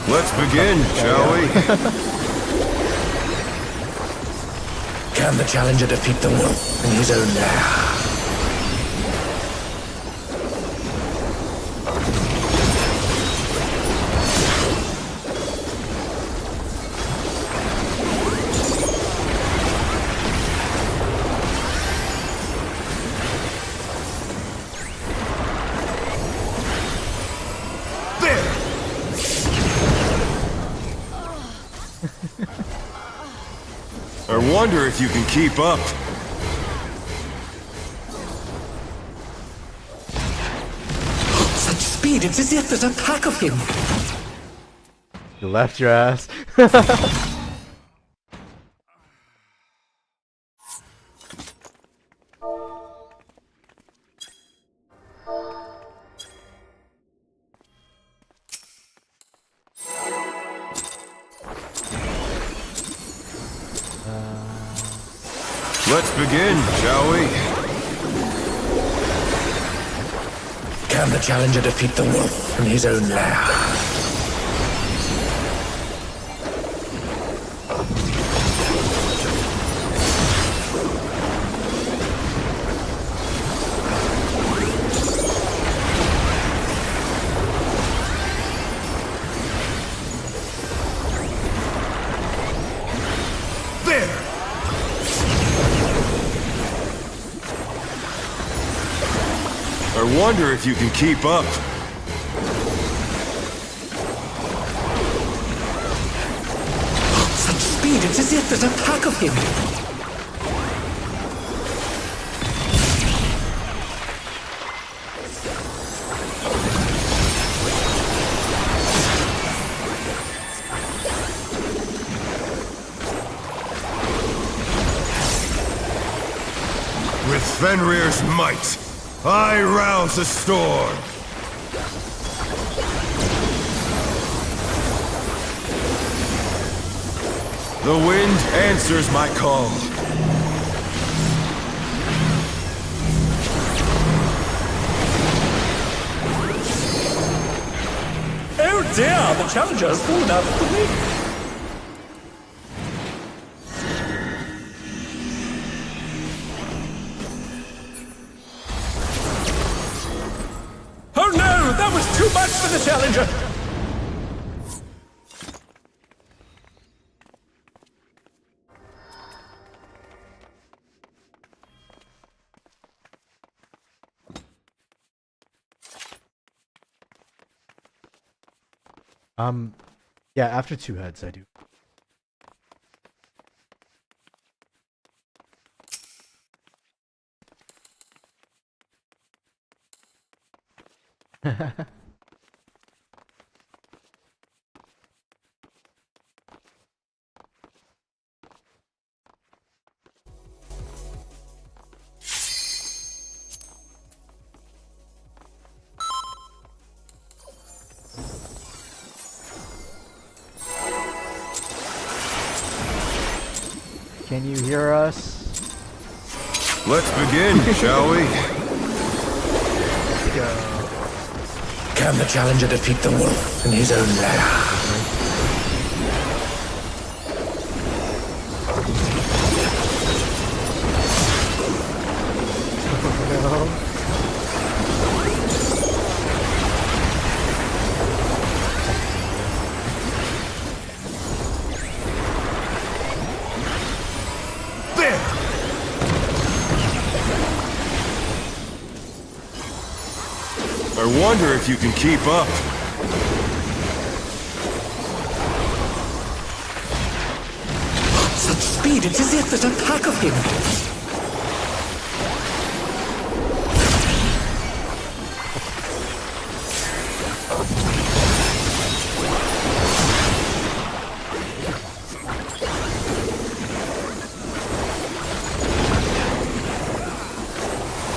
Let's begin, shall we? Can the challenger defeat the wolf in his own lair? I wonder if you can keep up. Such speed, it's as if there's a pack of him. You left your ass. Let's begin, shall we? Can the challenger defeat the wolf in his own lair? I wonder if you can keep up. Such speed, it's as if there's a pack of him. With Fenrir's might, I rouse the storm! The wind answers my call. Oh dear, the challenger has fallen out of the ring. Oh no, that was too much for the challenger. Yeah, after 2 heads, I do. Can you hear us? Let's begin, shall we? Let's go. Can the challenger defeat the wolf in his own lair? I wonder if you can keep up. Such speed, it's as if there's a pack of him.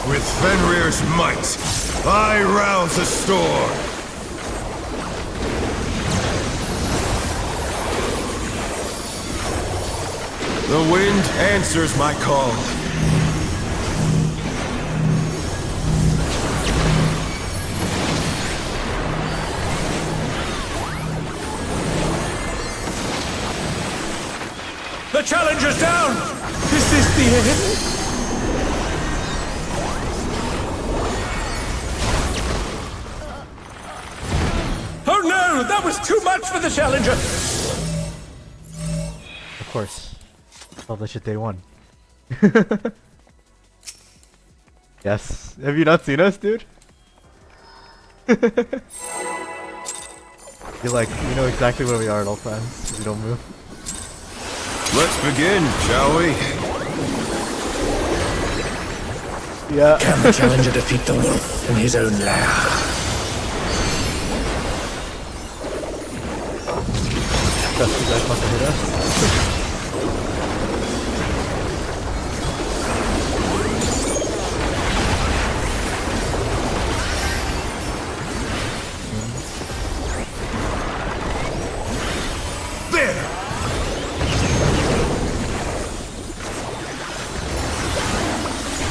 With Fenrir's might, I rouse the storm! The wind answers my call. The challenger's down! Is this the end? Oh no! That was too much for the challenger! Of course. All the shit they won. Yes. Have you not seen us, dude? You're like, you know exactly where we are at all times, 'cause we don't move. Let's begin, shall we? Yeah. Can the challenger defeat the wolf in his own lair? Trust you guys want to hit us. There!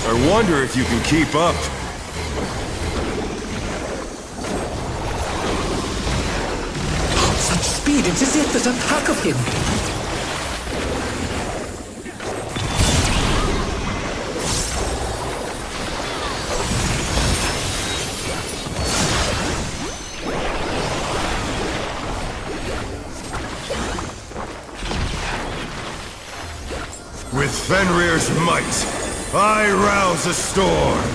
I wonder if you can keep up. Such speed, it's as if there's a pack of him. With Fenrir's might, I rouse a storm.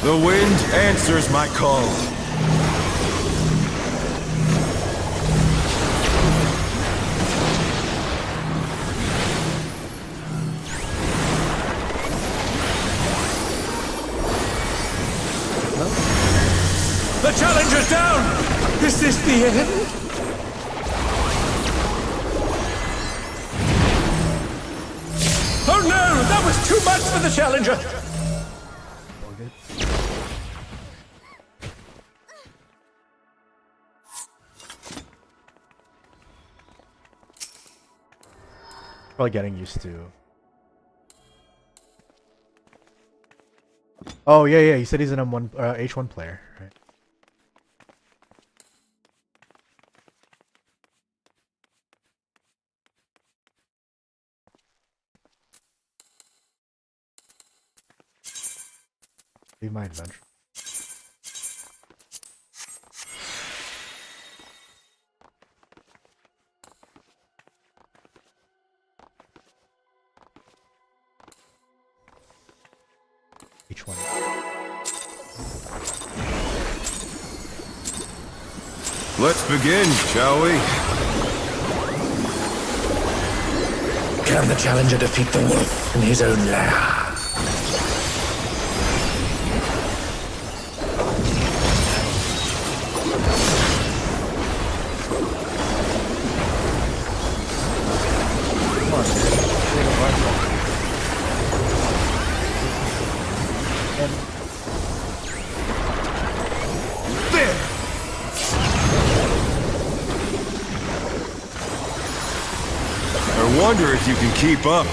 The wind answers my call. The challenger's down! Is this the end? Oh no! That was too much for the challenger! All good. Probably getting used to. Oh yeah, you said he's an M1 H1 player, right? Leave my adventure. H1. Let's begin, shall we? Can the challenger defeat the wolf in his own lair? Come on, dude. Take a bunch. And There! I wonder if you can keep up.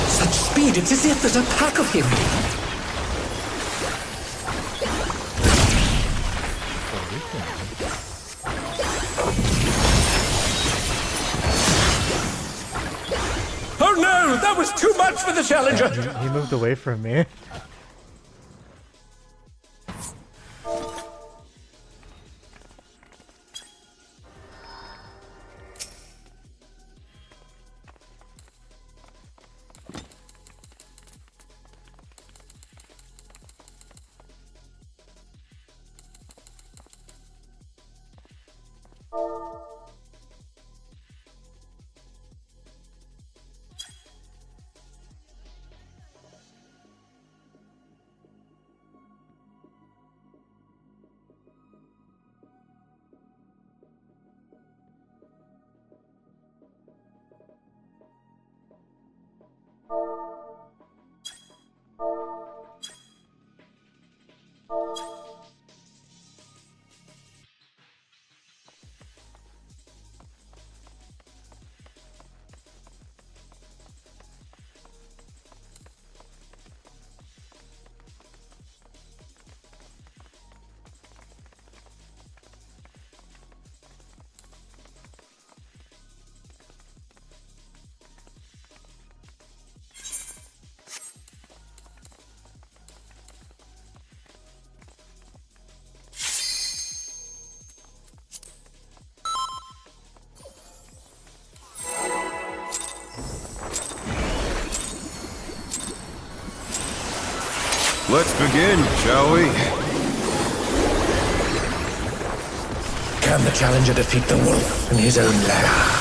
Such speed, it's as if there's a pack of him. Oh no! That was too much for the challenger! he moved away from me. Let's begin, shall we? Can the challenger defeat the wolf in his own lair?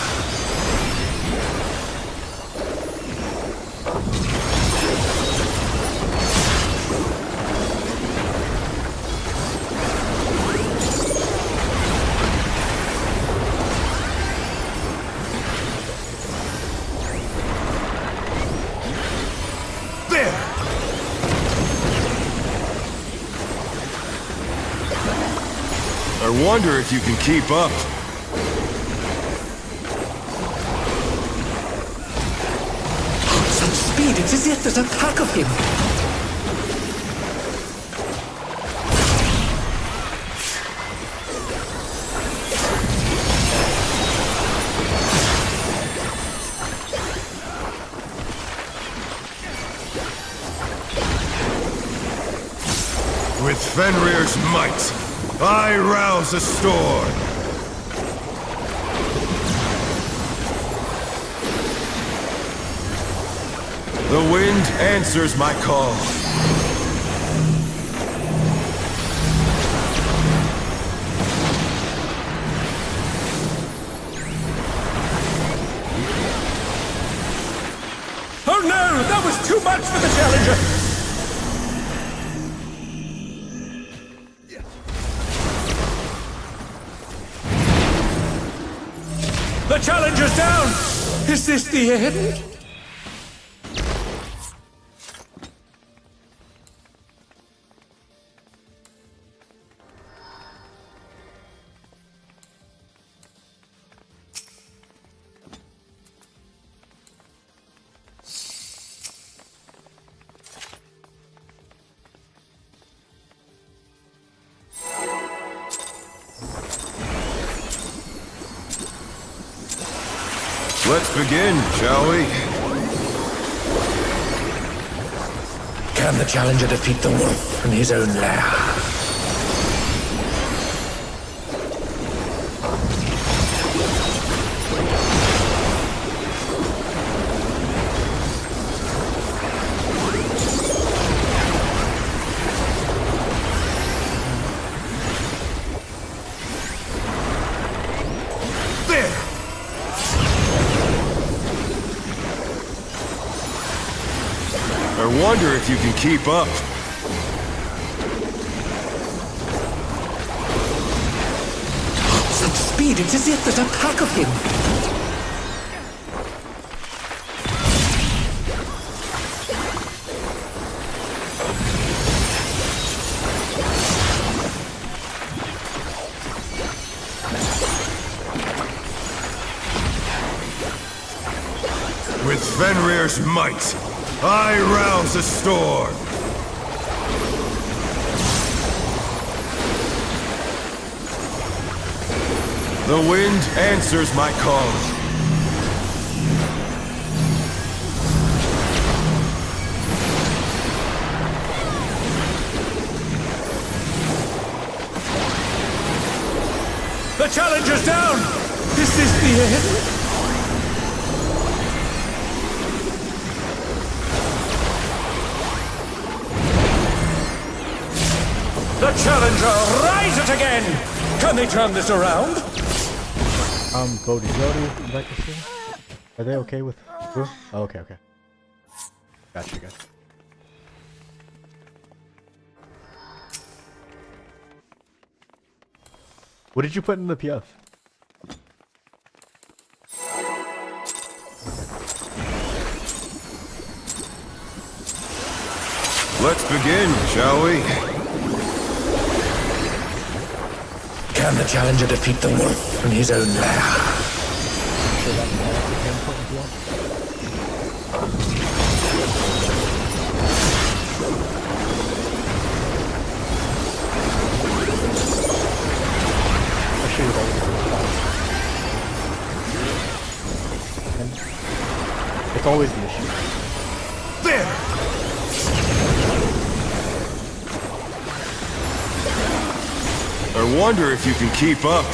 I wonder if you can keep up. Such speed, it's as if there's a pack of him. With Fenrir's might, I rouse a storm! The wind answers my call. Oh no! That was too much for the challenger! The challenger's down! Is this the end? Let's begin, shall we? Can the challenger defeat the wolf in his own lair? I wonder if you can keep up. Such speed, it's as if there's a pack of him. With Fenrir's might, I rouse a storm! The wind answers my call. The challenger's down! Is this the end? The challenger, rise it again! Can they turn this around? Cody Jody, back to see. Are they okay with Brew? Oh, okay. Gotcha. What did you put in the PF? Let's begin, shall we? Can the challenger defeat the wolf in his own lair? It's always the issue. There! I wonder if you can keep up.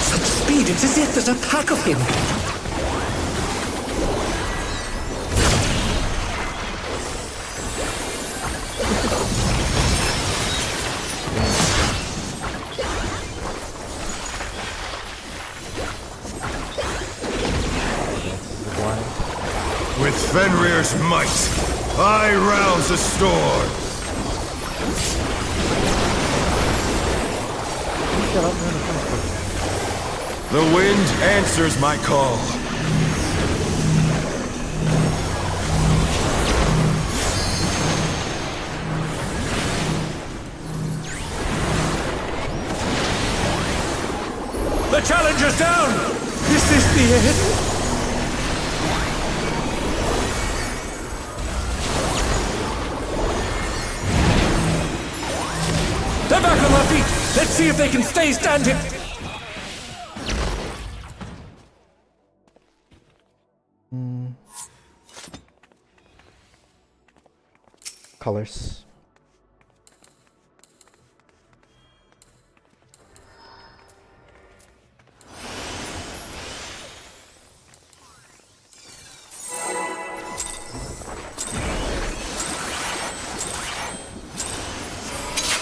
Such speed, it's as if there's a pack of him. With Fenrir's might, I rouse the storm. Shut up, man. The wind answers my call. The challenger's down! Is this the end? They're back on their feet! Let's see if they can stay standing! Colors.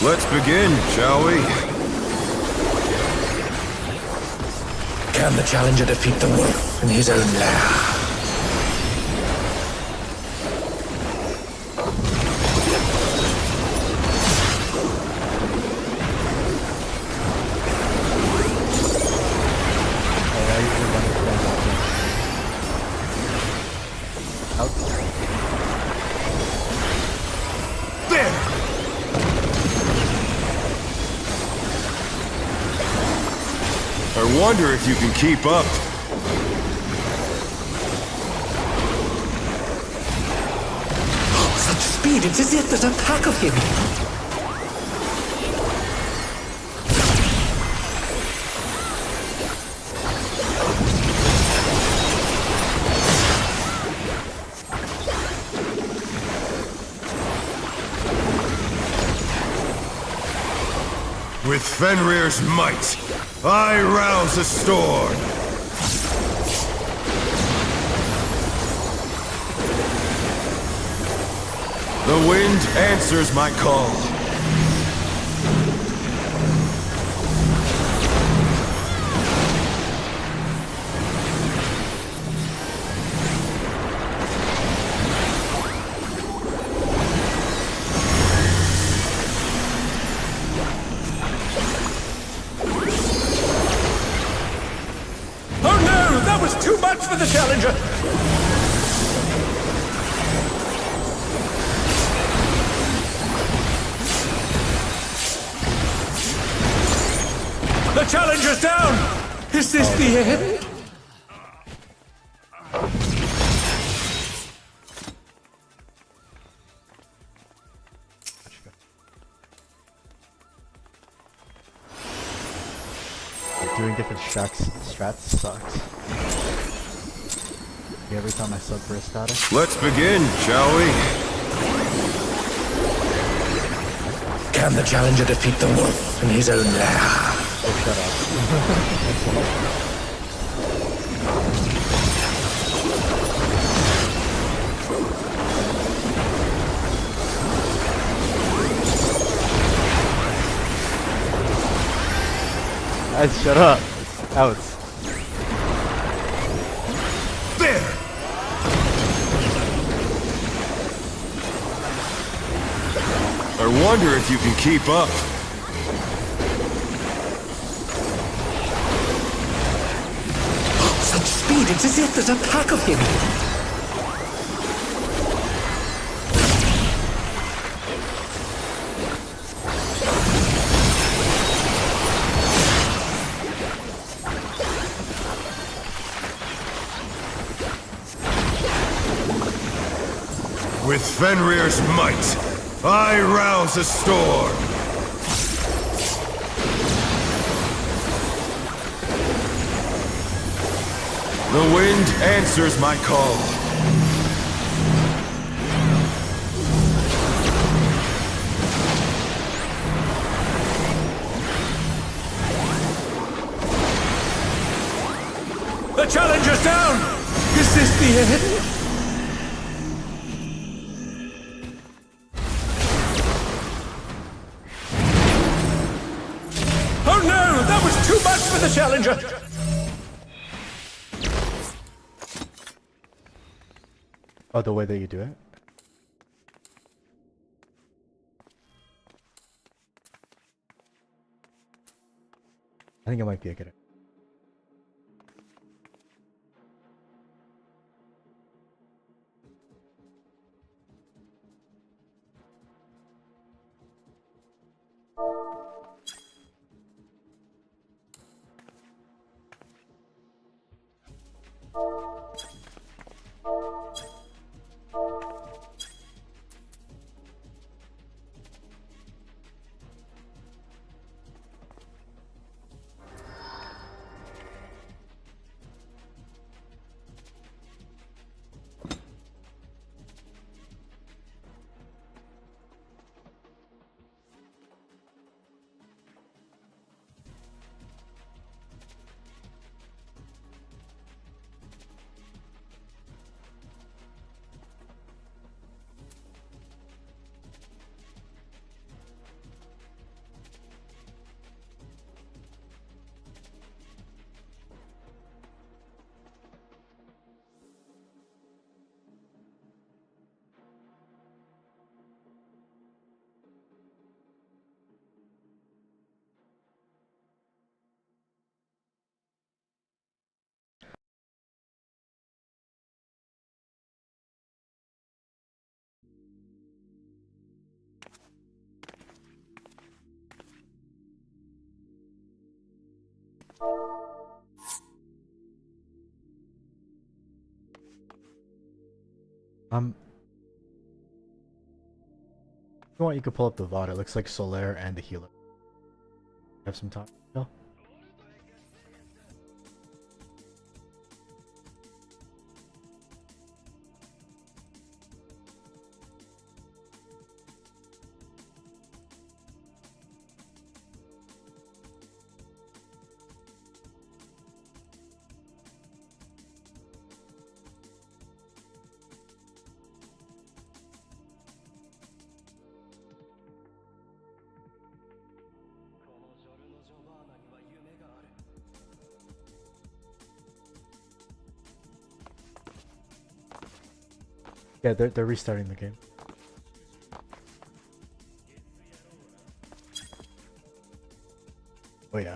Let's begin, shall we? Can the challenger defeat the wolf in his own lair? There! I wonder if you can keep up. Such speed, it's as if there's a pack of him! With Fenrir's might, I rouse the storm. The wind answers my call. Oh no! That was too much for the challenger! The challenger's down! Is this the end? Doing different strats sucks. Every time I sub for a status. Let's begin, shall we? Can the challenger defeat the wolf in his own lair? Oh, shut up. Guys, shut up. Out. There! I wonder if you can keep up. Such speed, it's as if there's a pack of him! With Fenrir's might, I rouse the storm. The wind answers my call. The challenger's down! Is this the end? Oh no! That was too much for the challenger! Oh, the way that you do it? I think it might be a good idea. If you want, you could pull up the VOD. It looks like Solaire and the healer. Have some time? No? Yeah, they're restarting the game. Oh yeah.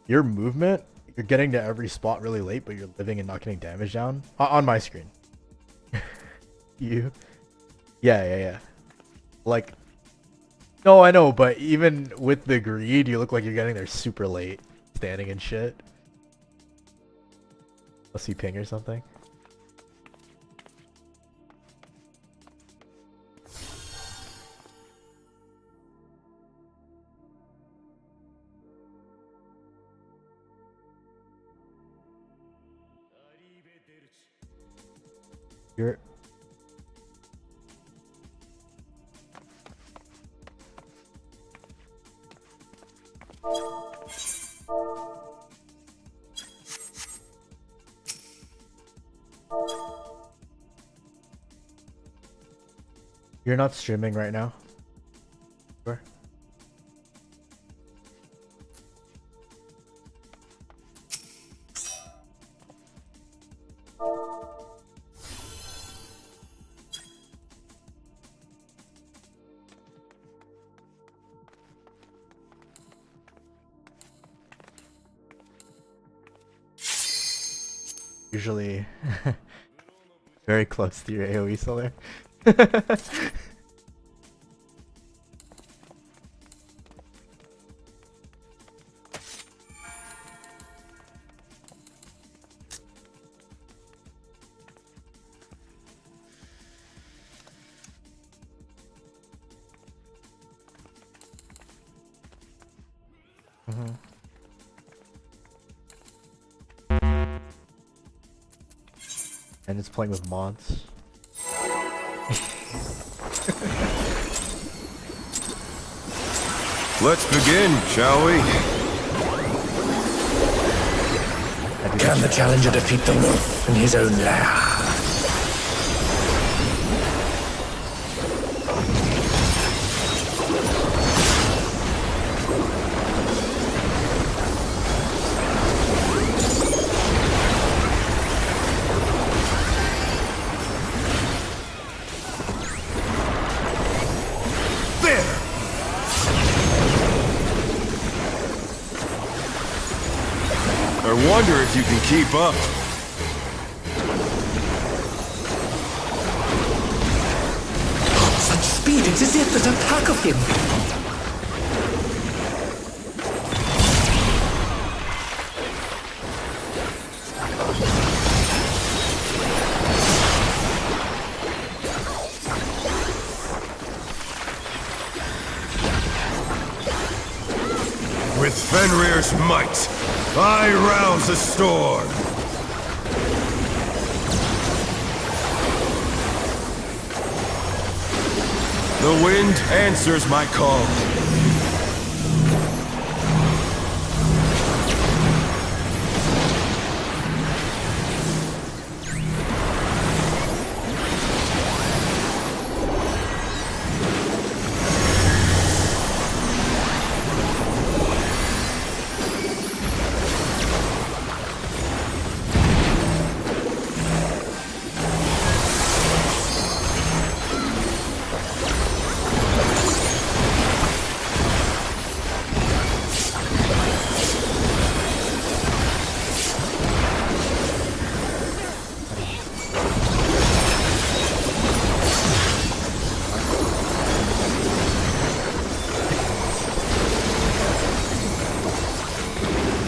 Your movement, you're getting to every spot really late, but you're living and not getting damage down. On my screen. You? Yeah. Like, no, I know, but even with the greed, you look like you're getting there super late. Standing and shit. Unless you ping or something. You're... You're not streaming right now? Sure. Usually very close to your AoE Solaire. And it's playing with mods. Let's begin, shall we? Can the challenger defeat the wolf in his own lair? I wonder if you can keep up. Such speed, it's as if there's a pack of him. With Fenrir's might, I rouse the storm. The wind answers my call.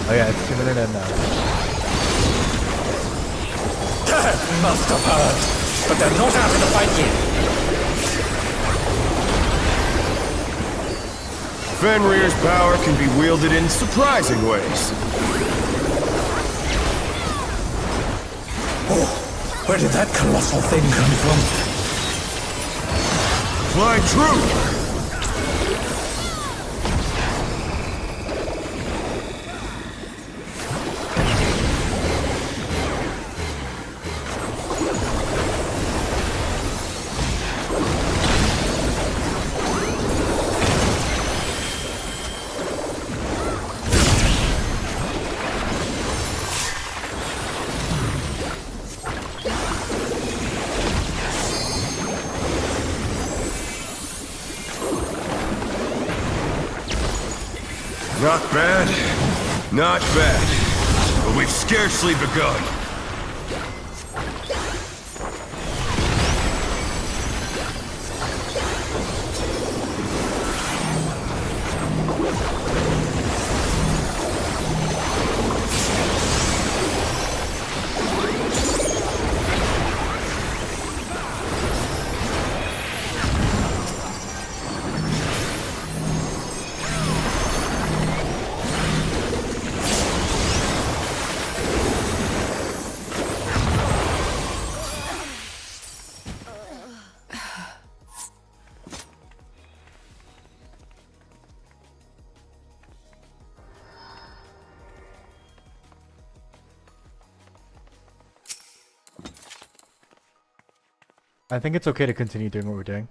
Oh yeah, it's 2 minutes and Must have heard. But they're not out of the fight yet. Fenrir's power can be wielded in surprising ways. Oh, where did that colossal thing come from? Fly true! Not bad. Not bad. But we've scarcely begun. I think it's okay to continue doing what we're doing.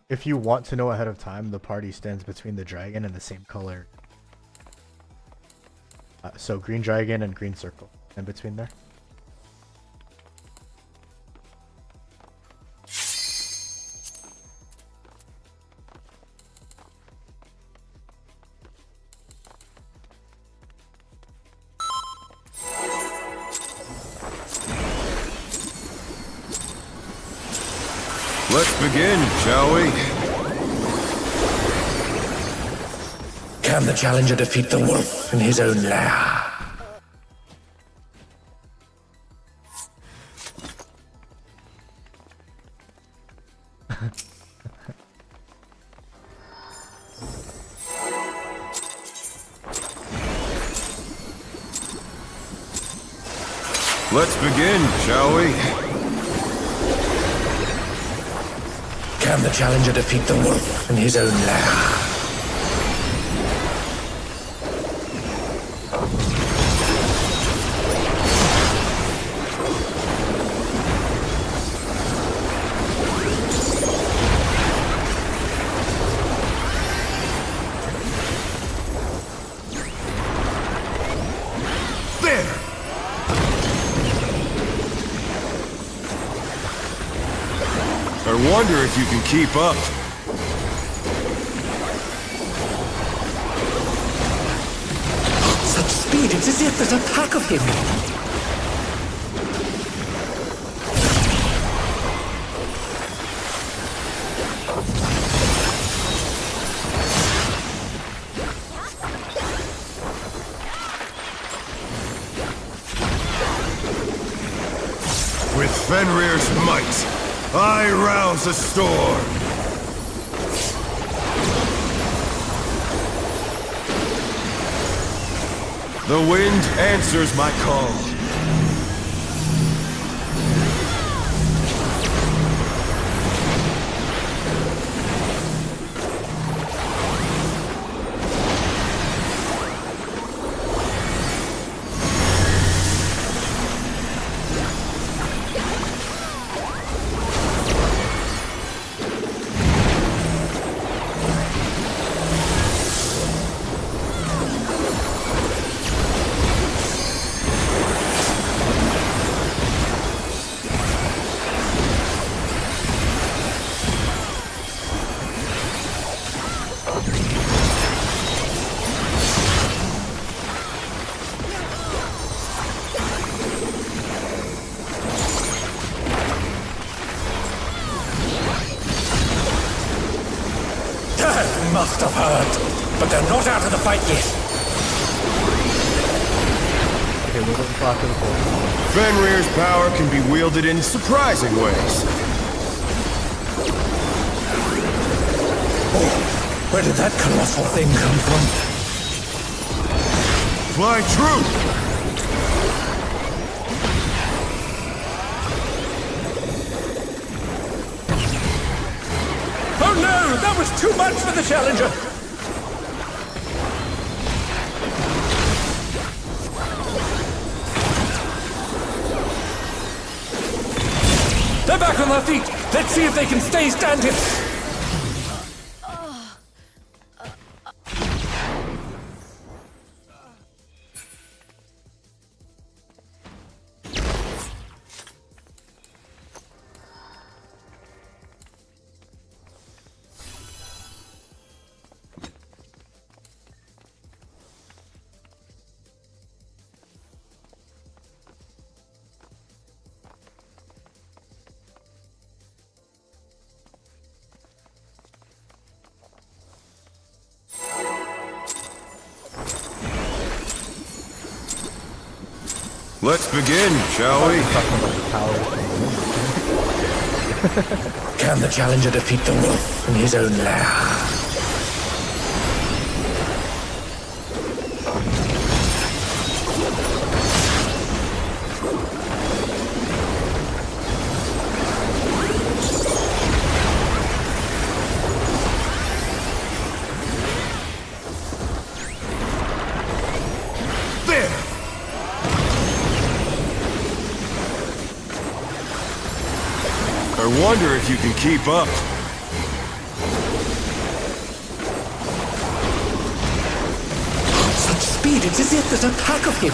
If you want to know ahead of time, the party stands between the dragon and the same color. So green dragon and green circle in between there. Let's begin, shall we? Can the challenger defeat the wolf in his own lair? Let's begin, shall we? Can the challenger defeat the wolf in his own lair? wonder if you can keep up. Such speed, it's as if there's a pack of him. With Fenrir's might, I rouse the storm. The wind answers my call. Must have heard, but they're not out of the fight yet. Okay, we're looking for after the pole. Fenrir's power can be wielded in surprising ways. Oh, where did that colossal thing come from? Fly true! Oh no, that was too much for the Challenger! They're back on their feet! Let's see if they can stay standing! Let's begin, shall we? Talking about the power thing. Can the Challenger defeat the wolf in his own lair? I wonder if you can keep up. Such speed, it's as if there's a pack of him.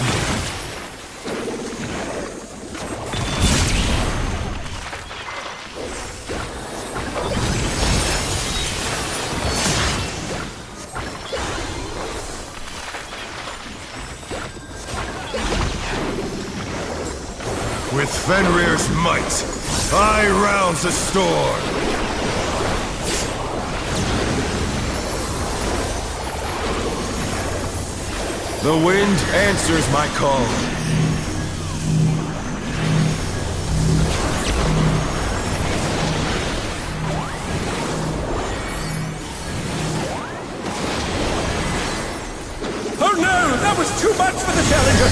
With Fenrir's might, I rouse the storm. The wind answers my call. Oh no, that was too much for the Challenger!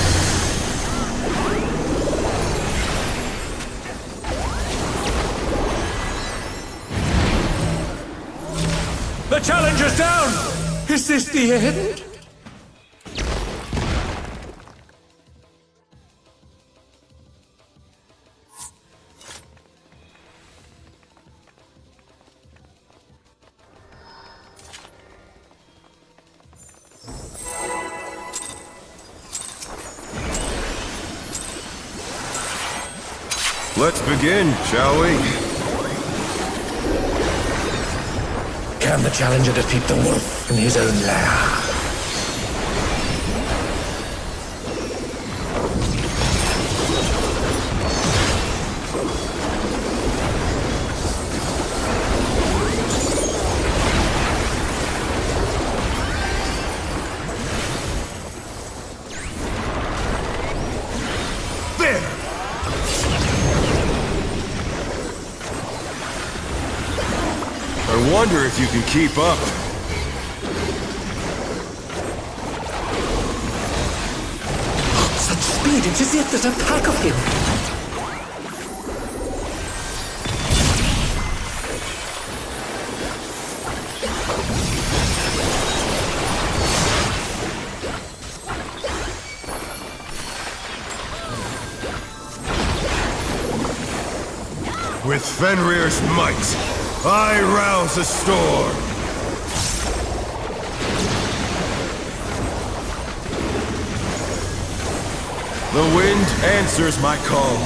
The Challenger's down! Is this the end? Let's begin, shall we? Can the challenger defeat the wolf in his own lair? I wonder if you can keep up. Such speed, it's as if there's a pack of him. With Fenrir's might, I rouse a storm! The wind answers my call.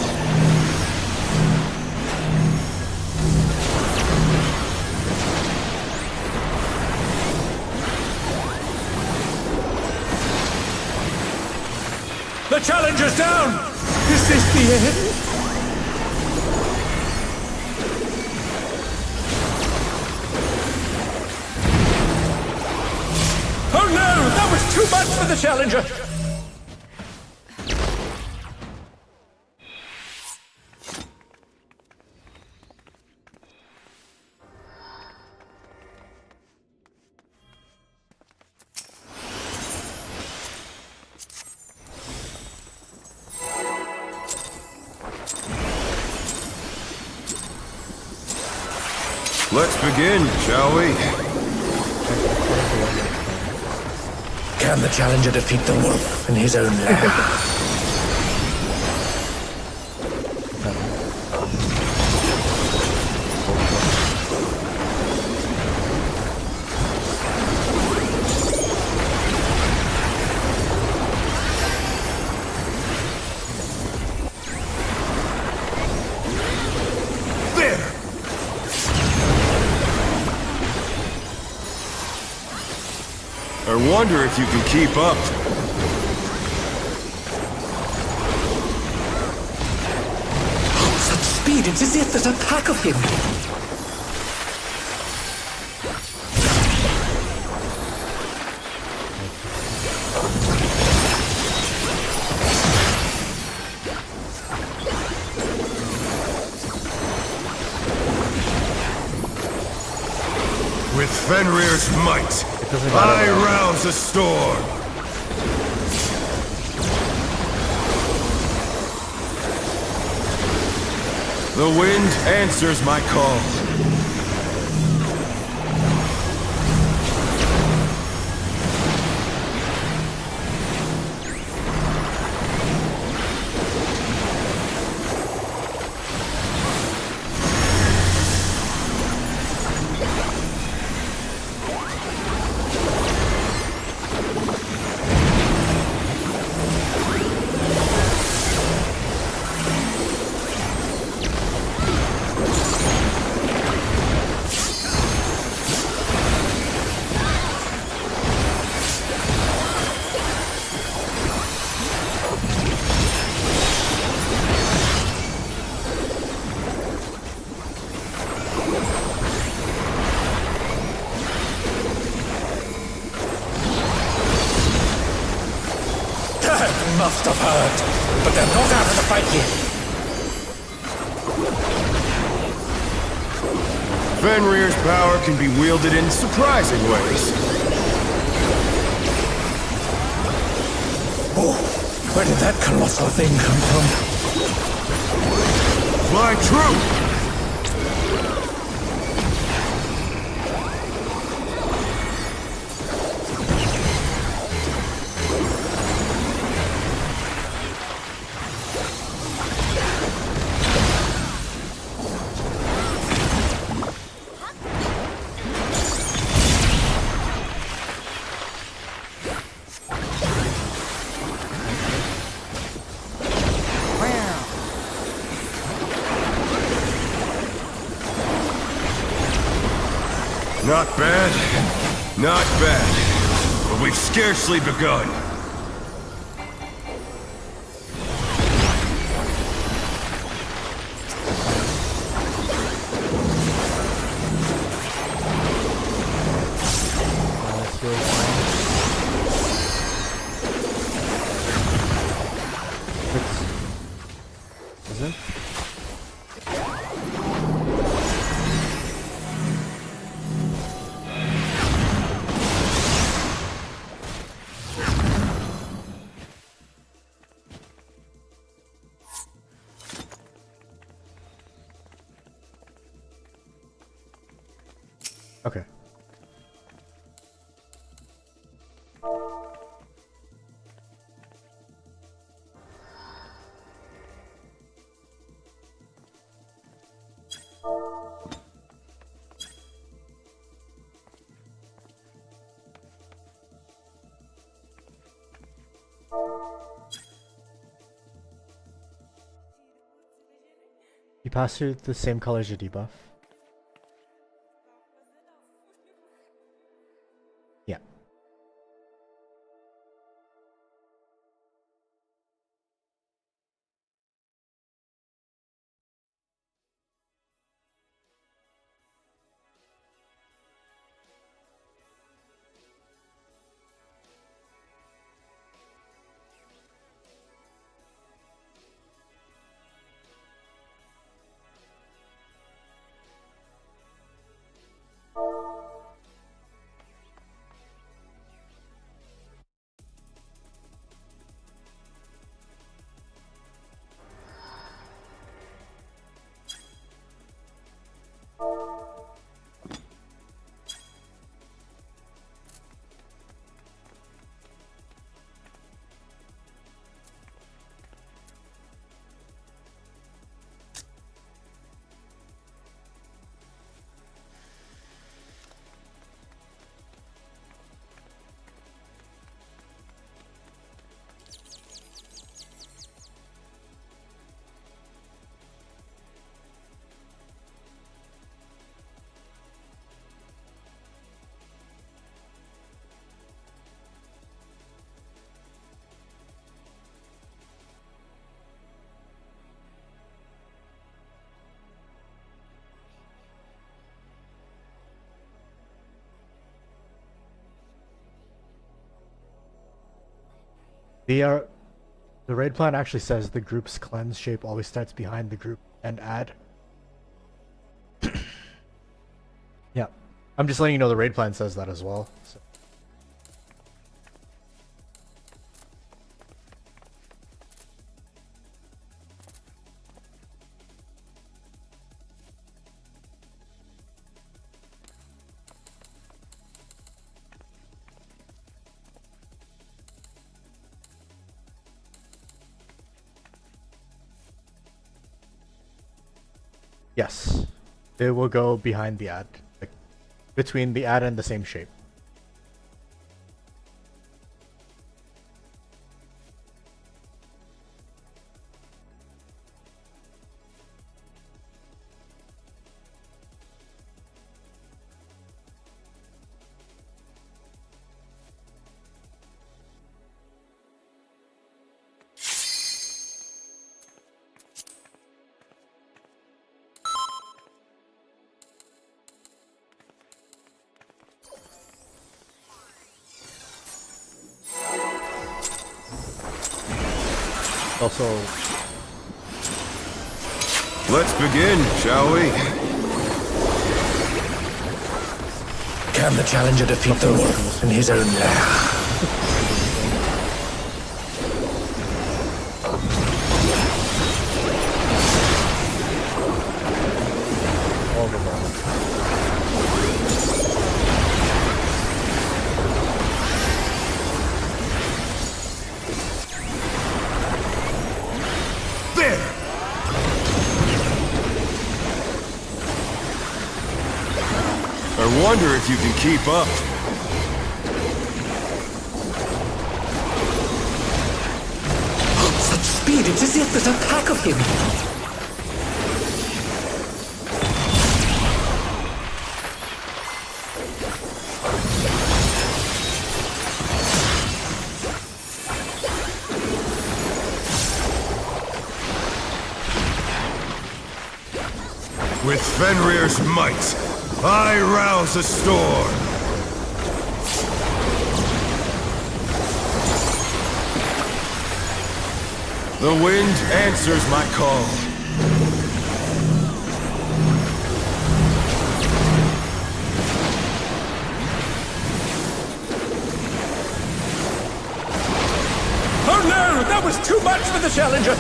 The challenger's down! Is this the end? Oh no! That was too much for the challenger! Let's begin, shall we? Can the challenger defeat the wolf in his own lair? I wonder if you can keep up. Such speed, it's as if there's a pack of him. With Fenrir's might, I rouse a storm! The wind answers my call. Must have heard, but they're not out of the fight yet. Fenrir's power can be wielded in surprising ways. Oh, where did that colossal thing come from? Fly true! Not bad. Not bad. But we've scarcely begun. Is it? Okay. You pass through the same color as your debuff? Yeah. The raid plan actually says the group's cleanse shape always starts behind the group and add. Yeah. I'm just letting you know the raid plan says that as well. So. Yes, it will go behind the ad, like between the ad and the same shape. Also, Let's begin, shall we? Can the challenger defeat the wolf in his own lair? all the moment. There! I wonder if you can keep up. Such speed, it's as if there's a pack of him. With Fenrir's might, I rouse a storm. The wind answers my call. Oh no! That was too much for the Challenger!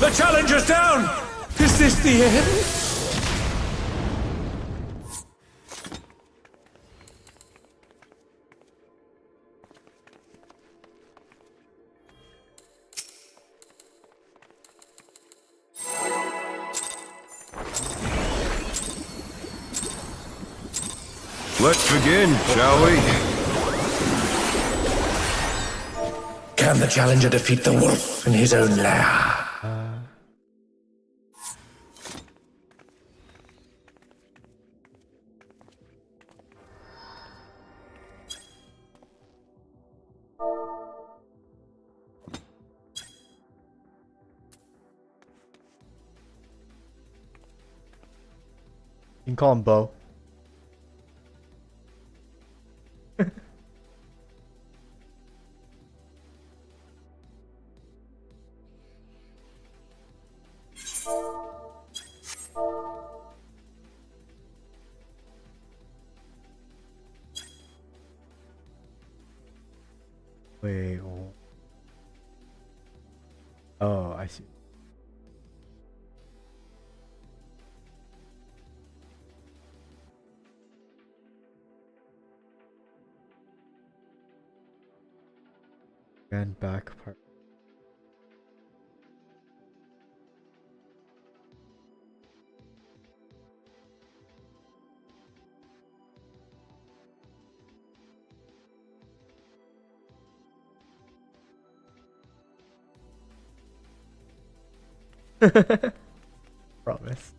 The Challenger's down! Is this the end? Let's begin, shall we? Can the Challenger defeat the wolf in his own lair? You can call him Bo. Wait. Oh, I see. And back part. Promise.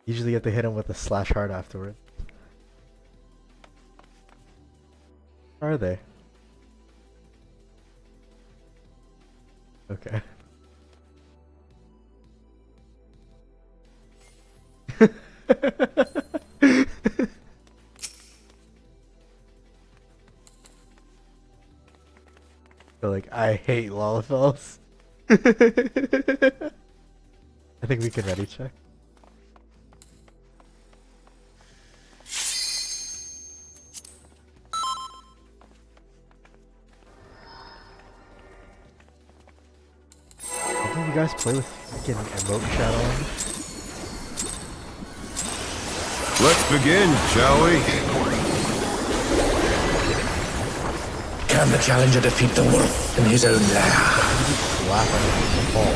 Usually you have to hit him with a slash hard afterward. Where are they? Okay. So like, I hate Lalafels. I think we can ready check. Didn't you guys play with freaking emote chat on? Let's begin, shall we? Can the Challenger defeat the wolf in his own lair? Laugh at the ball.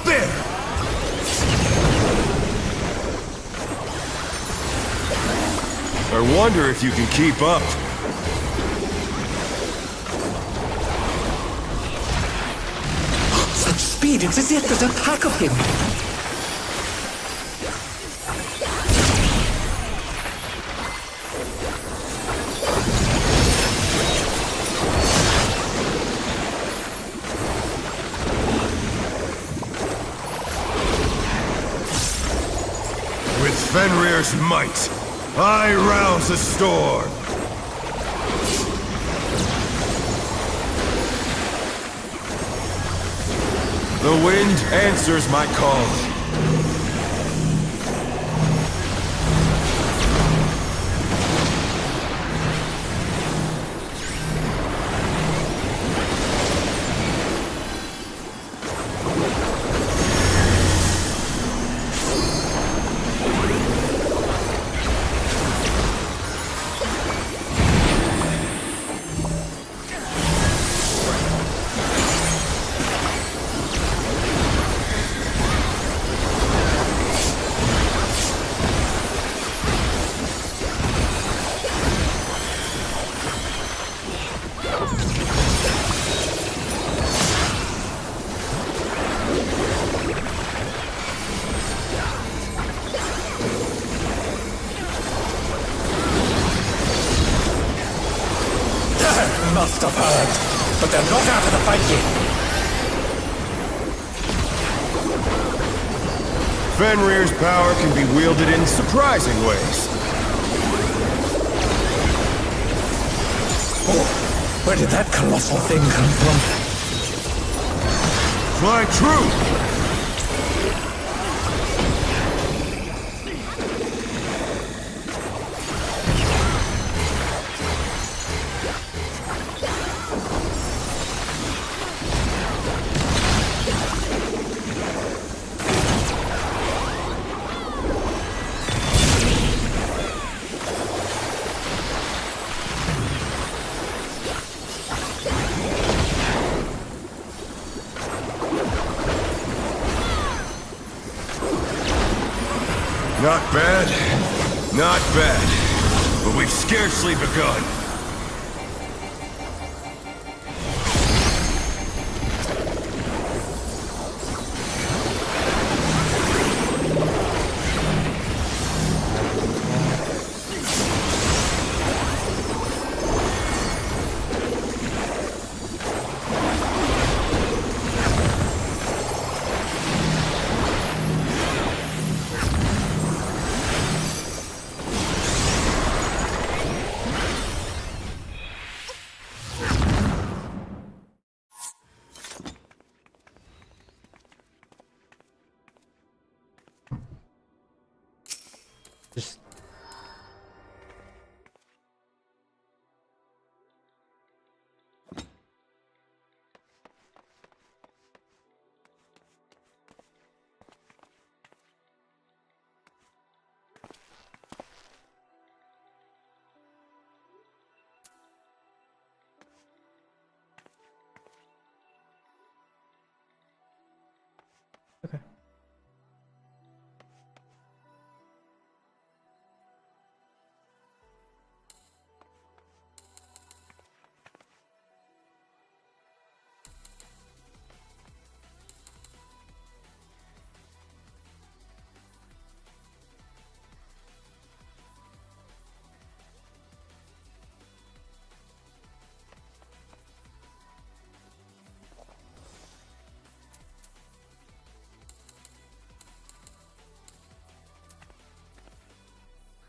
There! I wonder if you can keep up. Such speed, it's as if there's a pack of him! With Fenrir's might, I rouse a storm. The wind answers my call. but they're not out of the fight yet. Fenrir's power can be wielded in surprising ways. Oh, where did that colossal thing come from? Fly true! Not bad. Not bad. But we've scarcely begun. Just okay.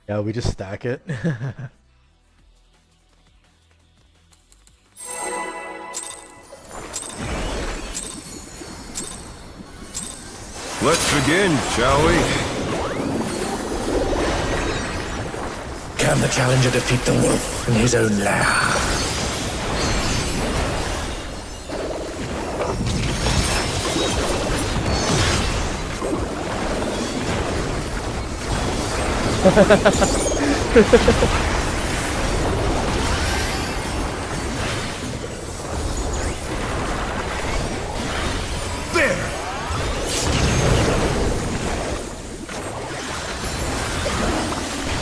Yeah, we just stack it. Let's begin, shall we? Can the challenger defeat the wolf in his own lair? There!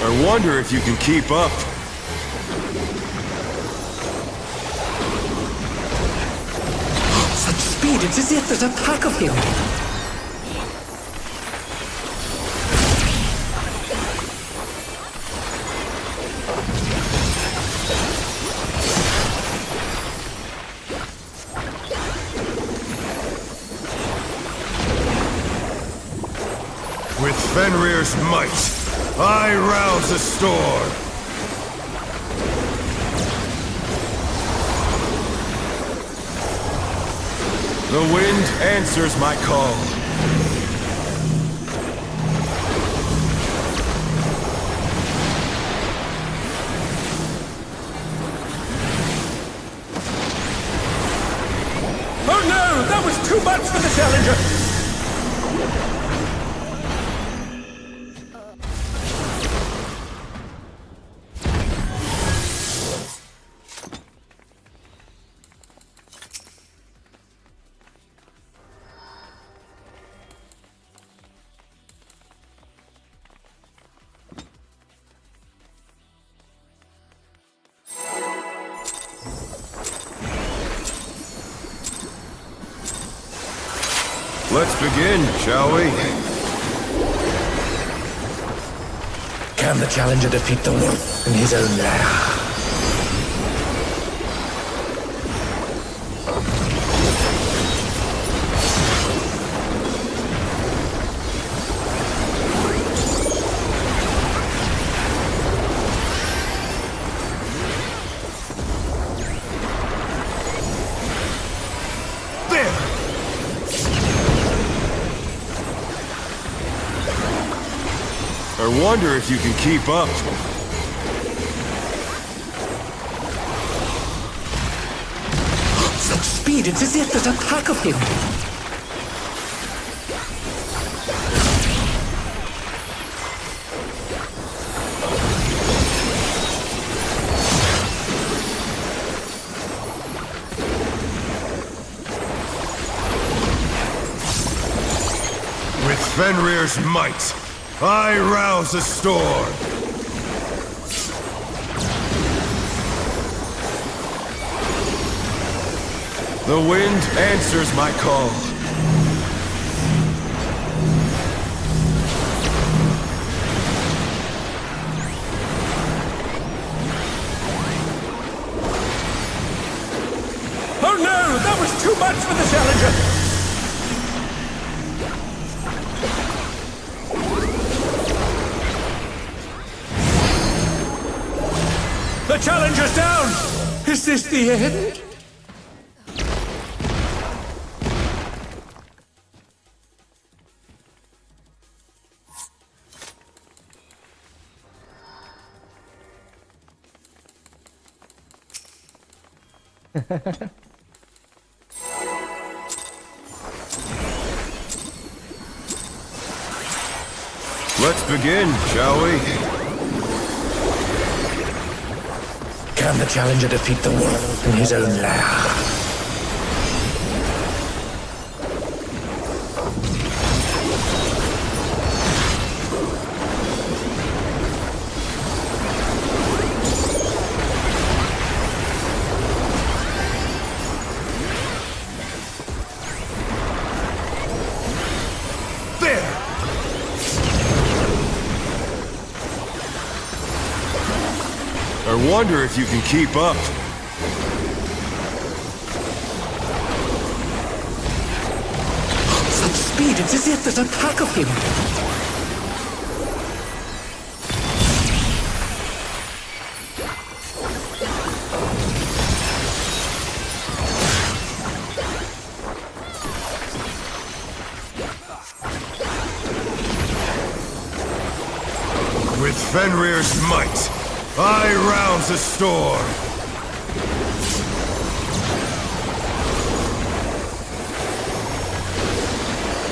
I wonder if you can keep up. Such speed, it's as if there's a pack of him. With Fenrir's might, I rouse a storm! The wind answers my call. Oh no! That was too much for the challenger! Let's begin, shall we? Can the challenger defeat the wolf in his own lair? I wonder if you can keep up. Such speed, it's as if there's a pack of him. With Fenrir's might, I rouse a storm. The wind answers my call. Oh no, that was too much for the Challenger! The Challenger's down! Is this the end? Let's begin, shall we? Can the Challenger defeat the wolf in his own lair? I wonder if you can keep up. Such speed, it's as if there's a pack of him. With Fenrir's might, I rouse a storm.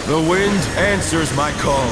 The wind answers my call.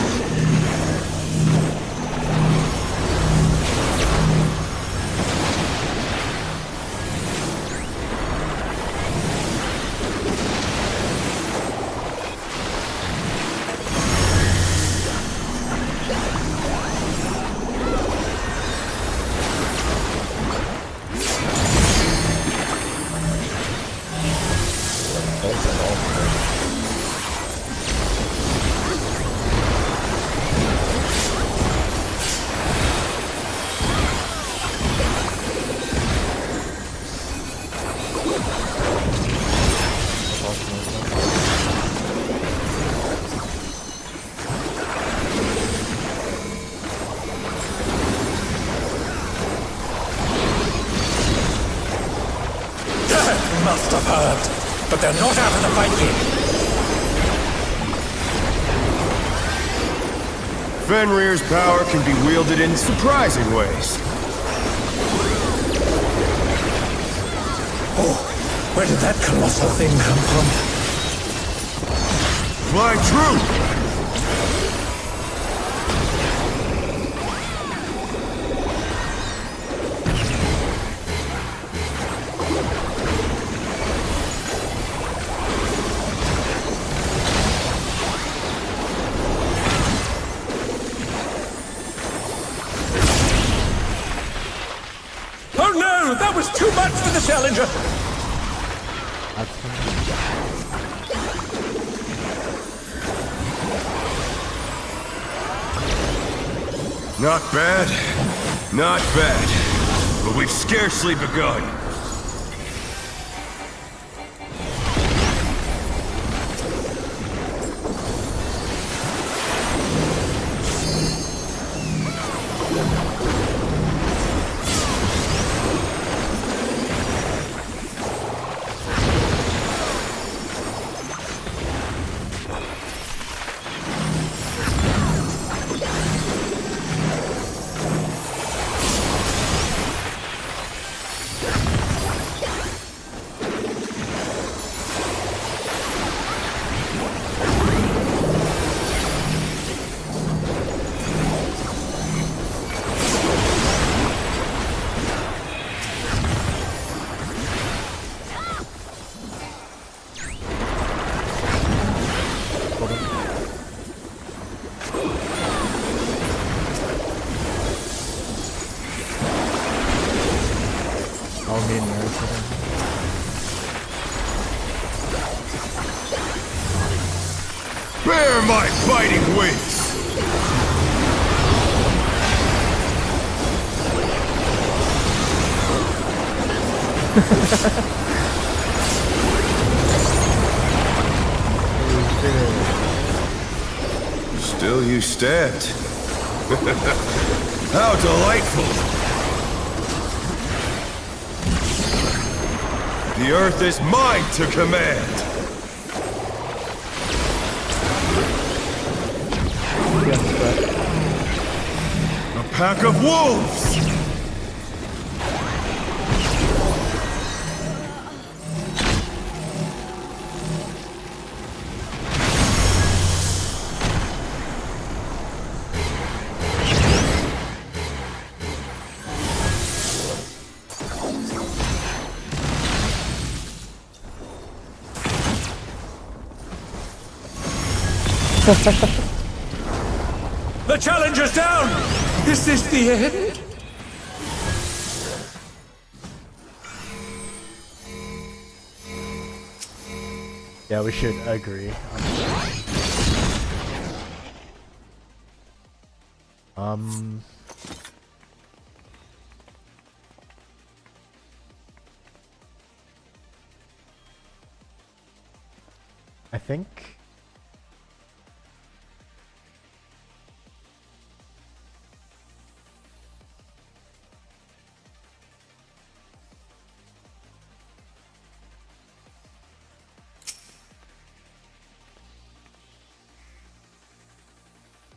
Must have heard, but they're not out of the fight yet. Fenrir's power can be wielded in surprising ways. Oh, where did that colossal thing come from? Fly true! Oh no, that was too much for the Challenger! Not bad, not bad, but we've scarcely begun. Bear my biting wings! Still you stand. How delightful! The earth is mine to command! A pack of wolves! The challenger's down! Is this the end? Yeah, we should agree. I think.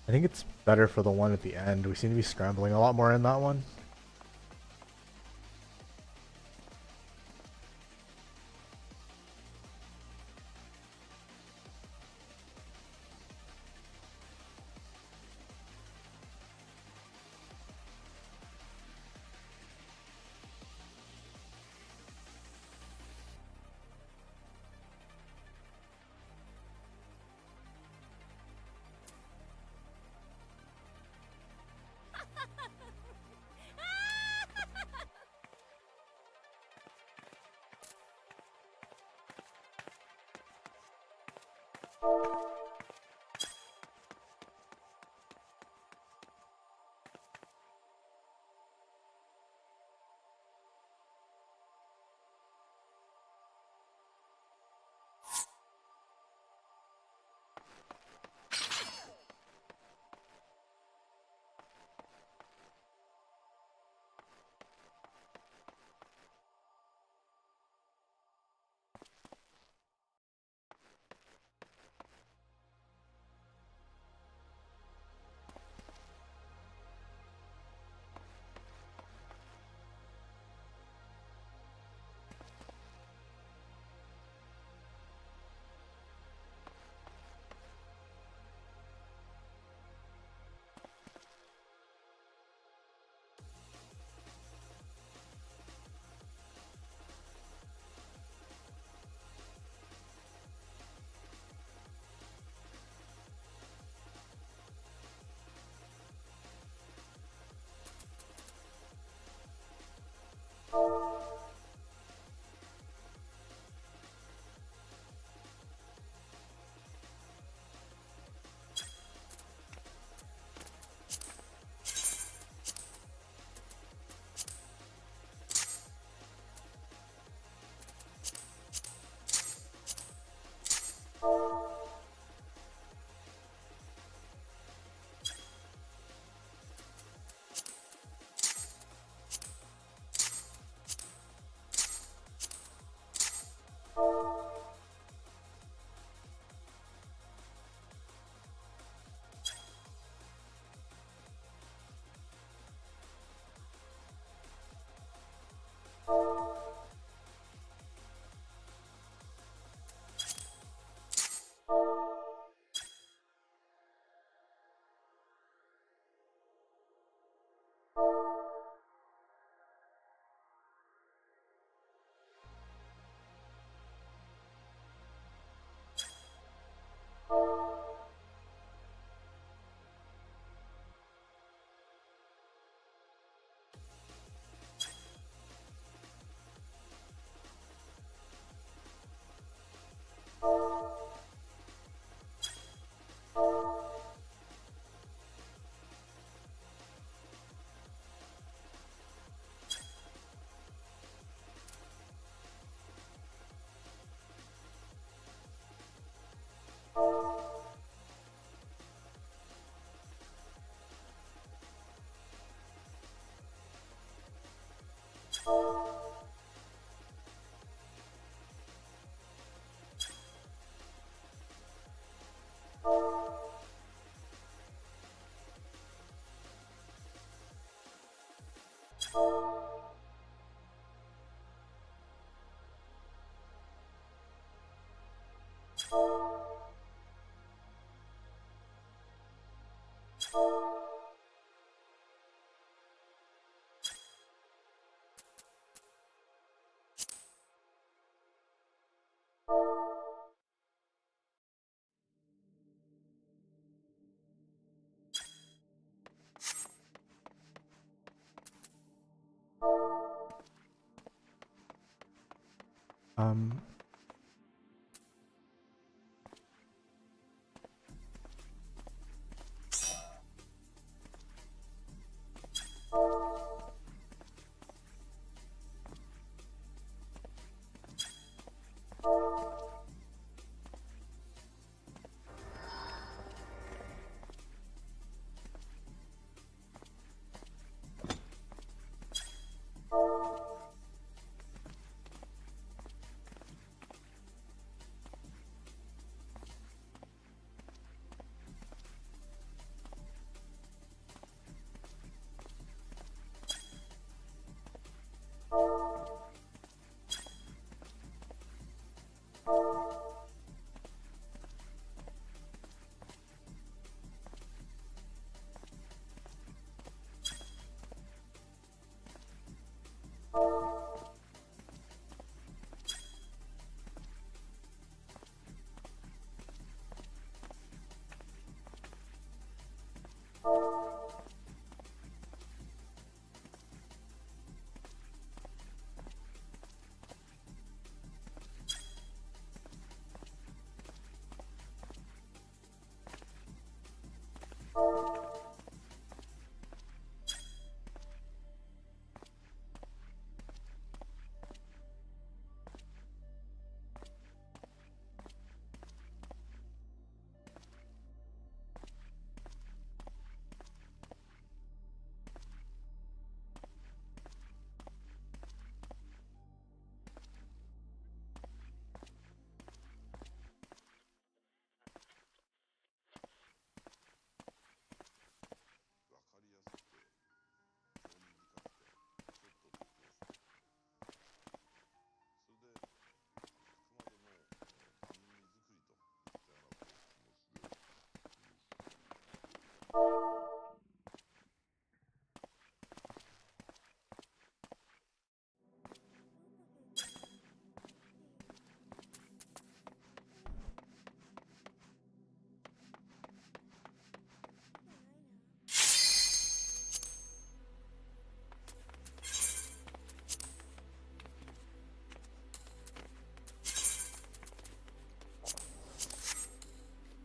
I think it's better for the one at the end. We seem to be scrambling a lot more in that one. Um.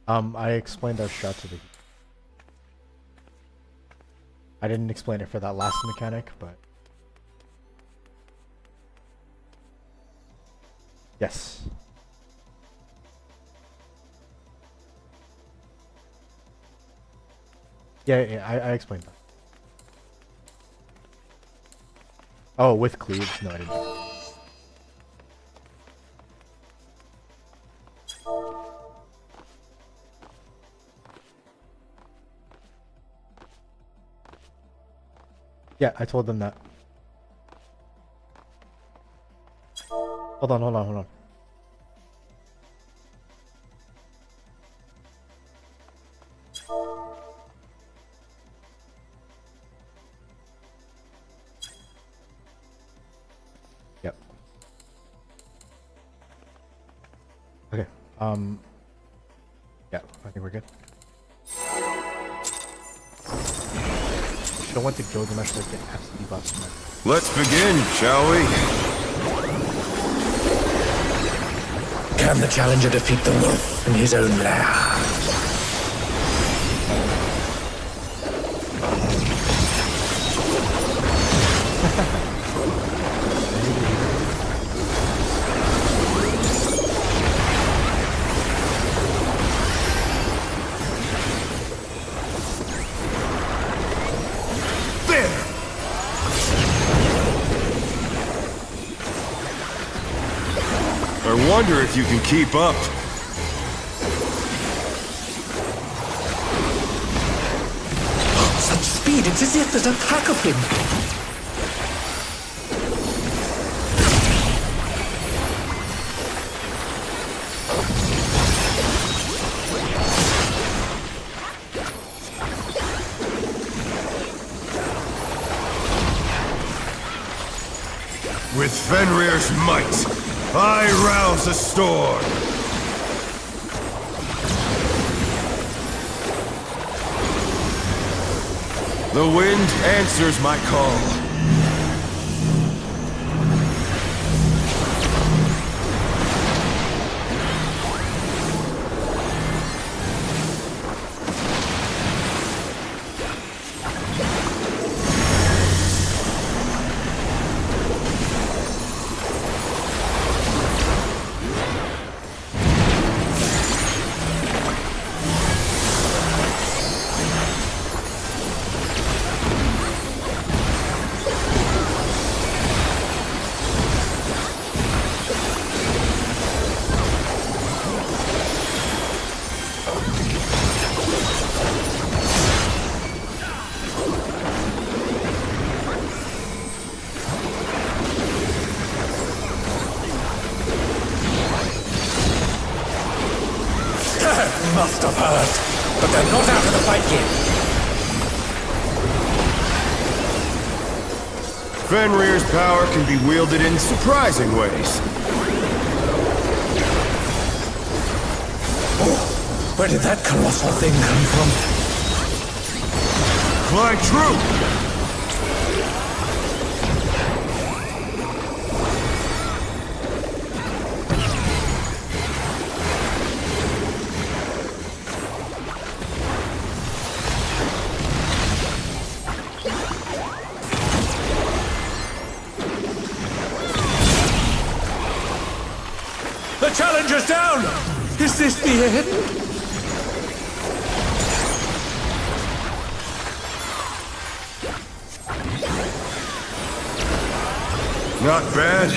I explained our strat to the. I didn't explain it for that last mechanic, but yes. Yeah, I explained that. Oh, with cleaves? No, I didn't. Yeah, I told them that. Hold on. Yep. Okay. Yeah, I think we're good. Don't want the Gilgamesh to get FC buffs. Let's begin, shall we? Can the challenger defeat the wolf in his own lair? I wonder if you can keep up. Such speed, it's as if there's a pack of him. With Fenrir's might, I rouse a storm! The wind answers my call. but they're not out of the fight yet. Fenrir's power can be wielded in surprising ways. Oh, where did that colossal thing come from? Fly true! The challenger's down! Is this the end? Not bad.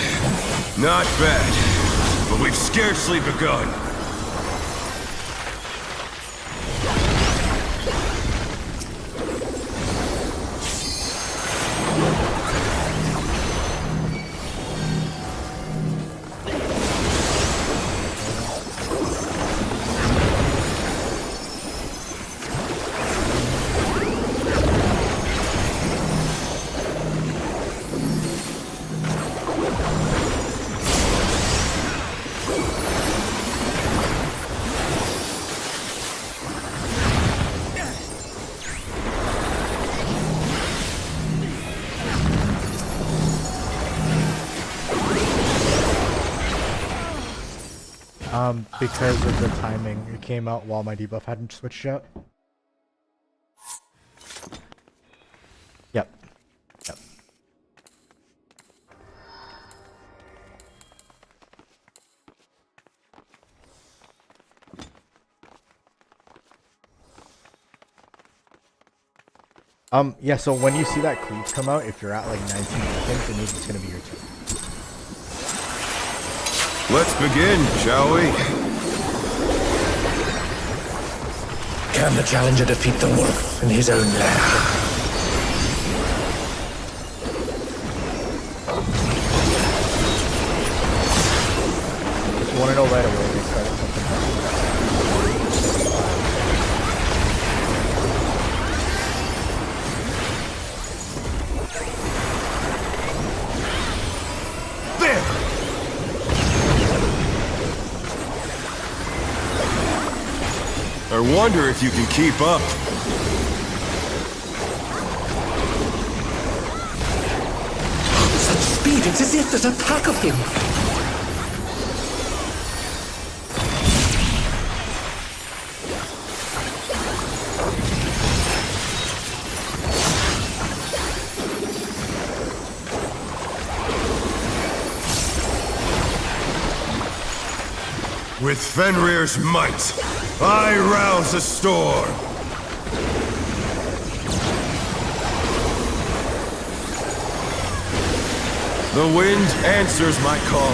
Not bad. But we've scarcely begun. Because of the timing, it came out while my debuff hadn't switched out. Yep. Yep. Yeah, so when you see that cleave come out, if you're at like 19 seconds, it means it's gonna be your turn. Let's begin, shall we? Can the challenger defeat the wolf in his own lair? If you want to know right away, they started something else. I wonder if you can keep up. Such speed, it's as if there's a pack of him. With Fenrir's might, I rouse a storm! The wind answers my call.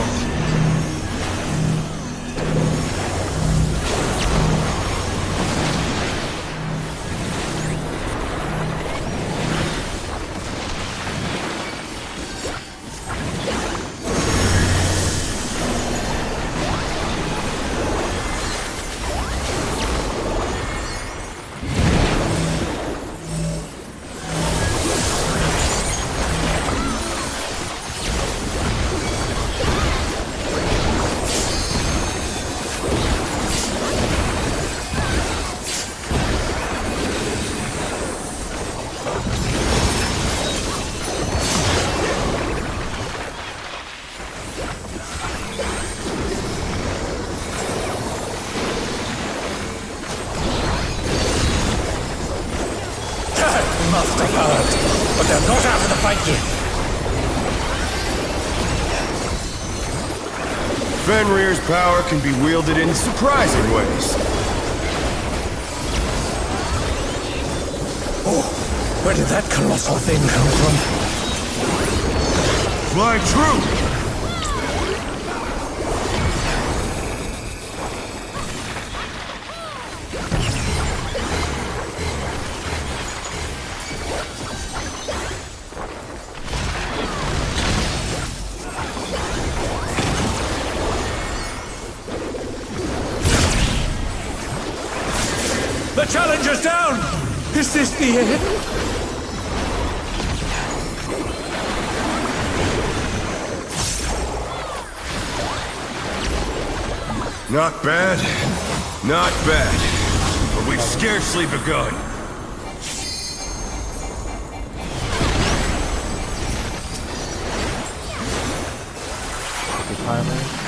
Must have heard, but they're not out of the fight yet. Fenrir's power can be wielded in surprising ways. Oh, where did that colossal thing come from? Fly true! Challenger's down! Is this the end? Not bad. Not bad. But we've scarcely begun. The timer.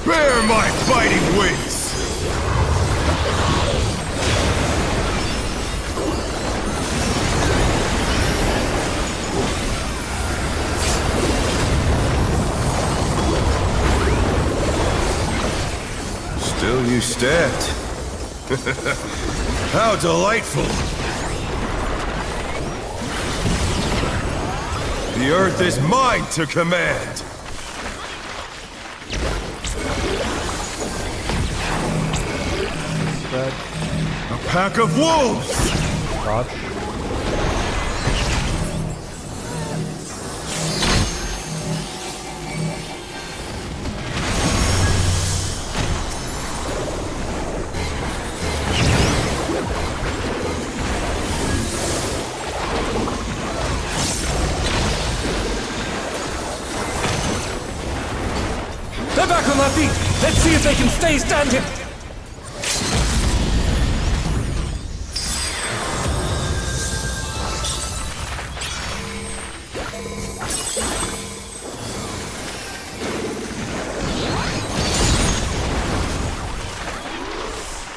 Bear my fighting wings! Still you stand. How delightful! The earth is mine to command! A pack of wolves! Dodge. They're back on their feet! Let's see if they can stay standing!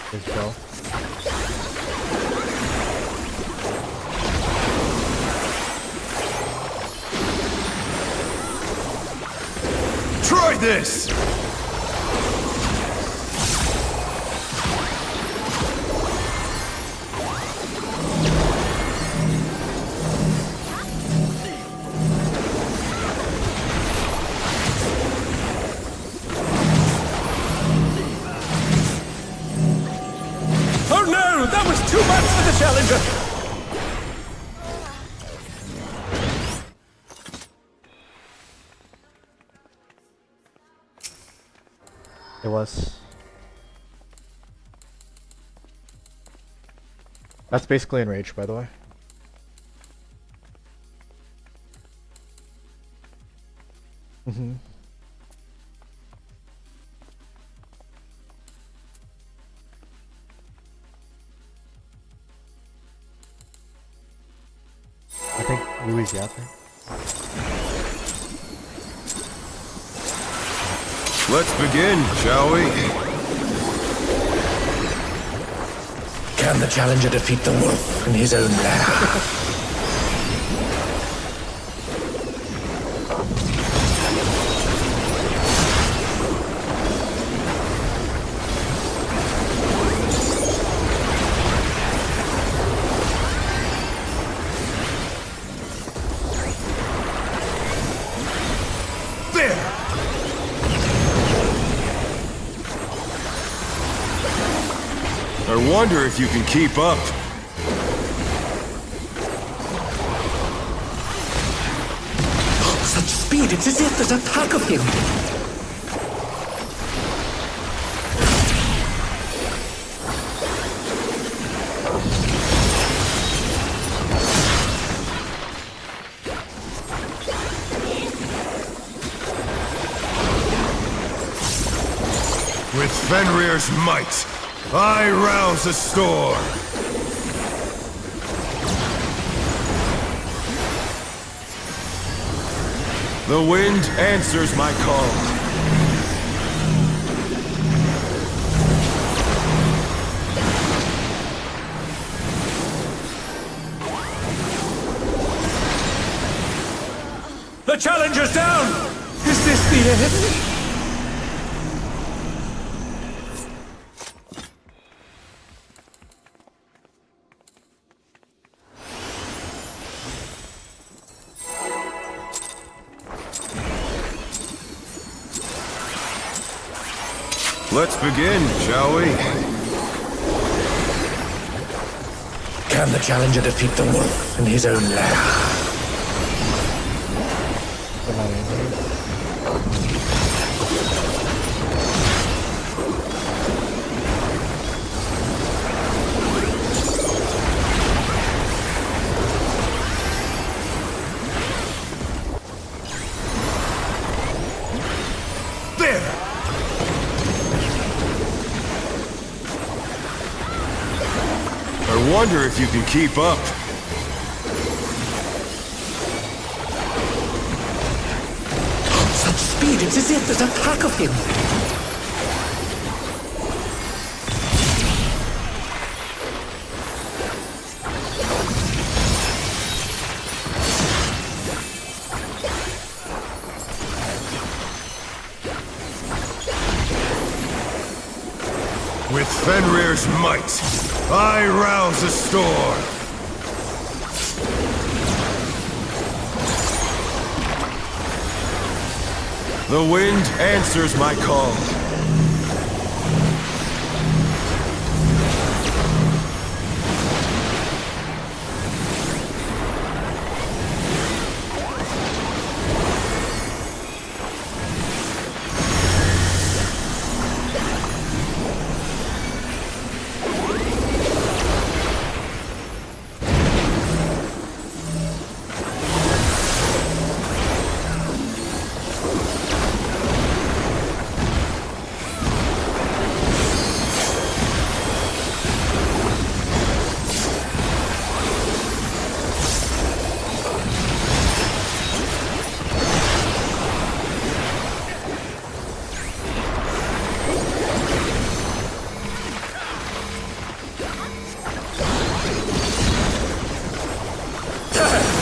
His bell. Try this! Oh no! That was too much for the Challenger! It was. That's basically enraged, by the way. Mm-hmm. I think Louis got there. Let's begin, shall we? Can the Challenger defeat the wolf in his own lair? There! I wonder if you can keep up. Such speed, it's as if there's a pack of him! With Fenrir's might, I rouse a storm. The wind answers my call. The challenger's down! Is this the end? Let's begin, shall we? Can the challenger defeat the wolf in his own lair? There! I wonder if you can keep up. Such speed, it's as if there's a pack of him. With Fenrir's might, I rouse a storm. The wind answers my call.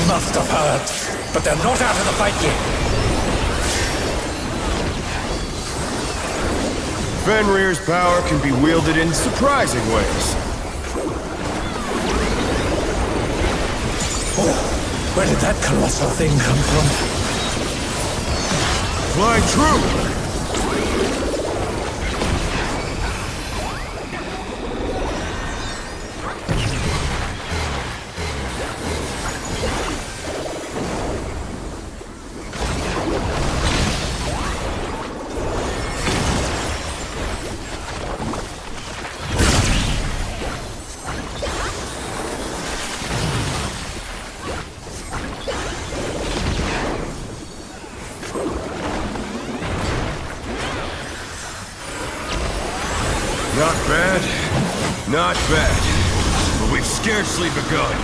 Must have heard, but they're not out of the fight yet. Fenrir's power can be wielded in surprising ways. Oh, where did that colossal thing come from? Fly true! Not bad, not bad, but we've scarcely begun.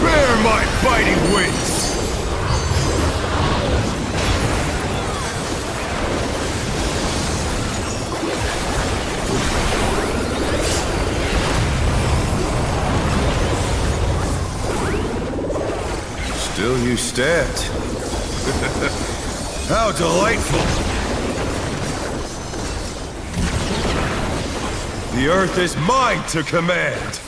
Bear my biting wings! Will you stand? How delightful! The earth is mine to command!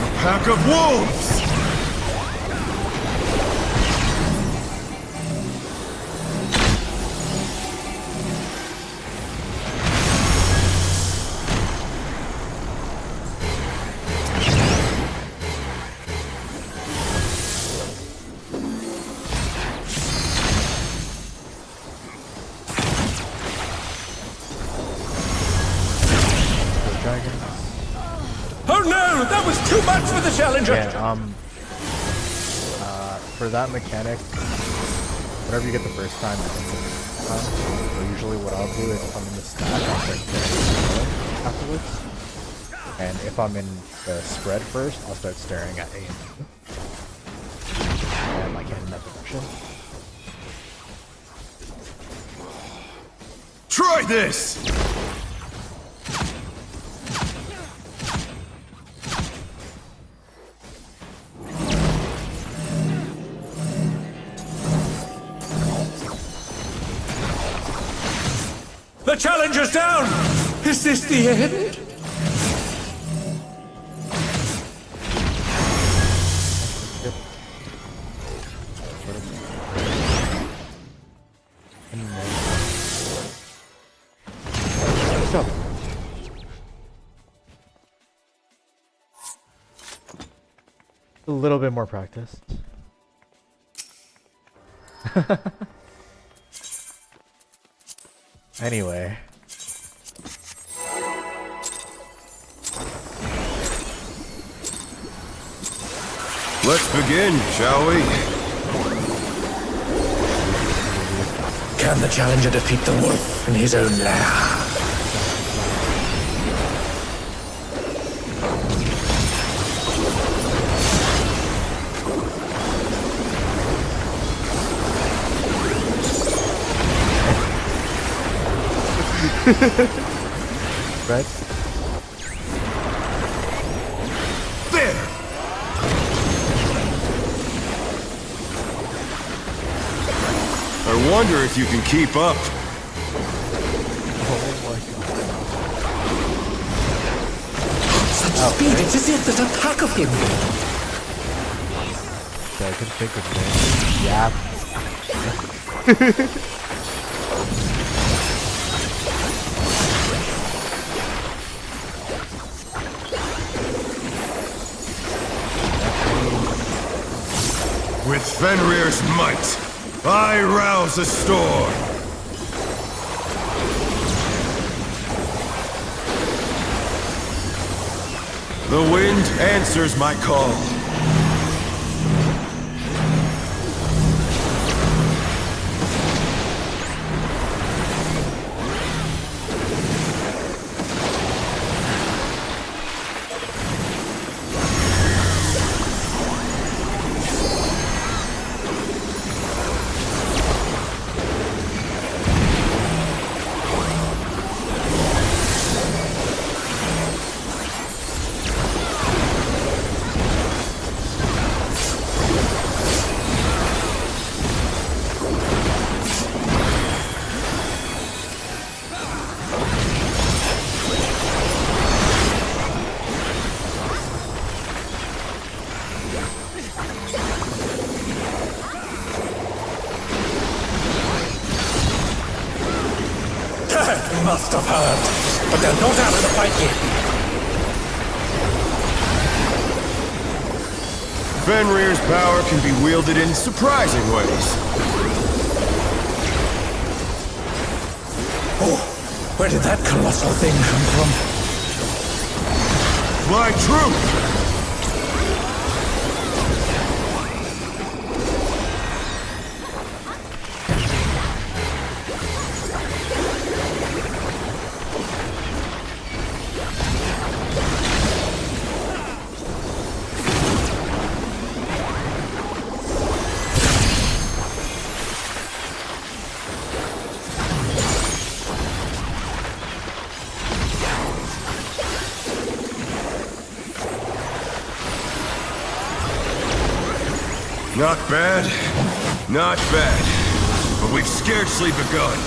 A pack of wolves! Oh no! That was too much for the challenger! Yeah, for that mechanic, whatever you get the first time, or usually what I'll do is if I'm in the stack, I'll start staring afterwards. And if I'm in the spread first, I'll start staring at A and B. And like in that direction. Try this! The challenger's down! Is this the end? A little bit more practice. Anyway. Let's begin, shall we? Can the challenger defeat the wolf in his own lair? Right? There! I wonder if you can keep up. Such speed, it's as if there's a pack of him. So I could think of it. Yeah. With Fenrir's might, I rouse a storm. The wind answers my call. Must have heard, but they're not out of the fight yet. Fenrir's power can be wielded in surprising ways. Oh, where did that colossal thing come from? My truth! Not bad. Not bad. But we've scarcely begun.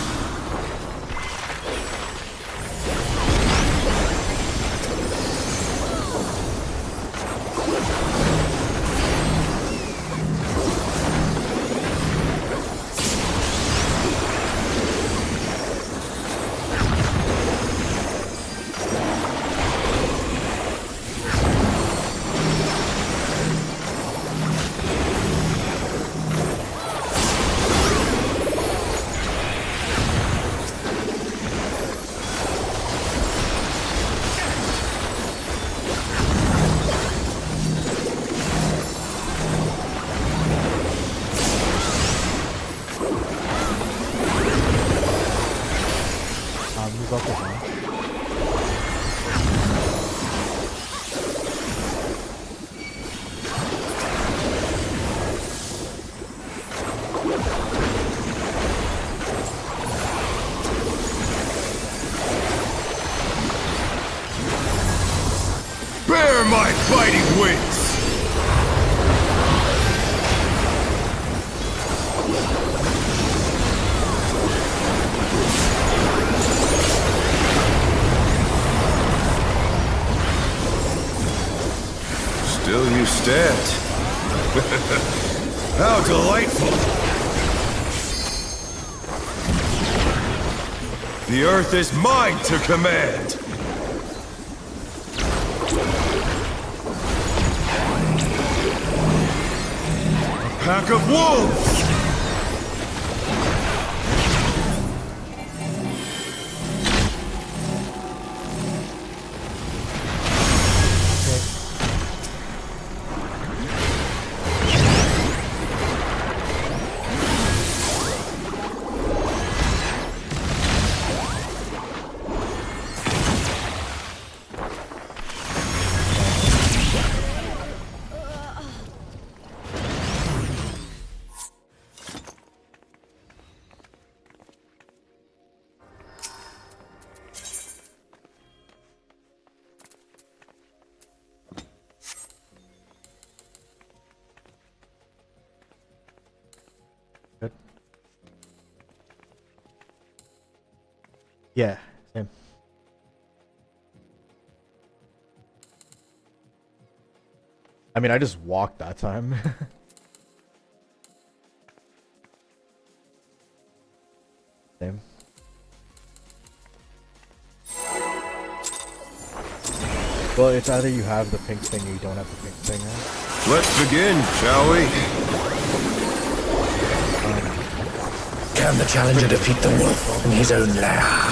Move up with me. Bear my fighting wings! Still you stand. How delightful! The earth is mine to command! A pack of wolves! Good. Yeah, same. I mean, I just walked that time. Same. Well, it's either you have the pink thing or you don't have the pink thing, right? Let's begin, shall we? Can the challenger defeat the wolf in his own lair?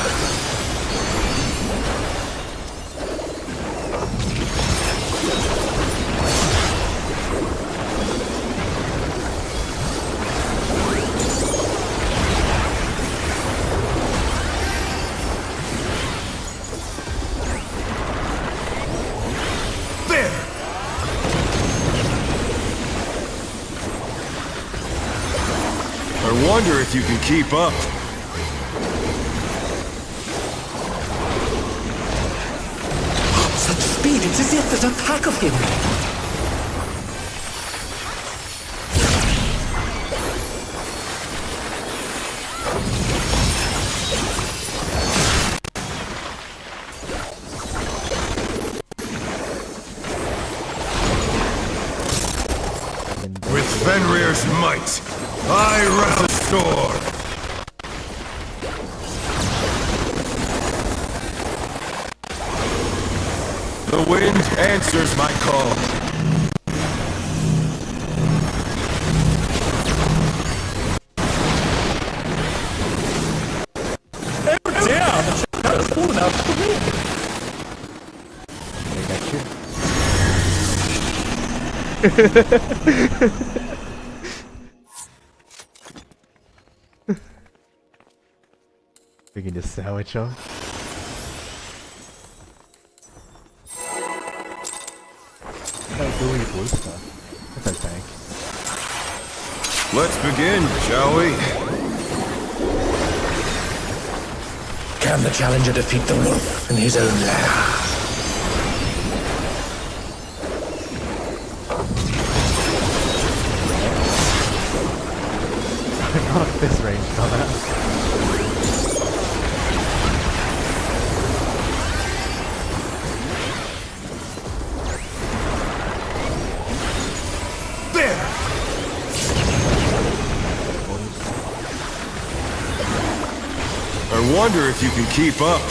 I wonder if you can keep up. Such speed, it's as if there's a pack of him. With Fenrir's might, I restore! The wind answers my call. We can just sandwich them. That gooey blue stuff. What's that tank? Let's begin, shall we? Can the challenger defeat the wolf in his own lair? Not at this range, dumbass. There! I wonder if you can keep up.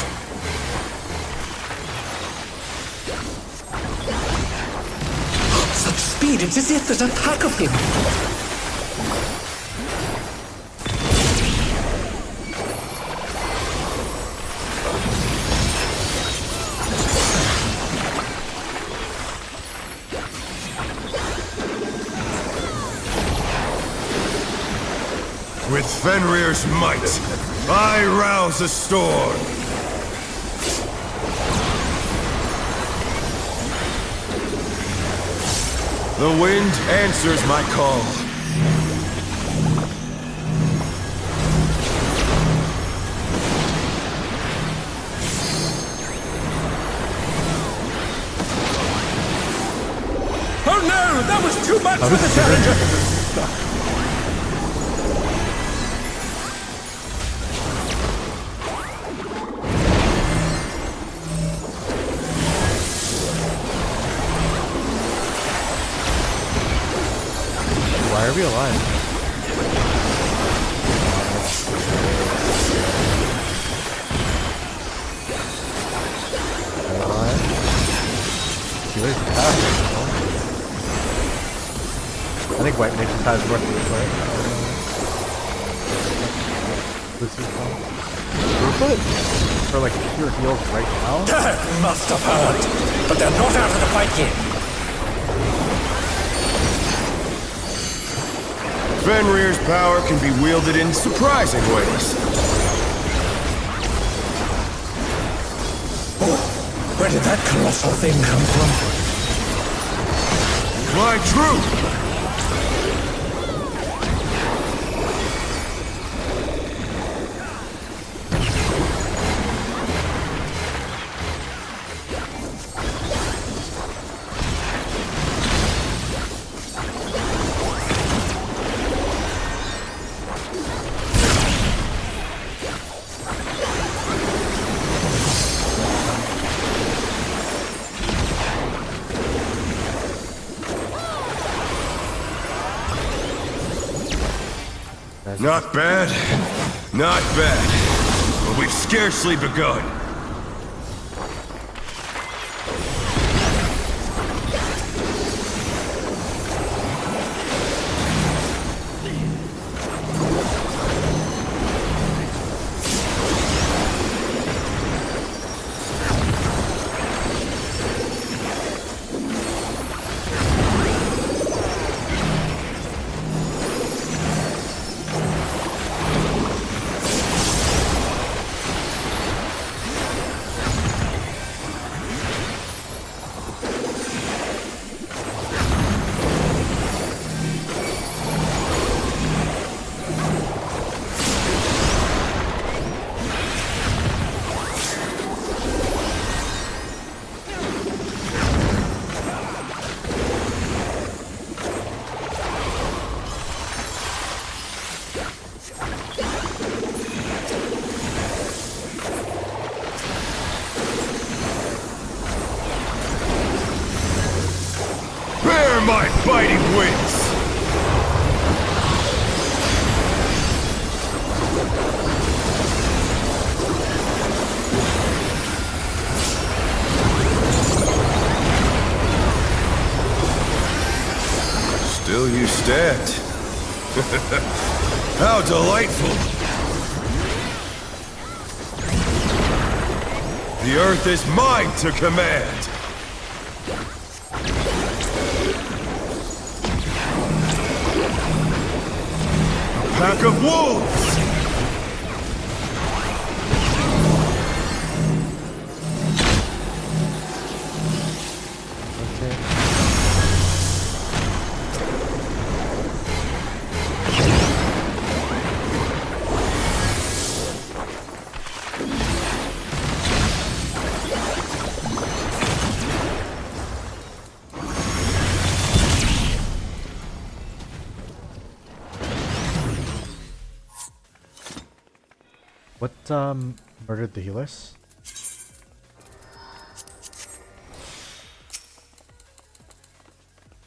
Such speed, it's as if there's a pack of him. With Fenrir's might, I rouse a storm. The wind answers my call. Oh no, that was too much for the Challenger! Why are we alive? Alive? She was I think White Nations has worth it, right? This is Rupert? For like pure heals right now? That must have hurt! But they're not out of the fight yet! Fenrir's power can be wielded in surprising ways. Oh, where did that colossal thing come from? My troop! Not bad. Not bad. But we've scarcely begun. Bear my biting wings! Still you stand. How delightful! The earth is mine to command! A pack of wolves! What murdered the healers?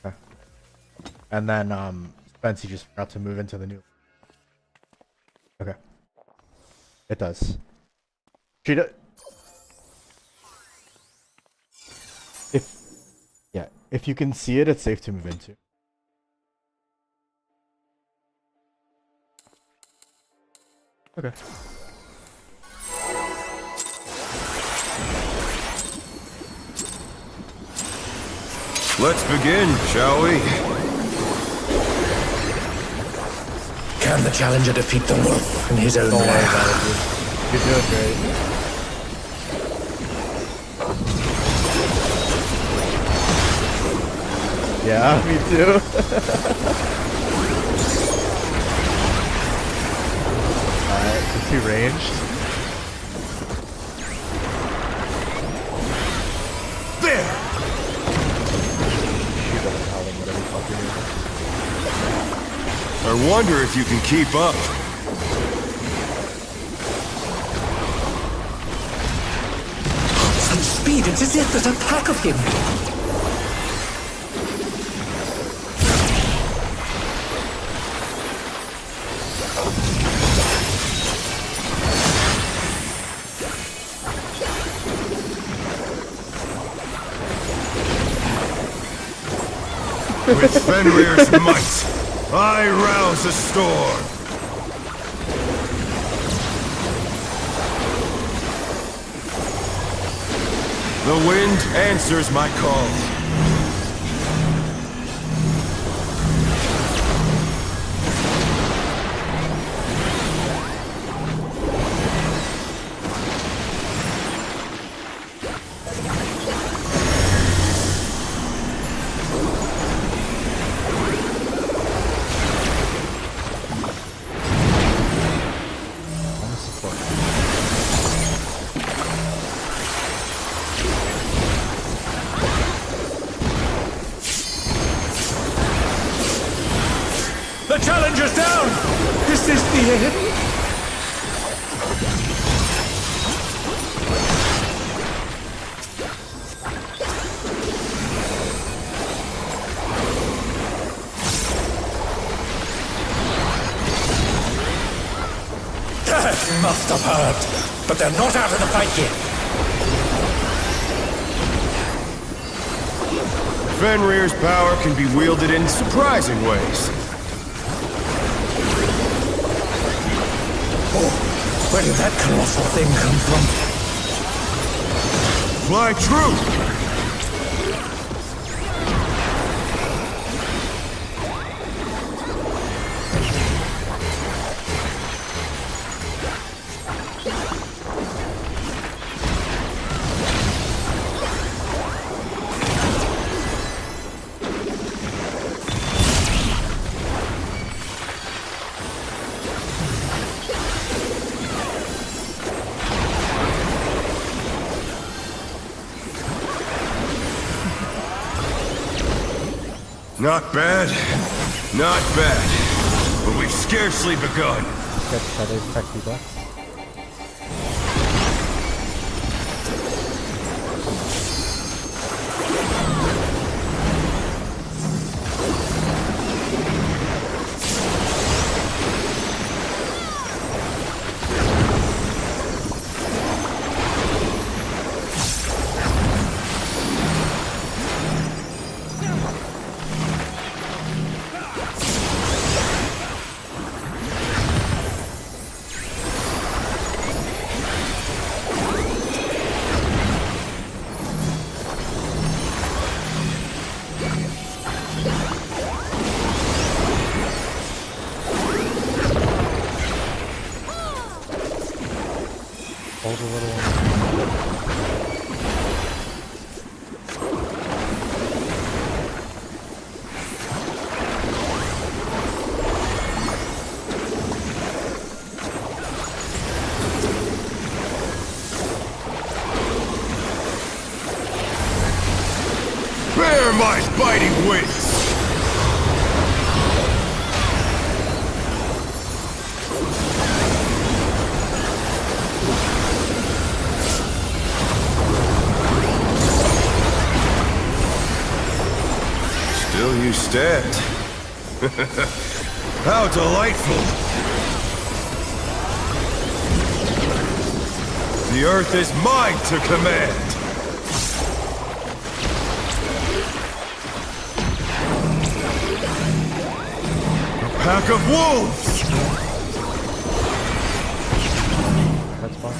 Okay. And then Spence, you just forgot to move into the new. Okay. It does. If you can see it, it's safe to move into. Okay. Let's begin, shall we? Can the challenger defeat the wolf in his own Don't worry lair? about it, dude. You're doing great. Yeah, me too. Alright, is he ranged? There! Shoot him, howling, whatever fucking it is. I wonder if you can keep up. Such speed, it's as if there's a pack of him. With Fenrir's might, I rouse a storm. The wind answers my call. I'm a support. The challenger's down! Is this the end? That must have hurt, but they're not out of the fight yet. Fenrir's power can be wielded in surprising ways. Oh, where did that colossal thing come from? Fly true! Not bad, not bad, but we've scarcely begun. Get Shadow's tech feedback. Hold a little. Bear my biting wings! instead. How delightful! The Earth is mine to command! A pack of wolves! That's fine.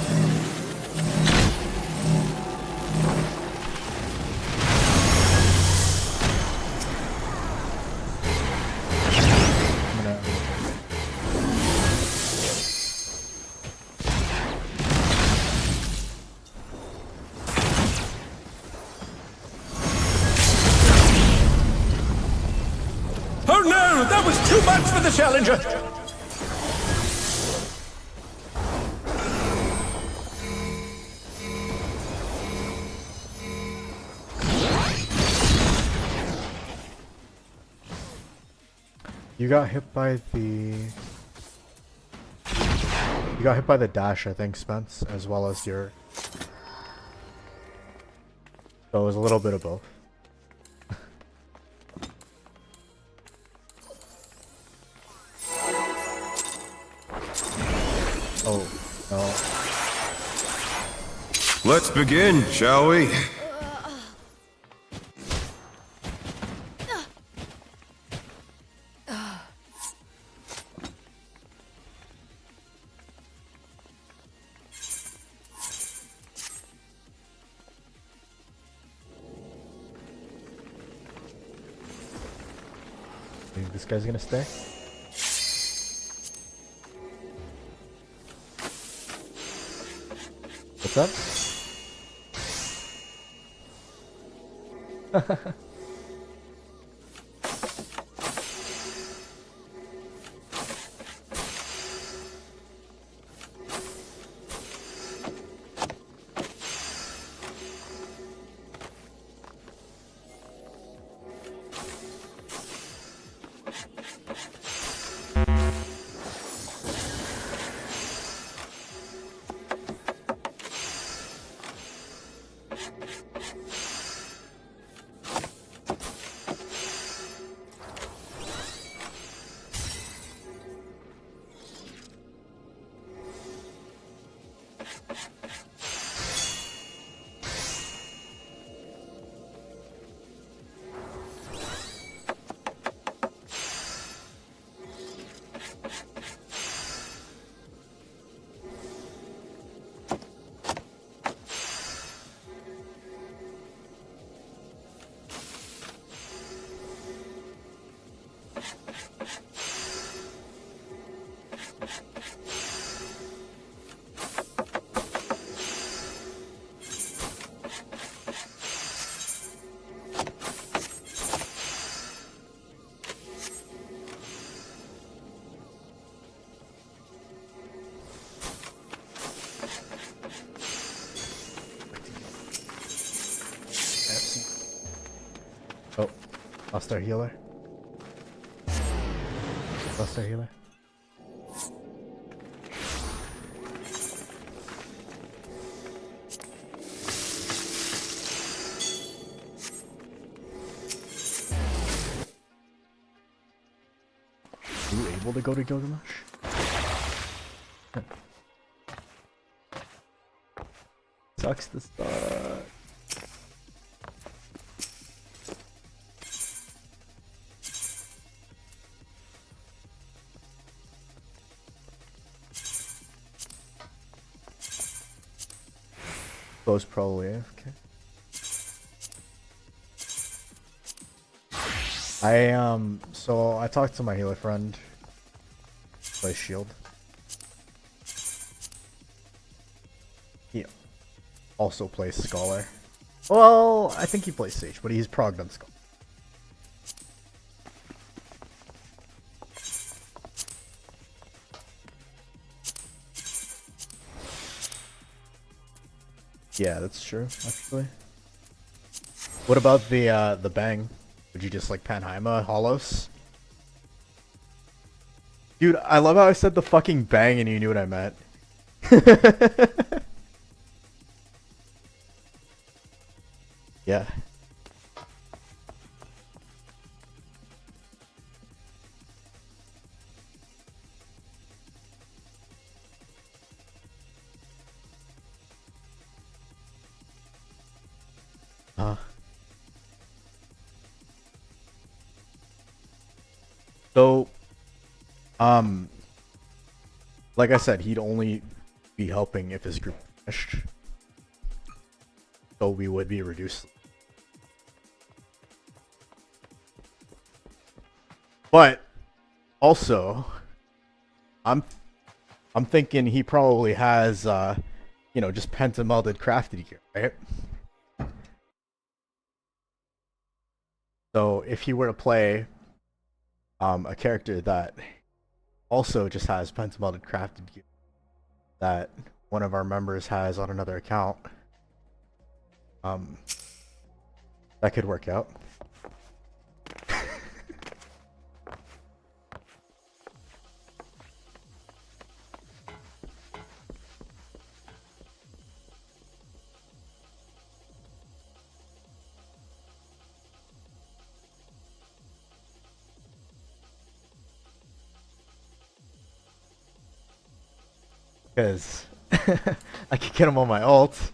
I'm gonna... Oh no! That was too much for the Challenger! You got hit by the... You got hit by the dash, I think, Spence, as well as your... So it was a little bit of both. Oh, no. Let's begin, shall we? Think this guy's gonna stay? What's up? Oh, lost our healer. Lost our healer. Are you able to go to Gilgamesh? Sucks to start. Bo's probably AFK. So I talked to my healer friend. Plays shield. He also plays Scholar. Well, I think he plays Sage, but he's progged on Scholar. Yeah, that's true, actually. What about the bang? Would you just like Panheima Holos? Dude, I love how I said the fucking bang and you knew what I meant. Yeah. So, um, like I said, he'd only be helping if his group finished. So we would be reduced. But also, I'm thinking he probably has you know, just pentamelded crafted gear, right? So if he were to play a character that also just has pentamelded crafted gear that one of our members has on another account, that could work out. Because I could get him on my ult.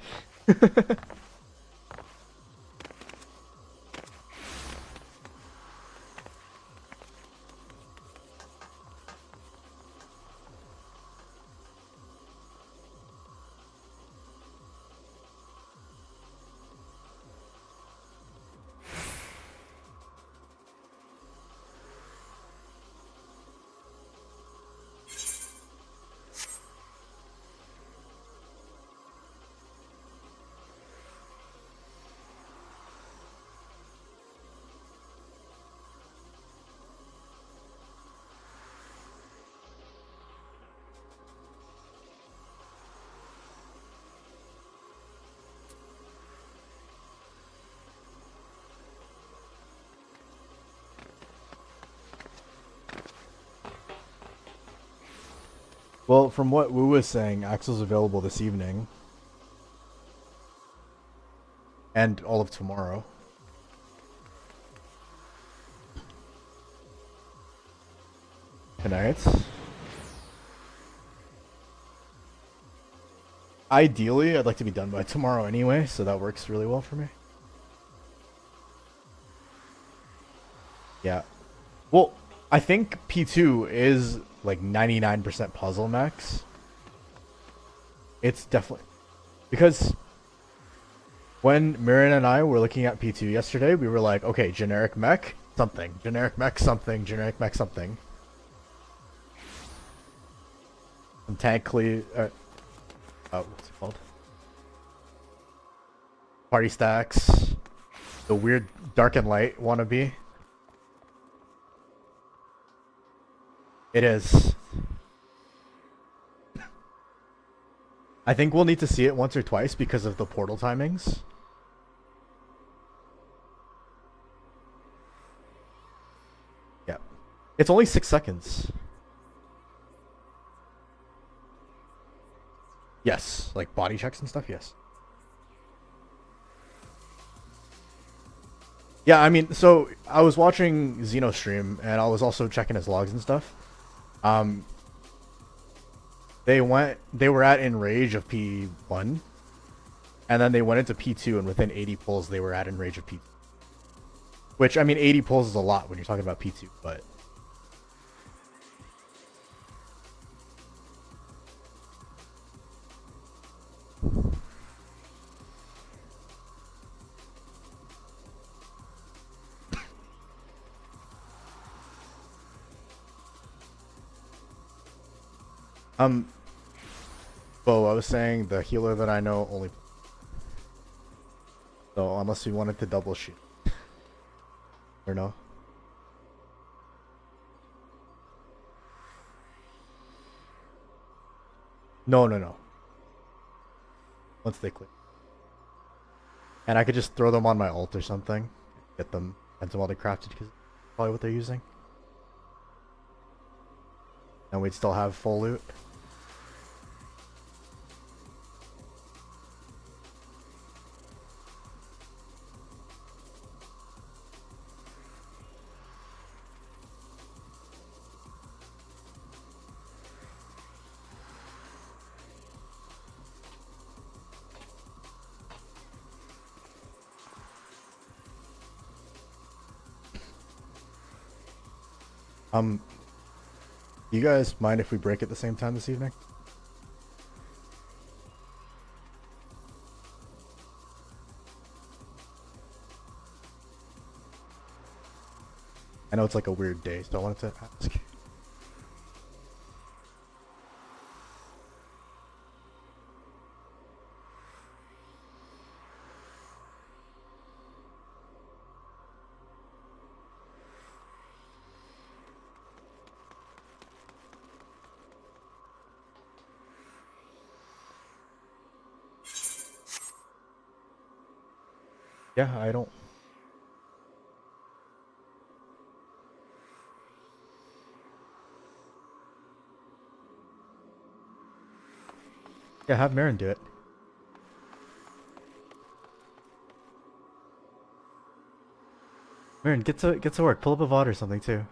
Well, from what Wu was saying, Axel's available this evening. And all of tomorrow. Tonight. Ideally, I'd like to be done by tomorrow anyway, so that works really well for me. Yeah. Well, I think P2 is like 99% puzzle max. It's definitely... Because when Mirren and I were looking at P2 yesterday, we were like, okay, generic mech, something. Generic mech, something. Generic mech, something. Some tank clear... oh, what's it called? Party stacks. The weird dark and light wannabe. It is. I think we'll need to see it once or twice because of the portal timings. Yeah. It's only 6 seconds. Yes. Like body checks and stuff, yes. Yeah, I mean, so I was watching Xeno stream and I was also checking his logs and stuff. They were at Enrage of P1, and then they went into P2, and within 80 pulls, they were at Enrage of P2. Which, I mean, 80 pulls is a lot when you're talking about P2, but... Bo, I was saying the healer that I know only... So, unless you wanted to double shoot. Or no? No. Once they click. And I could just throw them on my ult or something. Get them pentamelded crafted because probably what they're using. And we'd still have full loot. You guys mind if we break at the same time this evening? I know it's like a weird day, so I wanted to ask. Yeah, I don't. Yeah, have Marin do it. Marin, get to work. Pull up a VOD or something too.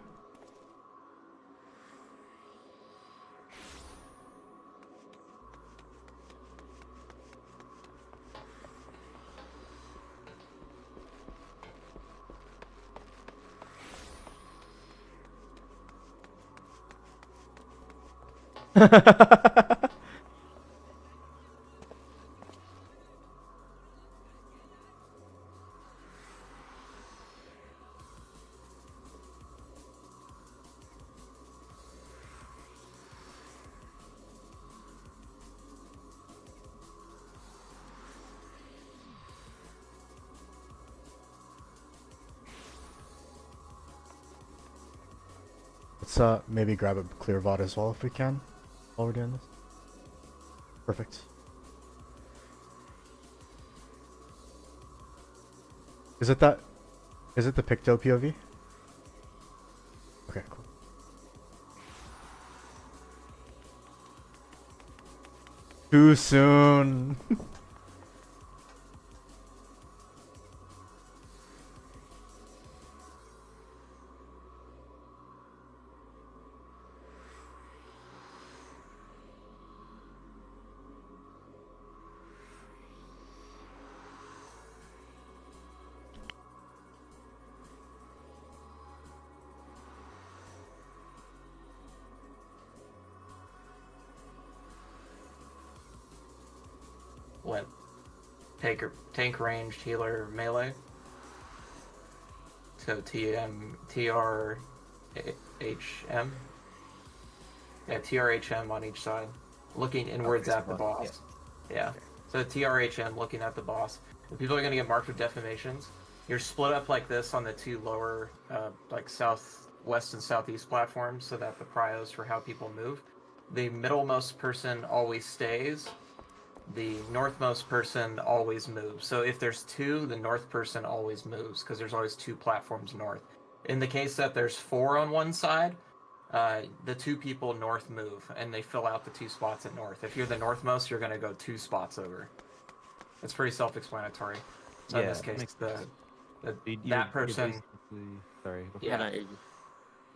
Let's maybe grab a clear VOD as well if we can while we're doing this. Perfect. Is it the Picto POV? Okay, cool. Too soon. What? Tank ranged healer melee. So TRHM. Yeah, TRHM on each side, looking inwards at the boss. Yeah. So TRHM looking at the boss. The people are gonna get marked with deformations. You're split up like this on the two lower, like southwest and southeast platforms, so that the pryos for how people move. The middlemost person always stays. The northmost person always moves. So if there's two, the north person always moves because there's always two platforms north. In the case that there's four on one side, the two people north move and they fill out the two spots at north. If you're the northmost, you're going to go two spots over. It's pretty self-explanatory. So in this case, that person. Sorry. Yeah.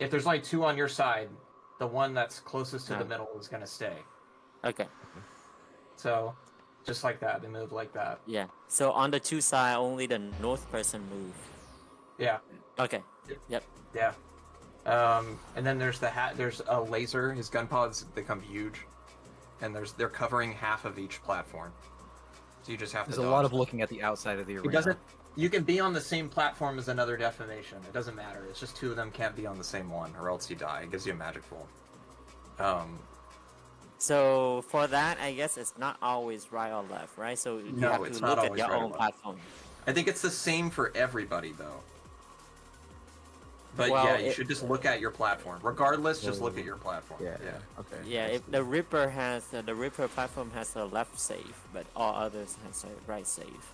If there's only two on your side, the one that's closest to the middle is going to stay. Okay. So, just like that, they move like that. Yeah. So on the two side, only the north person move. Yeah. Okay. Yep. Yeah. And then there's there's a laser. His gun pods become huge, and they're covering half of each platform. So you just have to. There's a lot of looking at the outside of the arena. It doesn't. You can be on the same platform as another deformation. It doesn't matter. It's just two of them can't be on the same one, or else you die. It gives you a magic full. So for that, I guess it's not always right or left, right? So you No, have it's to not look at always your right or own left. platform. I think it's the same for everybody, though. But Well, yeah, you should just look at your platform. Regardless, just look at your platform. Yeah. Yeah. Okay. Yeah, if the Ripper has the Ripper platform has a left save, but all others has a right save.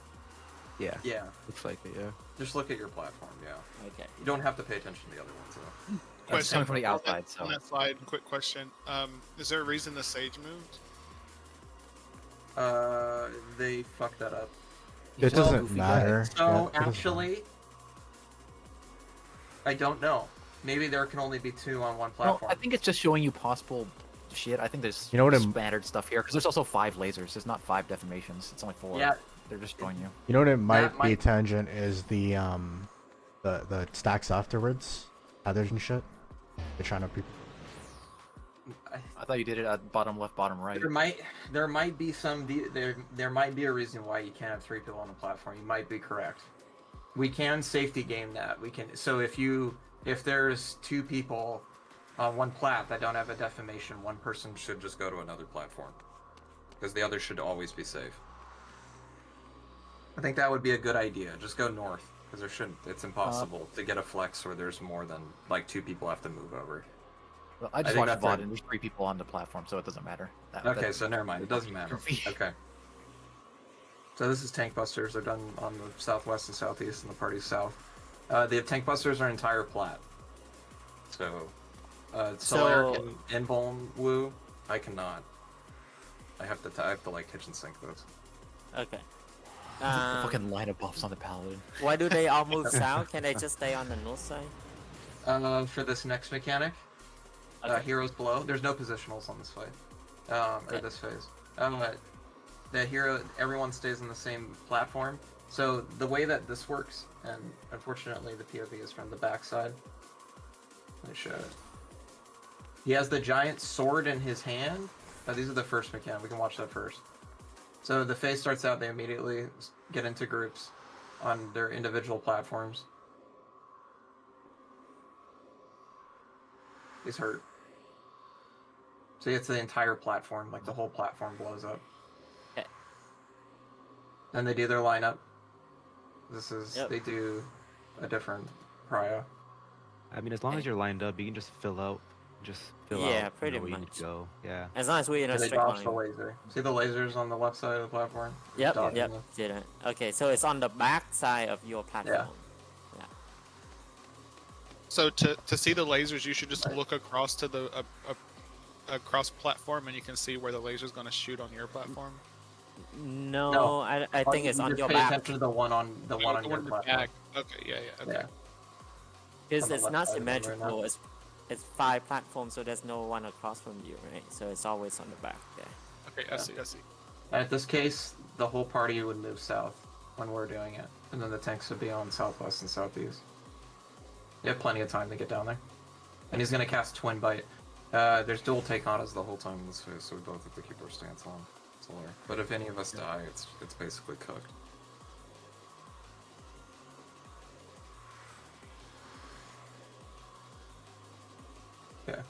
Yeah. Yeah. Looks like it. Yeah. Just look at your platform. Yeah. Okay. You don't have to pay attention to the other ones, though. It's coming from the outside, On so. that slide, quick question. Is there a reason the sage moved? They fucked that up. It Well, doesn't matter. So Yeah, it doesn't matter. actually, I don't know. Maybe there can only be two on one No, platform. I think it's just showing you possible shit. I think there's You know what I'm- standard stuff here because there's also 5 lasers. There's not 5 deformations. It's only 4. Yeah. They're just showing you. You know what it might be, might- Tangent, is the stacks afterwards, others and shit. They're trying to. I thought you did it at bottom left, bottom right. There might be there might be a reason why you can't have 3 people on the platform. You might be correct. We can safety game that. We can. So if there's 2 people on one plat that don't have a defamation, one person should just go to another platform, because the other should always be safe. I think that would be a good idea. Just go north, because there shouldn't. It's impossible to get a flex where there's more than like 2 people have to move over. Well, I just think watched that's VOD and there's 3 people on the platform, so it doesn't matter. Okay, so never mind. It doesn't matter. Okay. So this is Tank Busters. They're done on the southwest and southeast, and the party's south. The Tank Busters are entire plat. So, Solaire can invuln Wu. I cannot. I have to like kitchen sink those. Okay. Fucking line of buffs on the paladin. Why do they all move south? Can they just stay on the north side? For this next mechanic, Heroes Below. There's no positionals on this fight, or this phase. The hero, everyone stays on the same platform. So the way that this works, and unfortunately the POV is from the backside. Let me show it. He has the giant sword in his hand. These are the first mechanic. We can watch that first. So the phase starts out. They immediately get into groups on their individual platforms. He's hurt. So it's the entire platform, like the whole platform blows up. Okay. Then they do their lineup. This is Yep. They do a different prio. I mean, as long as you're lined up, you can just fill out. Yeah, out, pretty where you need much. to go. Yeah. As long as we're in a And they straight dodge the line. laser. See the lasers on the left side of the platform? Yep, Dodging yep, them. did it. Okay, so it's on the back side of your platform. So to see the lasers, you should just look across to the across platform, and you can see where the laser's going to shoot on your platform. No, I think it's You on just your pay back. attention to the one on Oh, your the one in the platform. back. Okay, yeah, okay. Yeah. Because on the it's left not side of it right symmetrical. now. It's 5 platforms, so there's no one across from you, right? So it's always on the back there. Okay, I see. In this case, the whole party would move south when we're doing it, and then the tanks would be on southwest and southeast. You have plenty of time to get down there. And he's gonna cast Twin Bite. There's dual Takeonas the whole time in this phase, so we both have to keep our stance on Solaire. But if any of us die, it's basically cooked. Okay.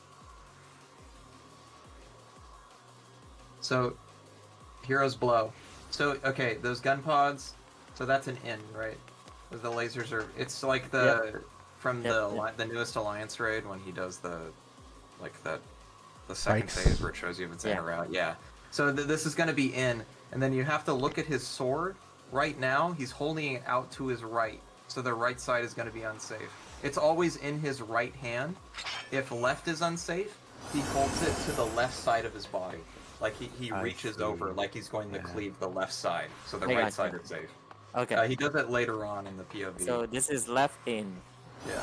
So, Heroes Blow. So, okay, those gun pods, so that's an in, right? The lasers are, it's like the, from the newest Alliance raid when he does the second Spikes. phase where it shows you if it's in or out. Yeah. So this is going to be in, and then you have to look at his sword. Right now, he's holding it out to his right, so the right side is going to be unsafe. It's always in his right hand. If left is unsafe, he holds it to the left side of his body. Like he reaches over, like he's going to cleave the left side, so the I right gotcha. side is safe. Okay, He does it later on in the POV. so this is left in. yeah.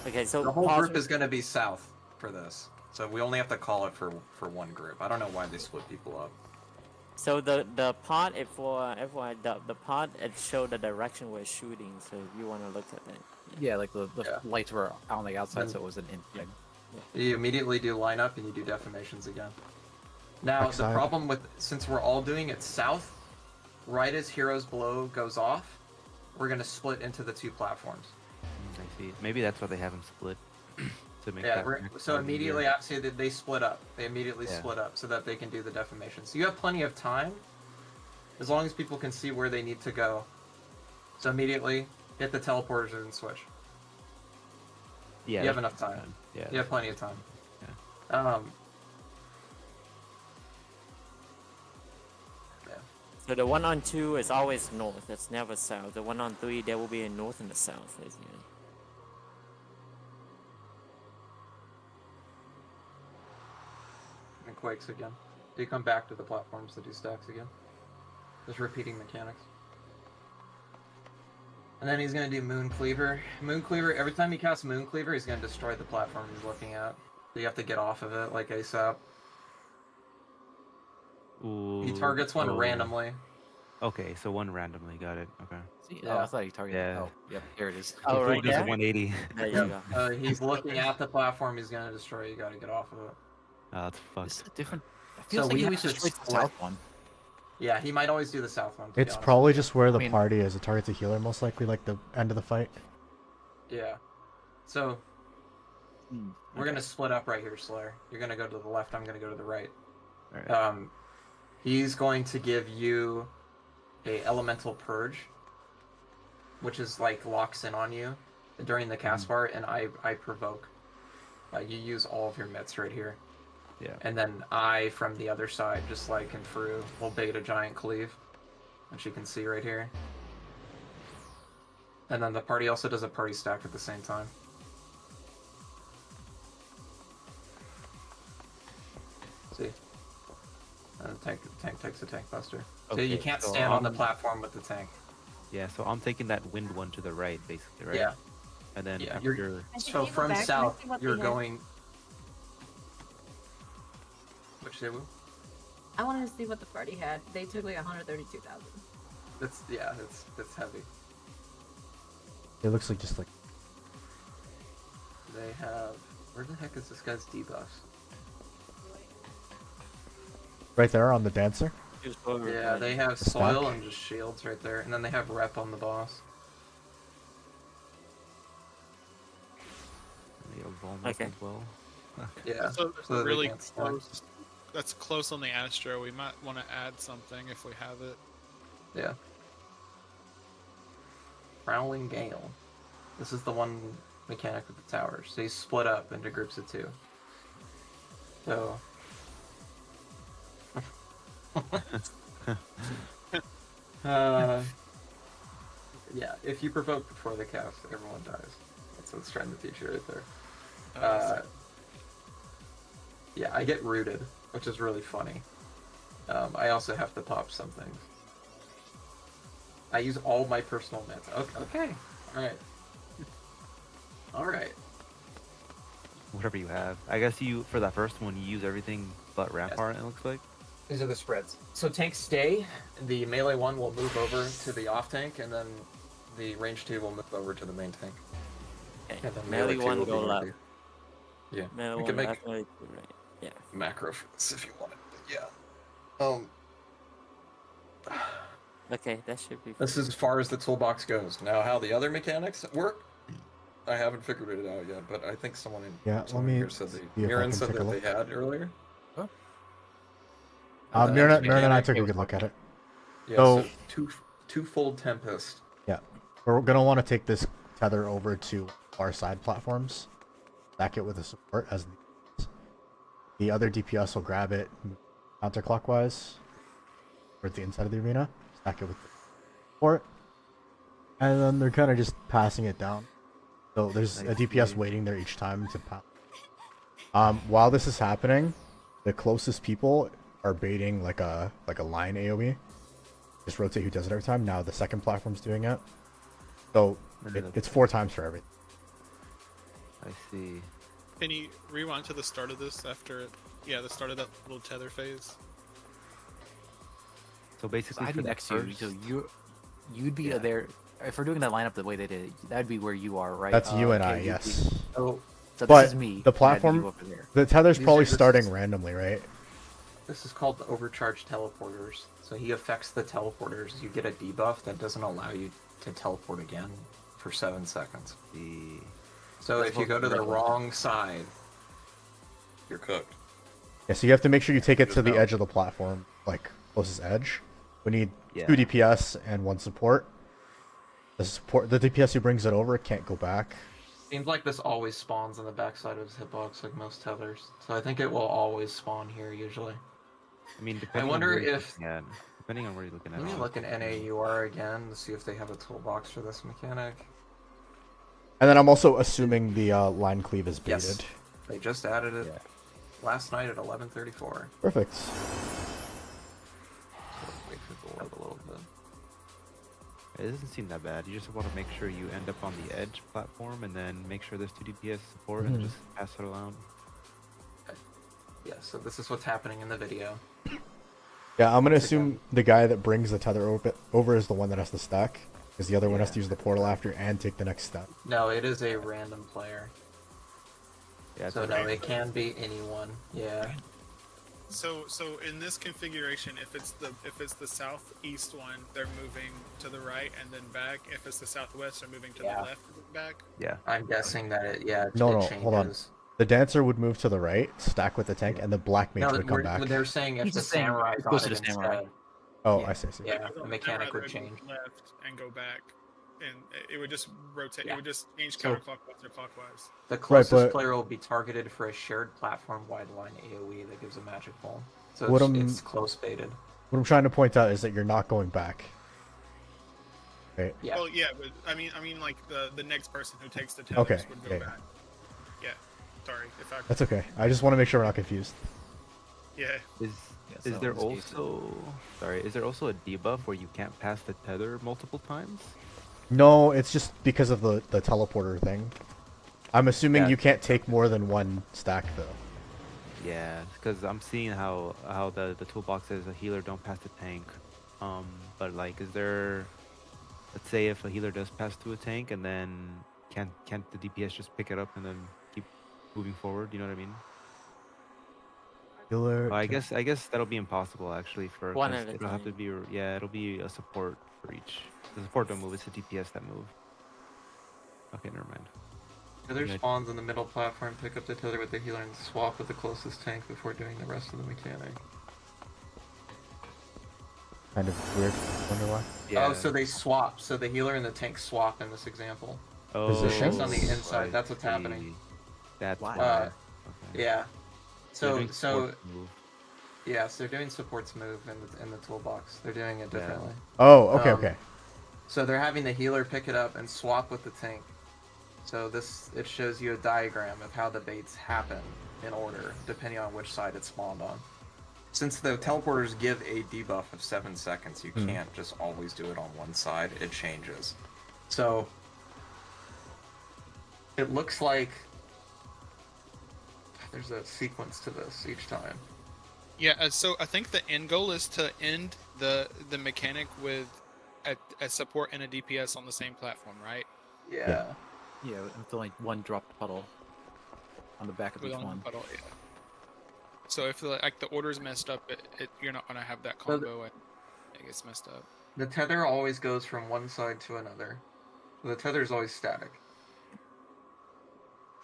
Okay, so The whole pause- group is going to be south for this. So we only have to call it for one group. I don't know why they split people up. So the pod, if for FY, the pod it showed the direction we're shooting. So if you want to look at that. Yeah, like the Yeah. lights were on the outside, And- so it was an in thing. You immediately do lineup and you do defamations again. Now the Backside. problem with, since we're all doing it south, right as Heroes Below goes off, we're going to split into the 2 platforms. I see. Maybe that's why they have them split to make Yeah, that. so immediately after that they split up. They immediately Yeah. split up so that they can do the defamation. So you have plenty of time, as long as people can see where they need to go. So immediately hit the teleporters and switch. Yeah, you have that's enough time. fine. Yeah. You have plenty of time. Yeah. So the one on 2 is always north. It's never south. The one on 3, there will be a north and a south. Isn't it? And Quakes again. Do you come back to the platforms to do stacks again? Just repeating mechanics. And then he's going to do Moon Cleaver. Moon Cleaver, every time he casts Moon Cleaver, he's going to destroy the platform he's looking at. So you have to get off of it, like ASAP. He targets one randomly. Okay, so one randomly. Got it. Okay. See? Yeah. Oh, I thought you targeted. Yeah. Oh, yep. Here it is. Oh, right There's a there? 180. There you go. He's looking at the platform. He's gonna destroy. You gotta get off of it. Oh, that's This is fucked. a different. It feels So like we he have was to just the split. south one. Yeah, he might always do the south one. To be It's honest. probably just where the mean- party is. It targets a healer most likely, like the end of the fight. Yeah. So Hmm, we're okay. gonna split up right here, Slayer. You're gonna go to the left. I'm gonna go to the right. Alright. He's going to give you a elemental purge, which is like locks in on you during the cast part, and I provoke. You use all of your mitts right here, Yeah. and then I from the other side, just like in Furu, will bait a giant cleave, which you can see right here. And then the party also does a party stack at the same time. See? And the tank takes a tank buster. So you Okay, can't so stand on the platform with the tank. Yeah, so I'm taking that wind one to the right, basically, right? Yeah. And then Yeah, after... you're- And So can you go from back and south, see what you're they had? going. Which they will? I wanted to see what the party had. They took like 132,000. That's that's heavy. It looks like just like They have. Where the heck is this guy's debuffs? right there on the dancer. Just over Yeah, by- they have The soil stack? and just shields right there, and then they have rep on the boss. They have Volmec Okay. as well. Yeah. So so they really can't stack. close. That's close on the Astro. We might want to add something if we have it. Yeah. Prowling Gale. This is the one mechanic with the towers. So he's split up into groups of 2. So. Yeah, if you provoke before the cast, everyone dies. That's what's trying to teach you right there. Yeah, I get rooted, which is really funny. I also have to pop something. I use all my personal meds. Okay. Alright. Alright. Whatever you have. I guess you, for that first one, you use everything but Rampart, it looks like. These are the spreads. So tanks stay, the melee one will move over to the off tank, and then the range 2 will move over to the main tank. Okay. And then Melee 2 one will go be left. over. Yeah. Melee we one can make left, melee two right. Yeah. macro for this if you want it. But yeah. Okay, that should be. This is as far as the toolbox goes. Now, how the other mechanics work, I haven't figured it out yet. But I think someone Yeah, someone let me here said see they, if I Miran can said take a that they look. had earlier. Mirna and I mechanic took a was- good look at it. Yeah, So- so two-fold Tempest. Yeah, we're gonna want to take this tether over to our side platforms, stack it with a support as the other DPS will grab it counterclockwise towards the inside of the arena, stack it with the support, and then they're kind of just passing it down. So there's a DPS waiting there each time to pass. While this is happening, the closest people are baiting like a line AoE. Just rotate who does it every time. Now the second platform's doing it. So it's 4 times for everything. I see. Can you rewind to the start of this after it? Yeah, the start of that little tether phase. So basically, I'd for be the next to you, first- so you'd be there. If we're doing that lineup the way they did it, that'd be where you are, right? That's you and okay, I, you'd be- yes. So So But this is me. the and I'd be platform- you over there. The tether's These probably are just- starting randomly, right? this is called the overcharged teleporters. So he affects the teleporters. You get a debuff that doesn't allow you to teleport again for 7 seconds. the So That's if you what go to the regular wrong side, you're cooked. Yeah, so you have to make sure you take it to the No. edge of the platform, like closest edge. We need Yeah. 2 DPS and 1 support. The DPS who brings it over can't go back. Seems like this always spawns on the backside of his hitbox, like most tethers. So I think it will always spawn here usually. I mean, depending wonder on where you're if- looking at, depending on where you're looking at. Let me it. look in NAUR again to see if they have a toolbox for this mechanic. And then I'm also assuming the line cleave is Yes. baited. They just added it Yeah. last night at 11:34. Perfect. So wait for it to load a little bit. It doesn't seem that bad. You just want to make sure you end up on the edge platform, and then make sure there's 2 DPS support, and Mhm. just pass it around. Yeah, so this is what's happening in the video. Yeah, I'm gonna assume the guy that brings the tether over is the one that has to stack, because the other one has to use the portal after and take the next step. No, it is a random player. Yeah, So no, it can be anyone. Yeah. So in this configuration, if it's the southeast one, they're moving to the right and then back. If it's the southwest, they're moving to the left and then back. Yeah. I'm guessing that it No, changes. hold on. The dancer would move to the right, stack with the tank, and the black mage No, would come back. they're saying if He's the just saying samurai it goes to got the it samurai. instead. Oh, Yeah. I see. Yeah, the mechanic would change. Left and go back, and it would just rotate. Yeah. It would just change So- counterclockwise or clockwise. The closest but- player will be targeted for a shared platform-wide line AoE that gives a magic ball. So What it's close baited. What I'm trying to point out is that you're not going back. Right? Yeah. Well, yeah, but I mean, like the next person who takes the tethers Okay, would go yeah. back. Yeah. Sorry if I. That's okay. I just want to make sure we're not confused. Yeah. Is so there in this case- is there also a debuff where you can't pass the tether multiple times? No, it's just because of the teleporter thing. I'm assuming Yeah. you can't take more than one stack though. Yeah, because I'm seeing how the toolbox says a healer don't pass the tank. But like, is there? Let's say if a healer does pass to a tank, and then can't the DPS just pick it up and then keep moving forward? You know what I mean? Healer. I guess that'll be impossible actually for One 'cause at a it'll have to time. be it'll be a support for each. The support don't move, it's the DPS that move. Okay, never mind. Tether Yeah. spawns in the middle platform, pick up the tether with the healer, and swap with the closest tank before doing the rest of the mechanic. Kind of weird. Wonder why. Yeah. Oh, so they swap. So the healer and the tank swap in this example. Positions? on the inside, I that's what's see. happening. That's Why? why. Okay. Yeah. They're So doing support move. yeah, so they're doing support's move in the toolbox. They're doing it Yeah. differently. Oh, okay, Um, okay. So they're having the healer pick it up and swap with the tank. So it shows you a diagram of how the baits happen in order, depending on which side it's spawned on. Since the teleporters give a debuff of 7 seconds, you can't just always do it on one side. It changes. So it looks like there's a sequence to this each time. Yeah. So I think the end goal is to end the mechanic with a support and a DPS on the same platform, right? Yeah. Yeah, with only one dropped puddle on the back of With each only one. puddle, yeah. So if the order's messed up, you're not gonna have that combo and it gets messed up. The tether always goes from one side to another. The tether is always static.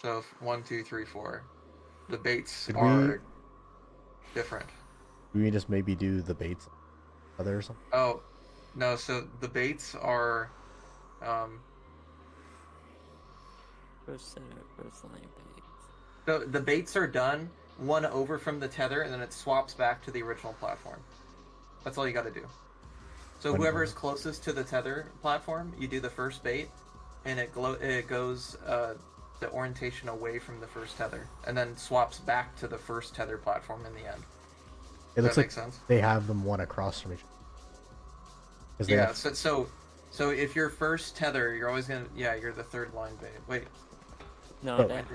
So 1, 2, 3, 4. The baits Did are different. We just maybe do the baits other or something. Oh, no. So the baits are, First center, first line base. so the baits are done one over from the tether, and then it swaps back to the original platform. That's all you got to do. So One whoever is closest to the tether platform, you do the first bait, and it goes the orientation away from the first tether, and then swaps back to the first tether platform in the end. It Does looks that like make sense? they have them one across from each other. 'Cause they Yeah. have- So if you're first tether, you're always gonna you're the third line bait. Wait. No, Oh. that,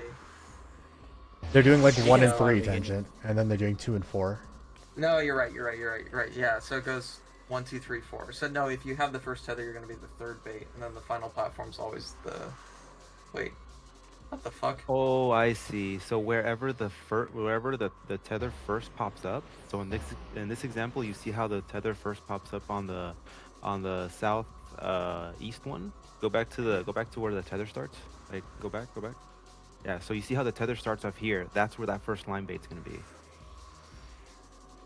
they're doing like 1 and Yeah, 3 I mean- tangent, and then they're doing 2 and 4. No, you're right. Yeah, so it goes 1, 2, 3, 4. So no, if you have the first tether, you're gonna be the third bait, and then the final platform's always the. Wait, what the fuck? Oh, I see. So wherever the tether first pops up. So in this example, you see how the tether first pops up on the south east one. Go back to where the tether starts. Like go back. Yeah. So you see how the tether starts up here. That's where that first line bait's gonna be.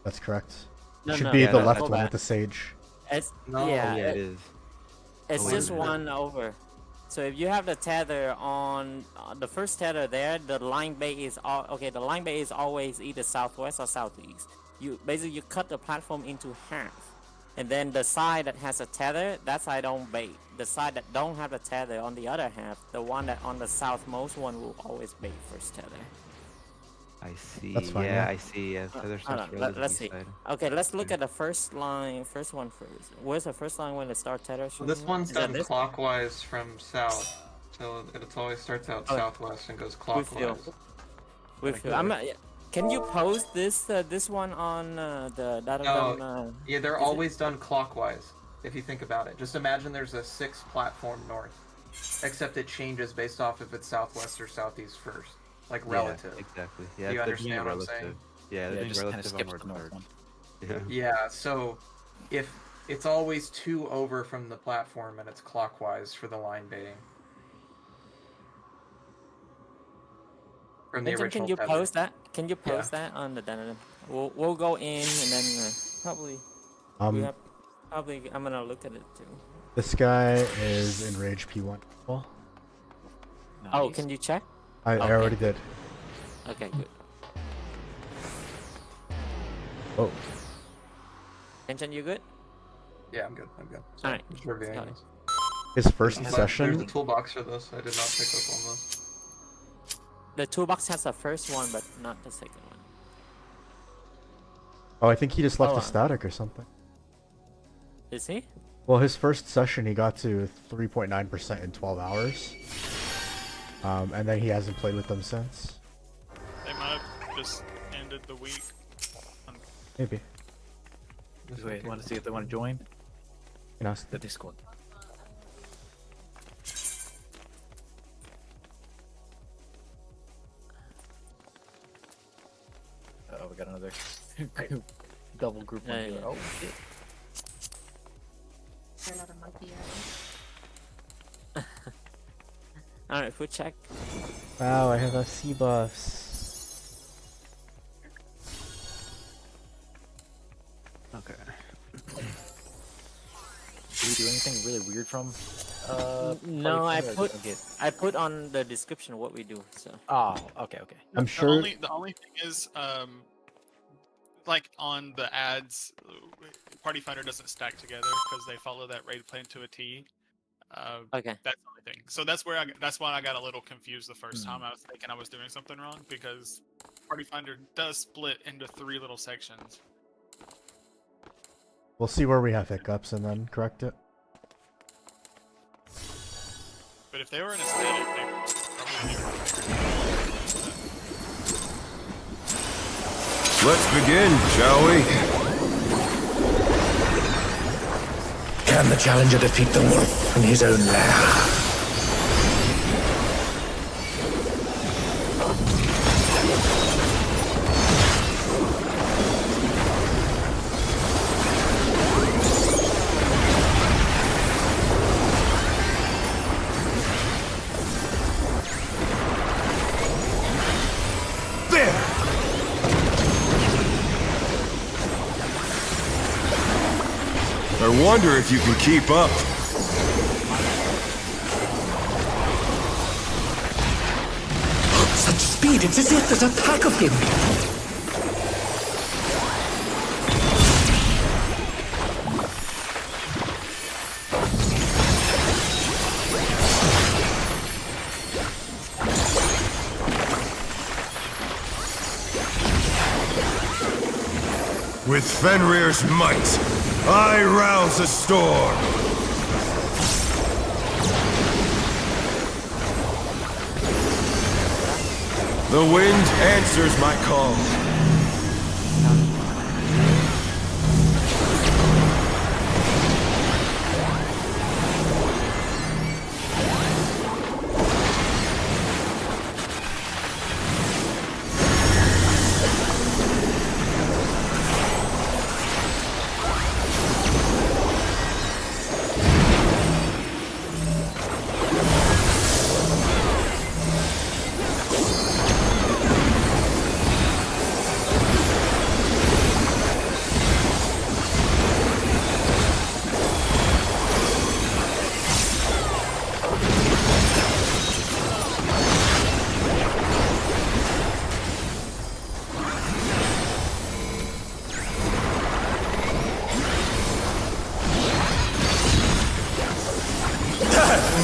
That's correct. No, Should no, be yeah, the no, left go one back. with the sage. It's No, yeah, Yeah, it is. it's Oh, just wait a minute. one over. So if you have the tether on the first tether there, the line bait is the line bait is always either southwest or southeast. You cut the platform into half, and then the side that has a tether, that side don't bait. The side that don't have a tether on the other half, the one that on the southmost one will always bait first tether. I see. That's fine, yeah, yeah. I see. Yeah, tether Hold starts on, relatively let's see. side. Okay, let's look at the first one first. Where's the first line when it start tether? So this one's Is that done this? clockwise from south. So it always starts out Oh. southwest and goes With you. clockwise. With you. Okay. Can you post this one on the data? No, yeah, they're always done clockwise. If you think about it, just imagine there's a 6 platform north, except it changes based off if it's southwest or southeast first, like relative. Yeah, exactly. Yeah, Do you they're doing it understand what I'm relative. saying? Yeah, they're doing just kind of relative on skips where the it north starts. one. Yeah. Yeah, so if it's always 2 over from the platform and it's clockwise for the line baiting. From the Benjamin, original can you tether. post that? Can you post that on the data? We'll go in and then probably I'm gonna look at it too. This guy is in Rage P1. Well, Oh, can you check? I already did. Okay, good. Oh, Benjamin, you good? Yeah, I'm good. I'm good. Alright. Just reviewing Got it. this. his first There's session. a toolbox for this. I did not pick up on this. The toolbox has the first one, but not the second one. Oh, I think he just left Oh, a static or something. Is he? Well, his first session he got to 3.9% in 12 hours. And then he hasn't played with them since. They might have just ended the week. Maybe. Wait, want to see if they want to join You know, the Discord? Oh, we got another double group one Yeah, here. yeah. Oh shit. They're not a monkey. Alright, food check. wow, I have a C buffs. Okay. Did we do anything really weird from? No, I Party put Finder? Okay. I put on the description what we do. So Oh, okay, okay. I'm The sure. only thing is, like on the ads, Party Finder doesn't stack together because they follow that raid plan to a T. okay. That's the only thing. So that's why I got a little confused the first time. I was thinking I was doing something wrong because Party Finder does split into 3 little sections. We'll see where we have hiccups and then correct it. But if they were in a static, they probably knew. Let's begin, shall we? Can the challenger defeat the wolf in his own lair? There! I wonder if you can keep up. Such speed, it's as if there's a pack of him. With Fenrir's might, I rouse a storm. The wind answers my call.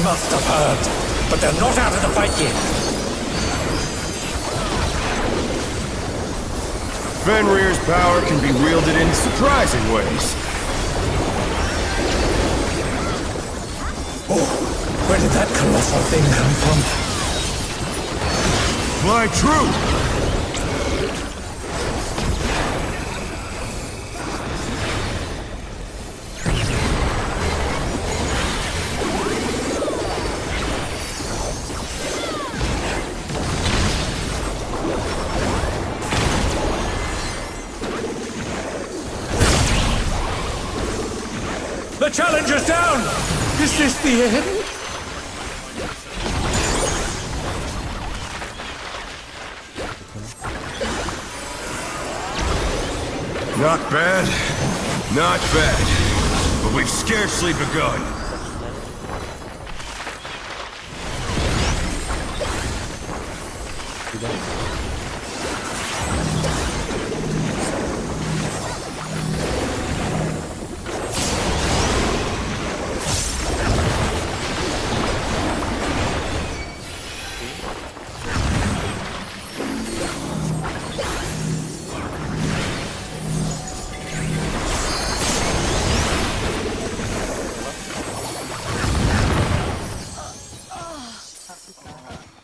Must have heard, but they're not out of the fight yet. Fenrir's power can be wielded in surprising ways. Oh, where did that colossal thing come from? Fly true! The challenger's down! Is this the end? Not bad. Not bad. But we've scarcely begun.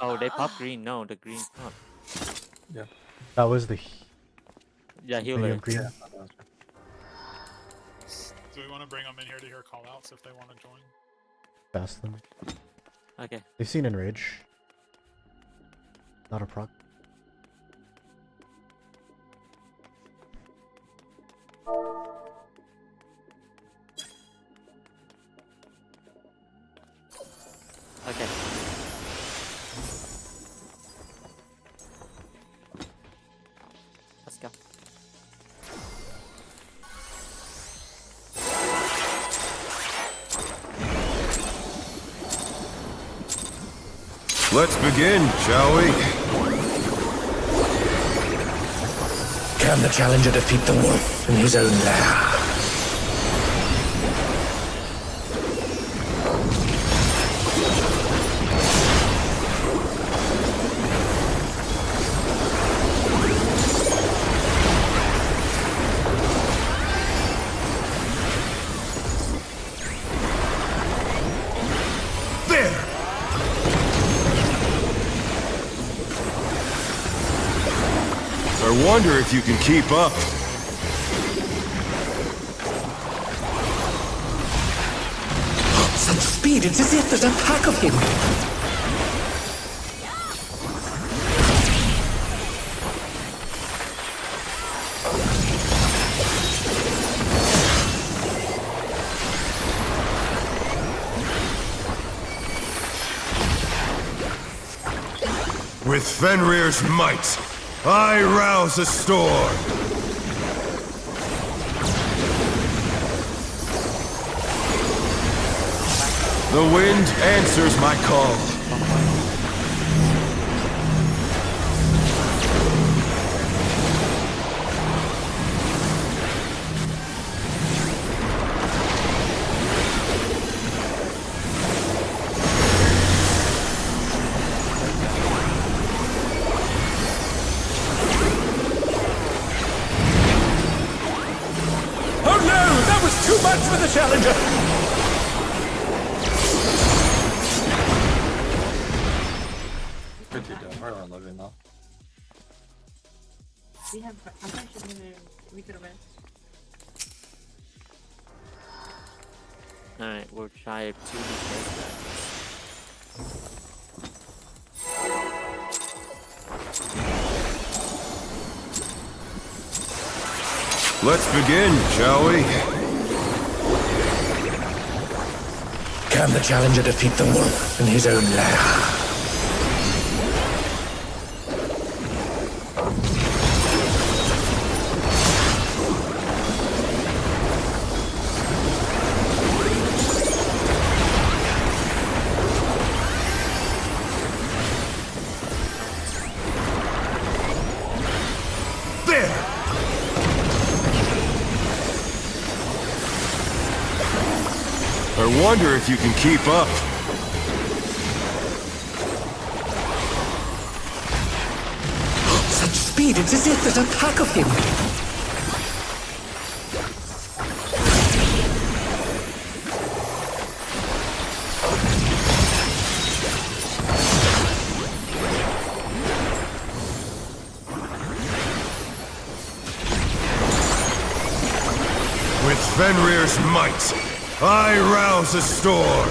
Oh, they pop green. No, the green pop. That was the Yeah, healer. medium green. Do we want to bring them in here to hear call outs if they want to join? Fast them. Okay. They've seen Enrage. Not a proc. Okay. Let's go. Let's begin, shall we? Can the challenger defeat the wolf in his own lair? There! I wonder if you can keep up. Such speed, it's as if there's a pack of him. With Fenrir's might, I rouse a storm. The wind answers my call. Oh no! That was too much for the challenger! We have. I'm actually gonna. We could have went. Alright, we'll try 2 defense. Let's begin, shall we? Can the challenger defeat the wolf in his own lair? There! I wonder if you can keep up. Such speed, it's as if there's a pack of him. With Fenrir's might, I rouse a storm.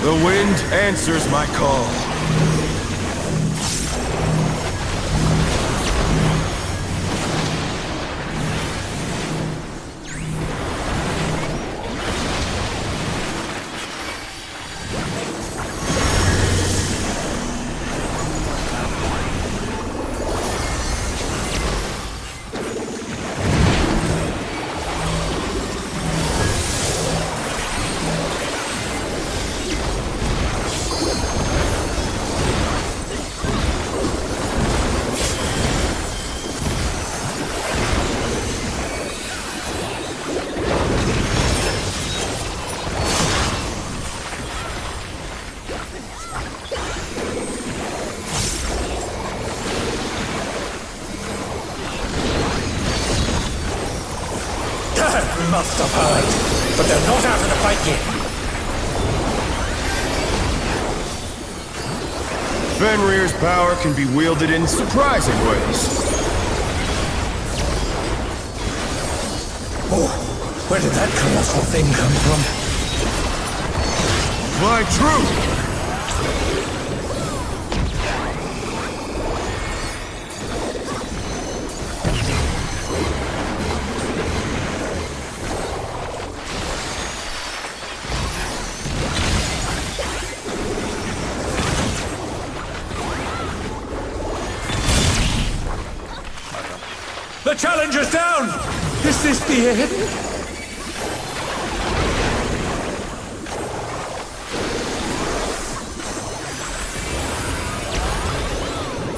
The wind answers my call. Justified. But they're not out of the fight yet. Fenrir's power can be wielded in surprising ways. Oh, where did that colossal thing come from? Fly true! The challenger's down! Is this the end?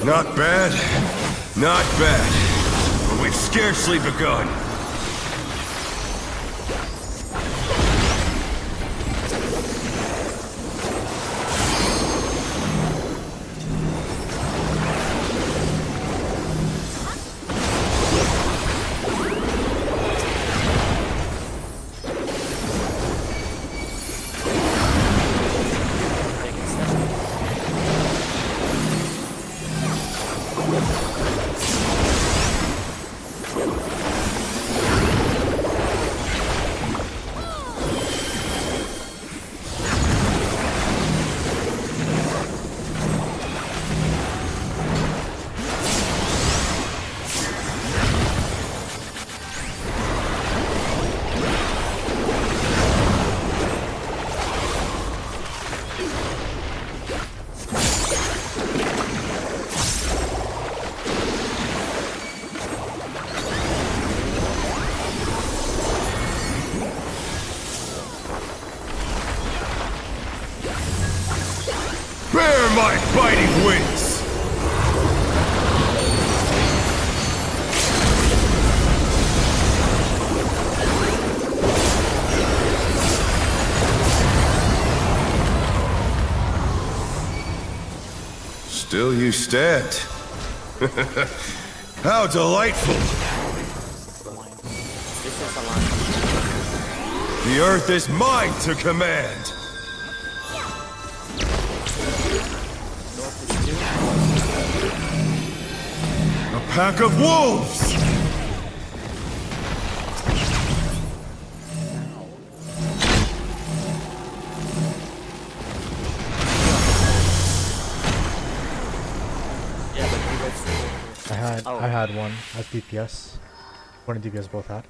Not bad. Not bad. But we've scarcely begun. Bear my biting wings! Still you stand. How delightful! This is a line. The earth is mine to command! North is 2. A pack of wolves! Yeah, but you guys. I had one at DPS. One did you guys both had?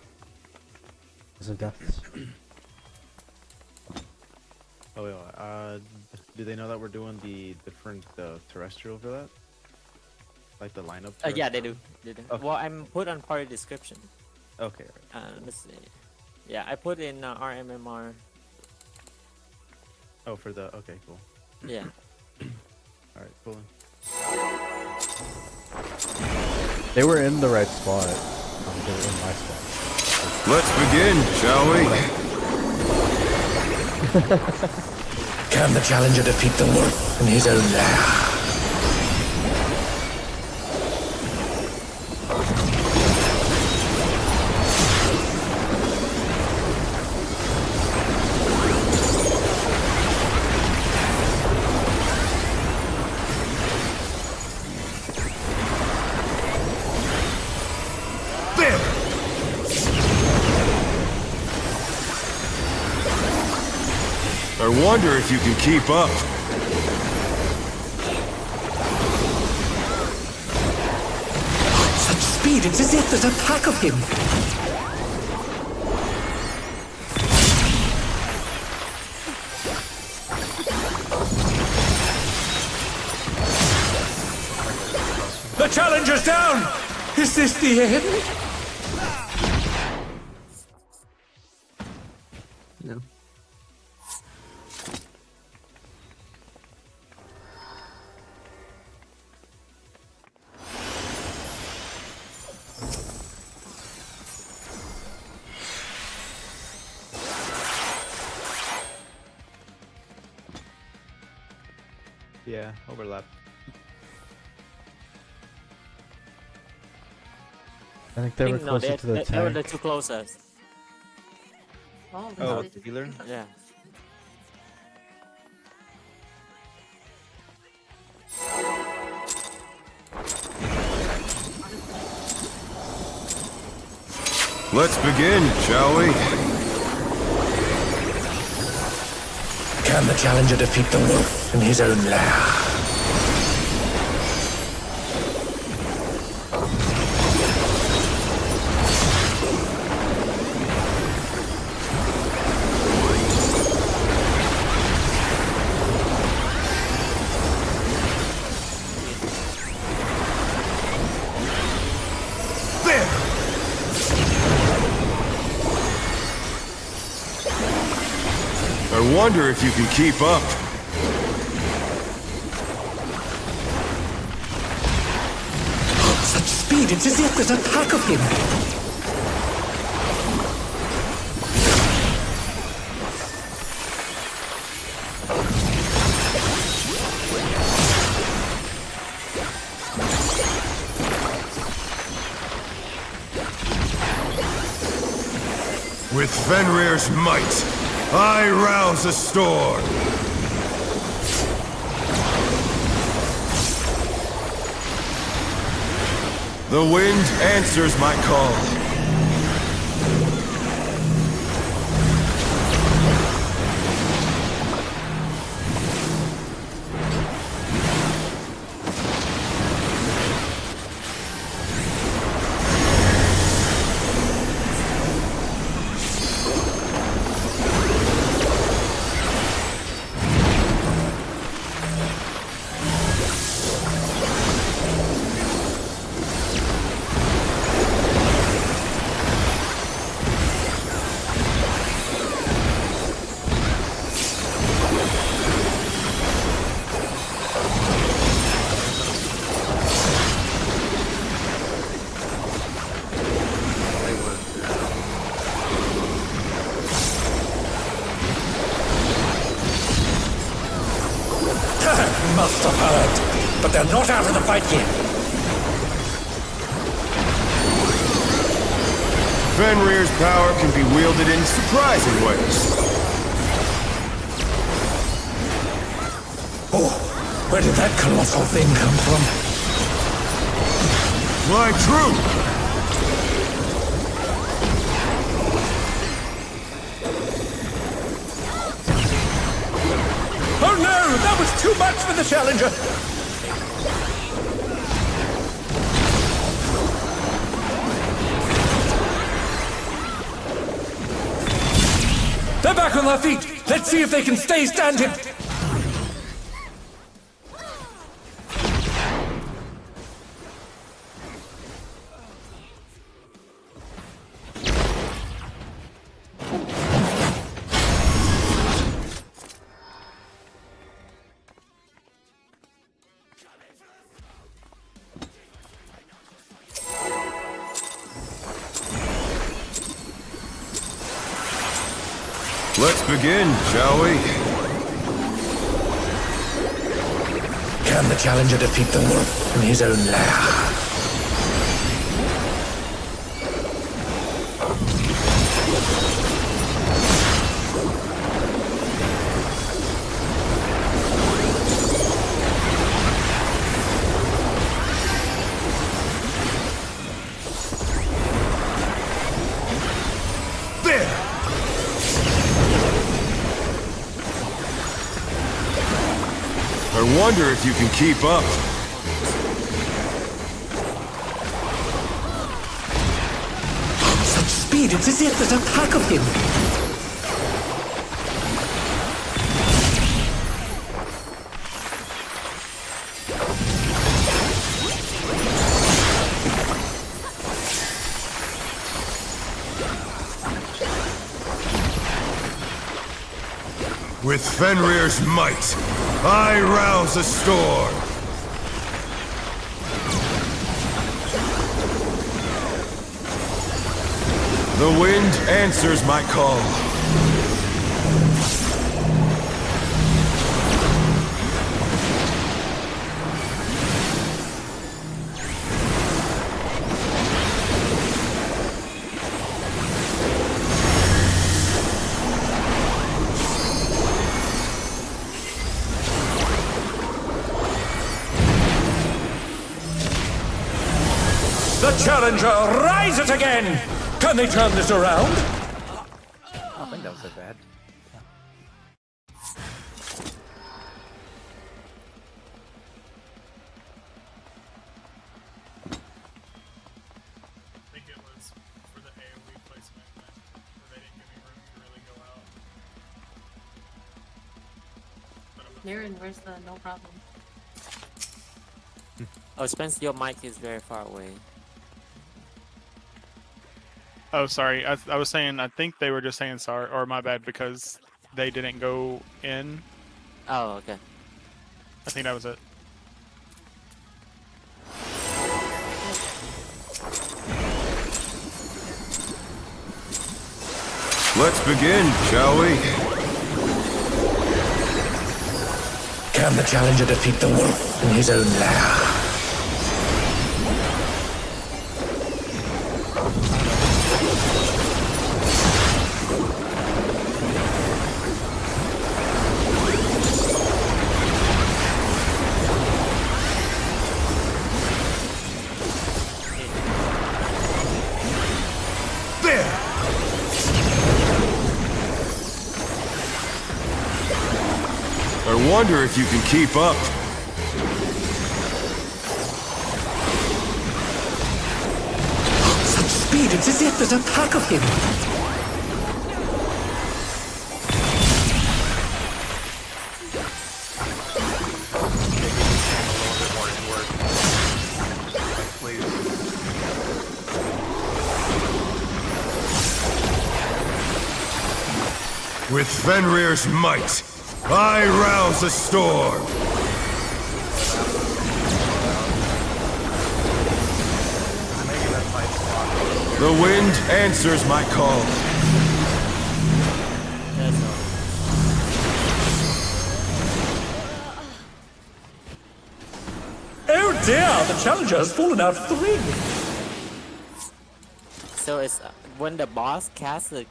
Because of deaths. Oh, yeah. Do they know that we're doing the different terrestrial for that? Like the lineup? Yeah, they do. They do. Okay. Well, I'm put on party description. Okay. Let's see. Yeah, I put in RMMR. Oh, for the... Okay, cool. Yeah. Alright, cool. They were in the right spot. They were in my spot. Let's begin, shall we? Can the challenger defeat the wolf in his own lair? I wonder if you can keep up. Such speed, it's as if there's a pack of him. The challenger's down! Is this the end? No. Yeah, overlap. I think they were closer to the they were tank. the two closest. Oh, Oh, they just- healer. Yeah. Let's begin, shall we? Can the challenger defeat the wolf in his own lair? There! I wonder if you can keep up. Such speed, it's as if there's a pack of him. With Fenrir's might, I rouse a storm. The wind answers my call. Must have heard, but they're not out of the fight yet. Fenrir's power can be wielded in surprising ways. Oh, where did that colossal thing come from? My true! Oh no, that was too much for the challenger. They're back on their feet. Let's see if they can stay standing. Let's begin, shall we? Can the challenger defeat the wolf in his own lair? There! I wonder if you can keep up. Such speed, it's as if there's a pack of him. With Fenrir's might, I rouse a storm. The wind answers my call. The challenger rises again! Can they turn this around? I don't think that was so bad. I think it was for the AoE placement where they didn't give me room to really go out. But I'm Darren, where's the no problem? Oh, Spence, your mic is very far away. Oh, sorry. I was saying, I think they were just saying sorry, or my bad, because they didn't go in. Oh, okay. I think that was it. Let's begin, shall we? Can the challenger defeat the wolf in his own lair? There! I wonder if you can keep up. Such speed, it's as if there's a pack of him. With Fenrir's might, I rouse the storm! The wind answers my call. That's all. Oh dear, the challenger has fallen out of the ring. So it's when the boss casts the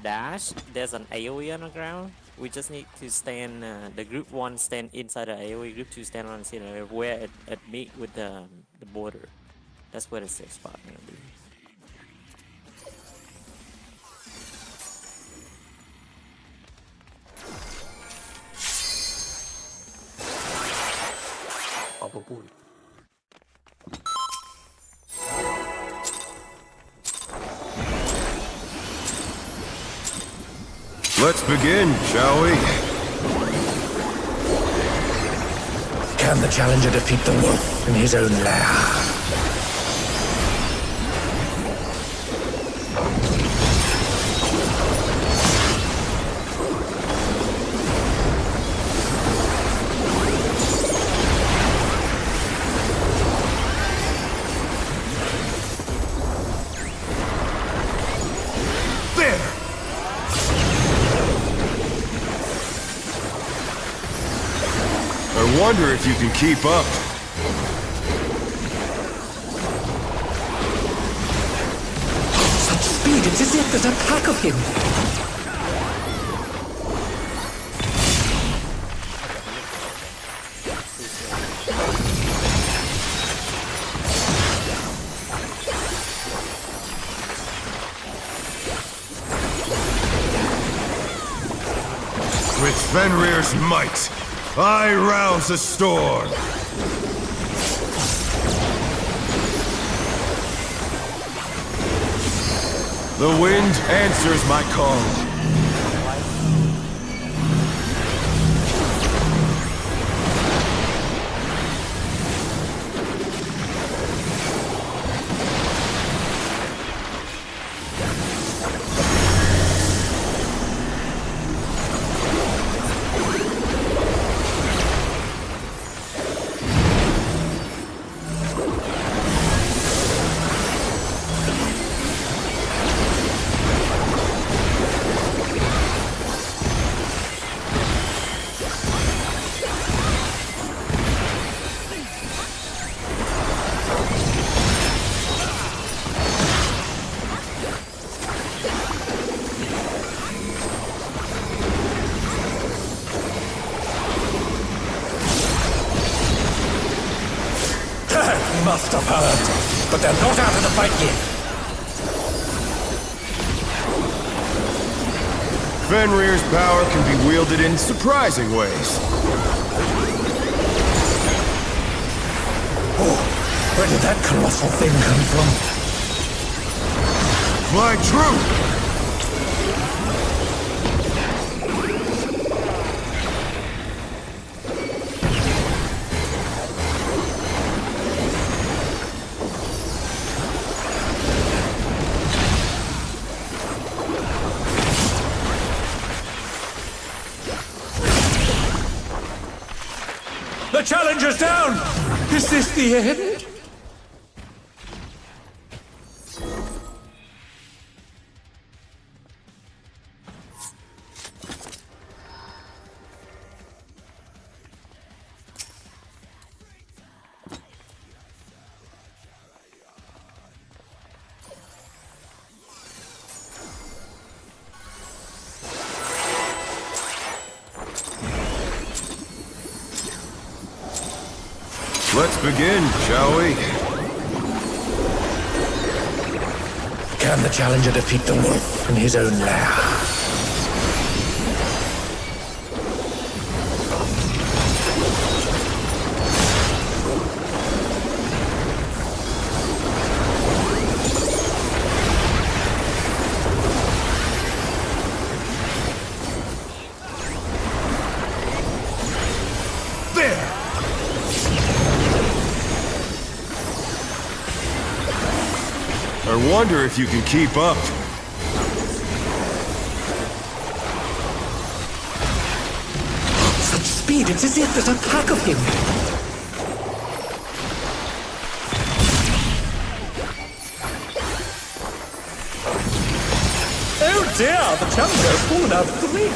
dash, there's an AoE on the ground. We just need to stand, the group 1 stand inside the AoE, group 2 stand on the center, where it meet with the border. That's where the safe spot gonna be. Probably. Let's begin, shall we? Can the challenger defeat the wolf in his own lair? There! I wonder if you can keep up. Such speed, it's as if there's a pack of him. With Fenrir's might, I rouse the storm! The wind answers my call. must have heard, but they're not out of the fight yet. Fenrir's power can be wielded in surprising ways. Oh, where did that colossal thing come from? Fly true! The challenger's down! Is this the end? Let's begin, shall we? Can the challenger defeat the wolf in his own lair? I wonder if you can keep up. Such speed, it's as if there's a pack of him. Oh dear, the challenger has fallen out of the ring.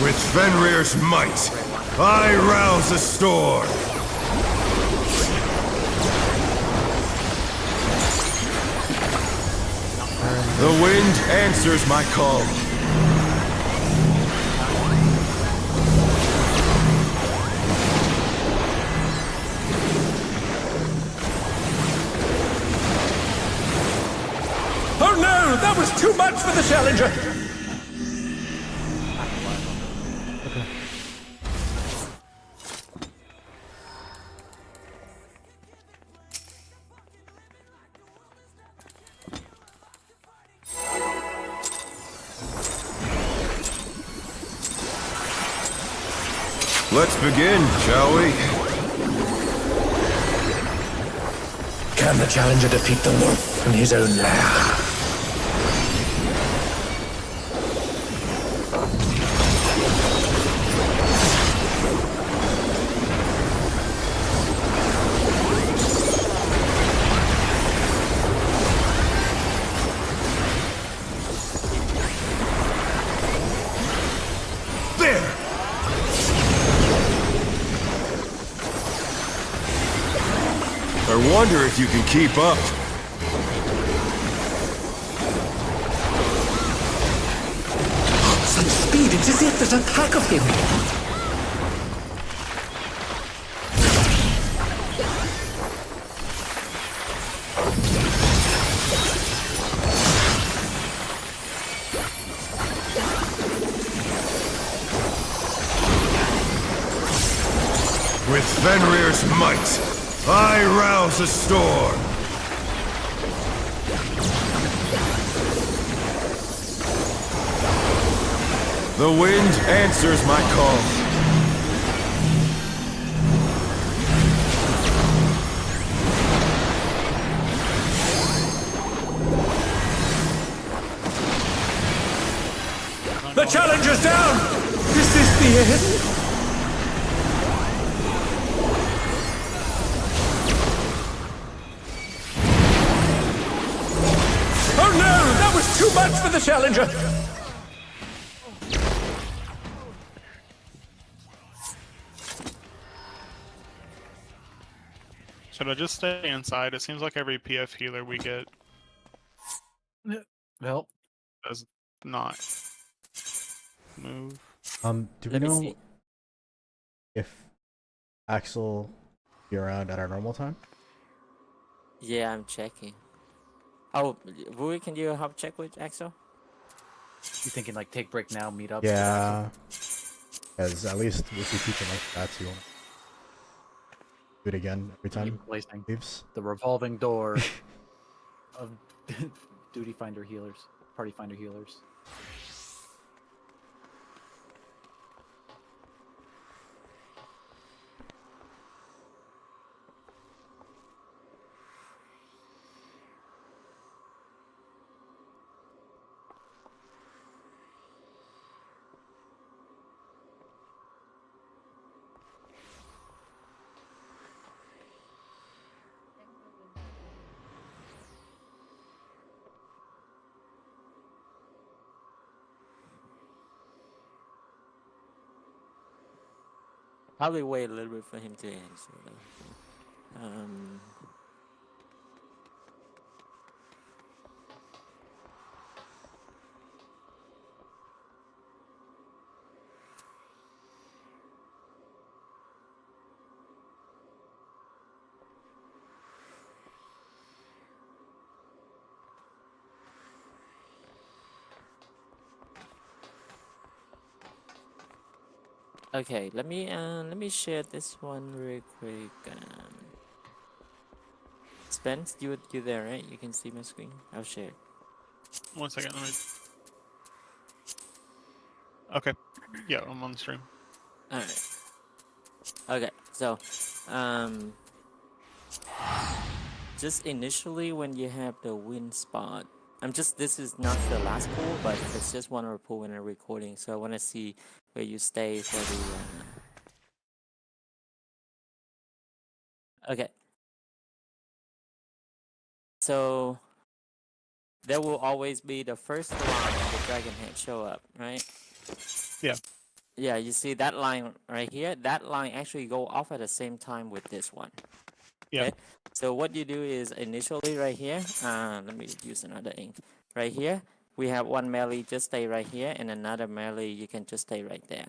With Fenrir's might, I rouse a storm! The wind answers my call. Oh no, that was too much for the challenger. Let's begin, shall we? Can the challenger defeat the wolf in his own lair? I wonder if you can keep up. Such speed, it's as if there's a pack of him. With Fenrir's might, I rouse a storm! The wind answers my call. The challenger's down! Is this the end? Oh no! That was too much for the challenger! Should I just stay inside? It seems like every PF healer we get Well, does not move. Do we Let me know see. if Axel be around at our normal time? Yeah, I'm checking. Oh, Rui, can you help check with Axel? You thinking like take break now, meet up? Yeah. Because at least if we keep it like that, you won't do it again every time Placing he leaves. the revolving door of duty finder healers, party finder healers. Probably wait a little bit for him to answer. Though. Okay, let me share this one real quick. Spence, you there, right? You can see my screen. I'll share it. 1 second. Let me. Okay. Yeah, I'm on the stream. All right. Okay, so just initially when you have the win spot, this is not the last pool, but it's just one of the pool in a recording. So I want to see where you stay for the. Okay. So there will always be the first line the dragon head show up, right? Yeah. Yeah, you see that line right here? That line actually go off at the same time with this one. Yeah. Okay? So what you do is initially right here, let me use another ink. Right here, we have one melee, just stay right here, and another melee, you can just stay right there.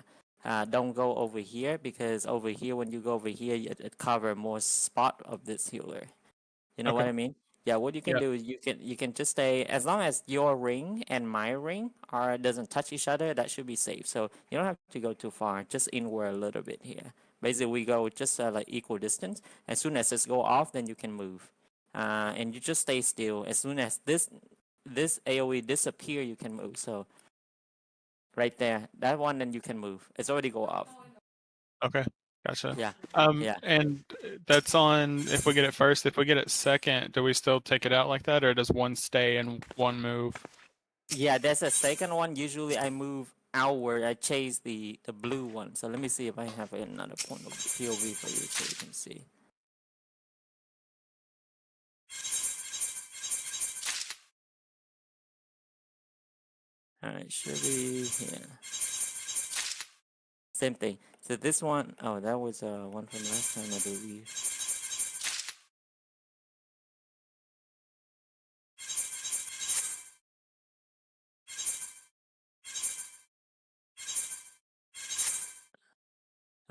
Don't go over here, because over here, when you go over here, it cover more spot of this healer. You know what I mean? Yeah, what you can do is you can just stay, as long as your ring and my ring doesn't touch each other, that should be safe. So you don't have to go too far, just inward a little bit here. Basically, we go just like equal distance. As soon as this go off, then you can move, and you just stay still. As soon as this AOE disappear, you can move. So right there, that one, then you can move. It's already go off. Okay. Gotcha. Yeah. Yeah. And that's on if we get it first. If we get it second, do we still take it out like that, or does one stay and one move? Yeah, there's a second one. Usually I move outward. I chase the blue one. So let me see if I have another point of POV for you so you can see. Alright, should be here. Same thing. So this one, oh, that was one from last time, I believe.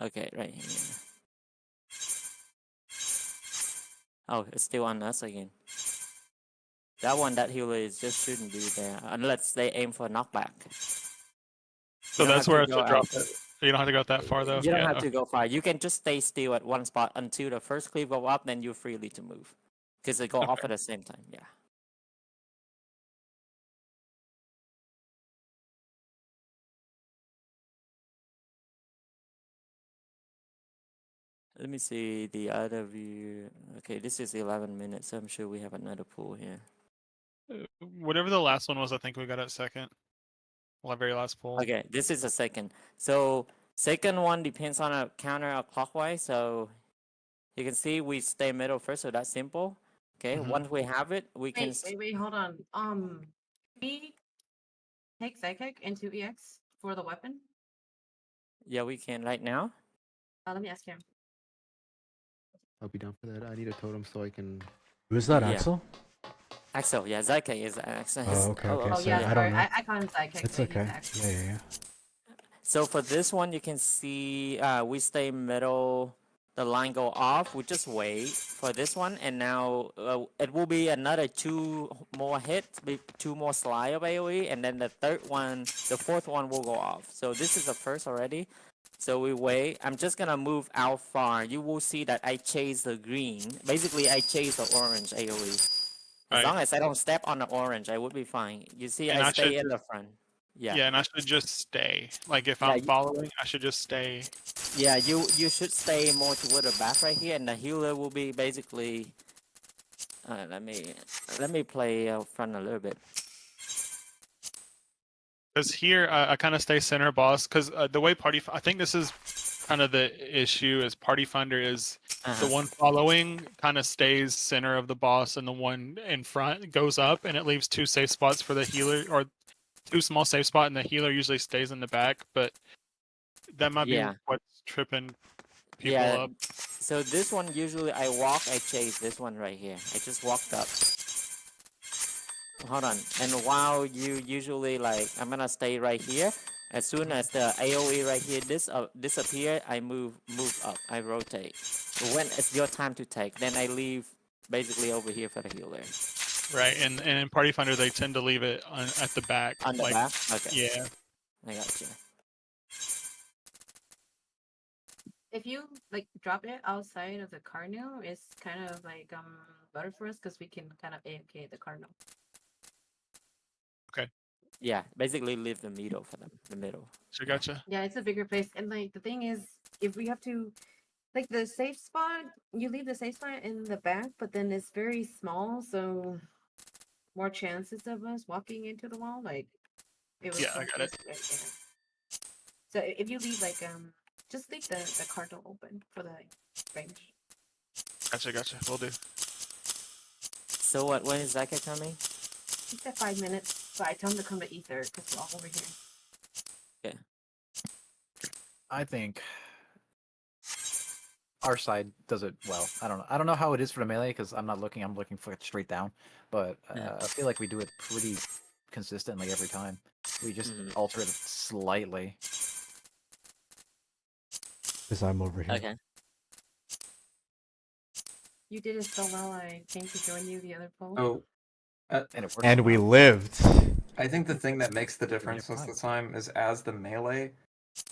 Okay, right here. Oh, it's still on us again. That one, that healer is just shouldn't be there unless they aim for knockback. So that's where it's to drop it. You don't have to go that far though. You don't have to go far. You can just stay still at one spot until the first cleave go up, then you're freely to move, because they go off at the same time. Yeah. Let me see the other view. Okay, this is 11 minutes, so I'm sure we have another pool here. Whatever the last one was, I think we got it second. Well, very last pool. Okay, this is the second. So second one depends on a counter clockwise. So you can see we stay middle first, so that's simple. Okay, once we have it, we can. Wait, hold on. We take psychic into EX for the weapon. Yeah, we can right now. Let me ask him. I'll be down for that. I need a totem so I can. Who's that, Yeah. Axel? Axel, yeah, Zyke is Axel. Oh, okay, okay. Oh sorry, yeah, I sorry. don't know. I call him psychic. It's but he's okay. actually- Yeah. So for this one, you can see we stay middle. The line go off. We just wait for this one, and now it will be another 2 more hits, 2 more slide of AOE, and then the fourth one will go off. So this is the first already. So we wait. I'm just gonna move out far. You will see that I chase the green. Basically, I chase the orange AOE. As long as I don't step on the orange, I would be fine. You see, And I I stay should in the front. Yeah. Yeah, and I should just stay. Like if Yeah, I'm following, I should just stay. Yeah, you should stay more toward the back right here, and the healer will be basically. Let me play out front a little bit. Because here I kind of stay center boss. Because the way I think this is kind of the issue is Party Finder is the one following kind of stays center of the boss, and the one in front goes up, and it leaves 2 safe spots for the healer, or 2 small safe spot, and the healer usually stays in the back. But that might be what's tripping people up. So this one usually I walk, I chase this one right here. I just walked up. Hold on. And while you usually like, I'm gonna stay right here. As soon as the AOE right here disappear, I move up. I rotate. When it's your time to take, then I leave basically over here for the healer. Right, and in Party Finder they tend to leave it at the back. On the back? Okay. Yeah. I got you. If you like drop it outside of the cardinal, it's kind of like better for us because we can kind of AFK the cardinal. Okay. Yeah, basically leave the middle for them. The middle. So gotcha. Yeah, it's a bigger place, and like the thing is, if we have to, like the safe spot, you leave the safe spot in the back, but then it's very small, so more chances of us walking into the wall. Like it was. Yeah, I got it. Yeah. So if you leave like just leave the cardinal open for the range. Gotcha. Will do. So what? When is Zaka coming? He said 5 minutes, so I tell him to come to Ether because we're all over here. Okay. I think our side does it well. I don't know how it is for the melee because I'm not looking. I'm looking for it straight down, but I feel like we do it pretty consistently every time. We just alter it slightly. Because I'm over here. Okay. You did it so well. I came to join you the other poll. Oh, And it works. And we lived. I think the thing that makes the difference most of the time is as the melee,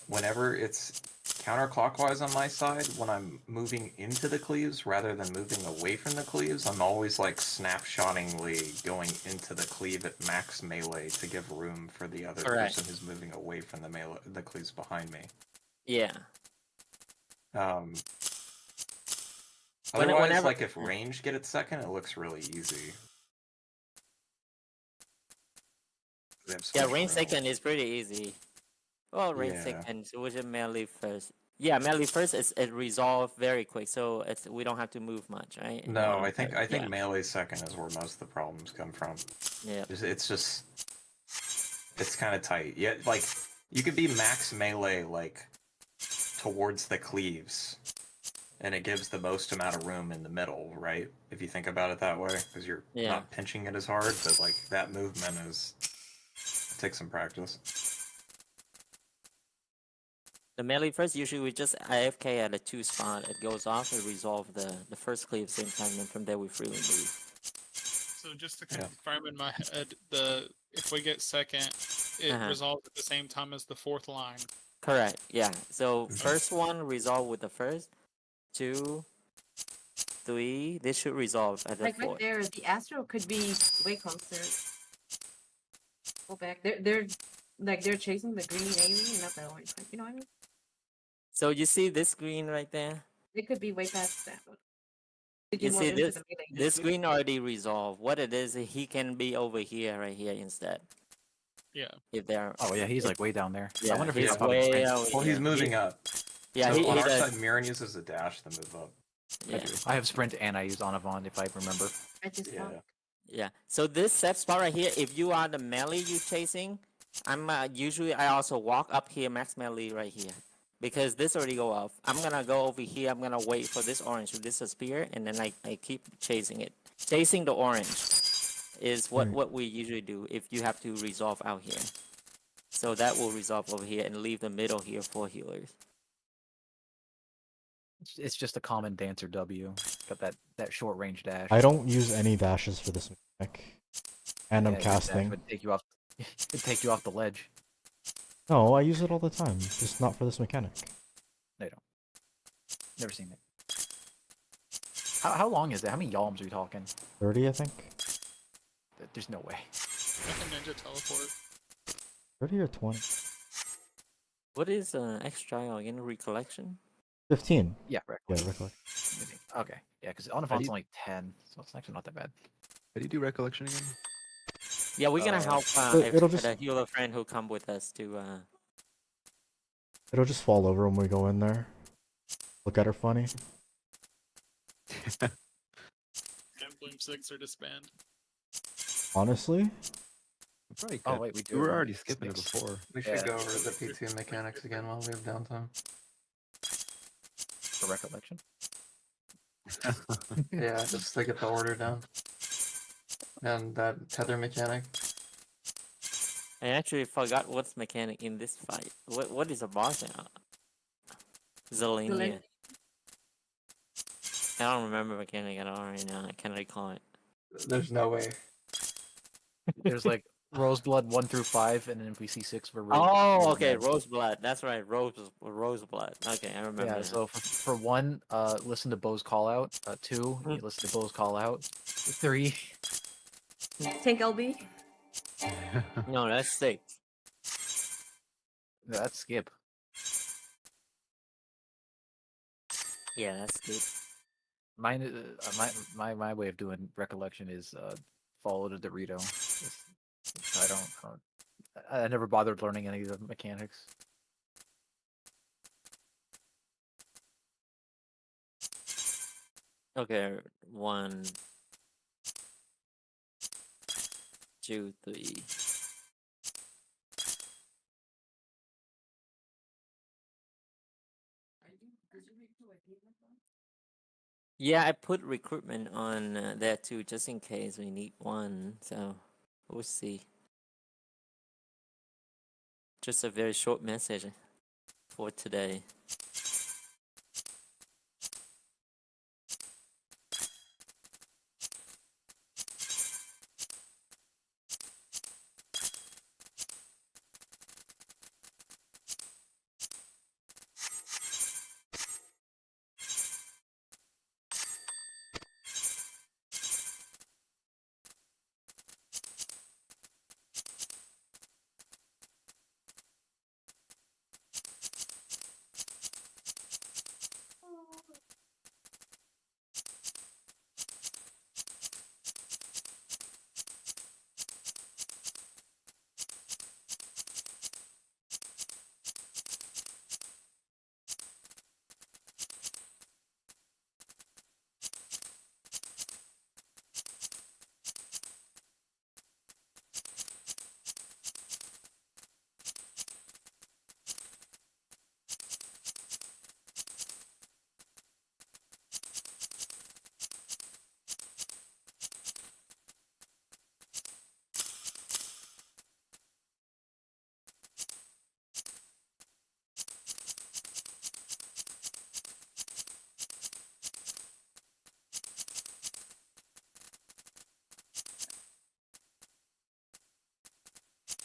whenever it's counterclockwise on my side, when I'm moving into the cleaves rather than moving away from the cleaves, I'm always like snapshottingly going into the cleave at max melee to give room for the other person who's moving away from the cleaves behind me. Yeah. Otherwise, whenever- like if range get its second, it looks really easy. They have so Yeah, much range room. second is pretty easy. Well, range Yeah. second, so which is melee first. Yeah, melee first is it resolve very quick, so we don't have to move much, right? No, I think yeah. melee second is where most of the problems come from. Yeah. It's kind of tight. Yeah, like you could be max melee like towards the cleaves, and it gives the most amount of room in the middle, right? If you think about it that way, because you're not pinching it as hard, but like that movement takes some practice. The melee first, usually we just AFK at a 2 spot. It goes off, it resolve the first cleave same time, and from there we freely move. So just to confirm in my head, if we get second, it resolves at the same time as the 4th line. Correct. Yeah. So first one resolve with the first, 2, 3. This should resolve at the Like 4th. right there, the Astro could be way closer. Go back. They're chasing the green alien, not the orange one. You know what I mean? So you see this green right there? They could be way past that. You see this green already resolved. What it is, he can be over here, right here instead. Yeah. If they're. Oh yeah, he's like way down there. Yeah, I wonder if he's he's way out. Well, he's moving up. Yeah, so he on our does. side, Mirren uses a dash to move up. Yeah. I have sprint and I use Onavon if I remember. I just Yeah. So this safe spot right here, if you are the melee you chasing, I'm usually I also walk up here max melee right here. Because this already go off. I'm gonna go over here, I'm gonna wait for this orange to disappear, and then I keep chasing it. Chasing the orange is what we usually do if you have to resolve out here. So that will resolve over here and leave the middle here for healers. It's just a common dancer W. Got that short range dash. I don't use any dashes for this mechanic. And I'm Yeah, your dash casting. would take you off. It'd take you off the ledge. No, I use it all the time, just not for this mechanic. No, you don't. Never seen it. How long is it? How many yalms are you talking? 30, I think. There's no way. Like a ninja teleport. 30 or 20. What is extra again? Recollection? 15. Yeah, right. Yeah, recollect. Okay. Yeah, because Onifon's only 10, so it's actually not that bad. How do you do recollection again? Yeah, we're gonna help it'll just- the healer friend who come with us to. It'll just fall over when we go in there. Look at her funny. Emblem 6 or disband. Honestly, Probably Oh could. wait, we do. We were have already skipping it snakes. before. We should Yeah. go over the P2 mechanics again while we have downtime. For recollection. Yeah, just to get the order down. And that tether mechanic. I actually forgot what's mechanic in this fight. What is a boss now? Zelenia. Zelenia. I don't remember mechanic at all right now. I can't recall it. There's no way. There's like Roseblood 1 through 5, and then if we see 6 for Oh, okay, Roseblood. That's right, Roseblood. Okay, I remember. Yeah, now. so for 1, listen to Bo's call out. 2, you listen to Bo's call out. 3, Tank LB. No, that's 6. that's skip. Yeah, that's good. Mine, my way of doing recollection is follow the Dorito. I never bothered learning any of the mechanics. Okay, 1, 2, 3. Yeah, I put recruitment on there too, just in case we need one. So we'll see. Just a very short message for today.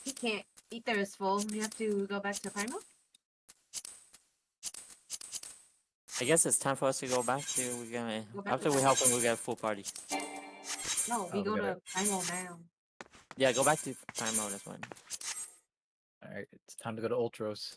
He can't. Ether is full. We have to go back to Primal. I guess it's time for us to go back to Go back after to we help him, we get full party. No, we we go gotta- to Primal now. Yeah, go back to time mode. That's one. Alright, it's time to go to Ultros.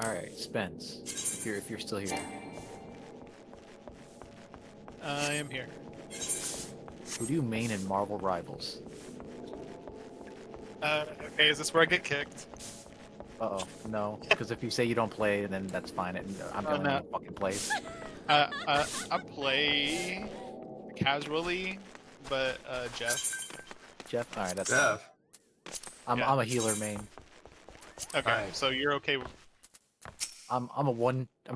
All right, Spence, if you're still here, I am here. who do you main in Marvel Rivals? Okay, is this where I get kicked? Uh-oh, no, because if you say you don't play, then that's fine. And I'm Oh, going no. to fucking place. I play casually, but Jeff. Jeff, all right, that's fine. Jeff. I'm a healer main. Okay, Alright. so you're okay with I'm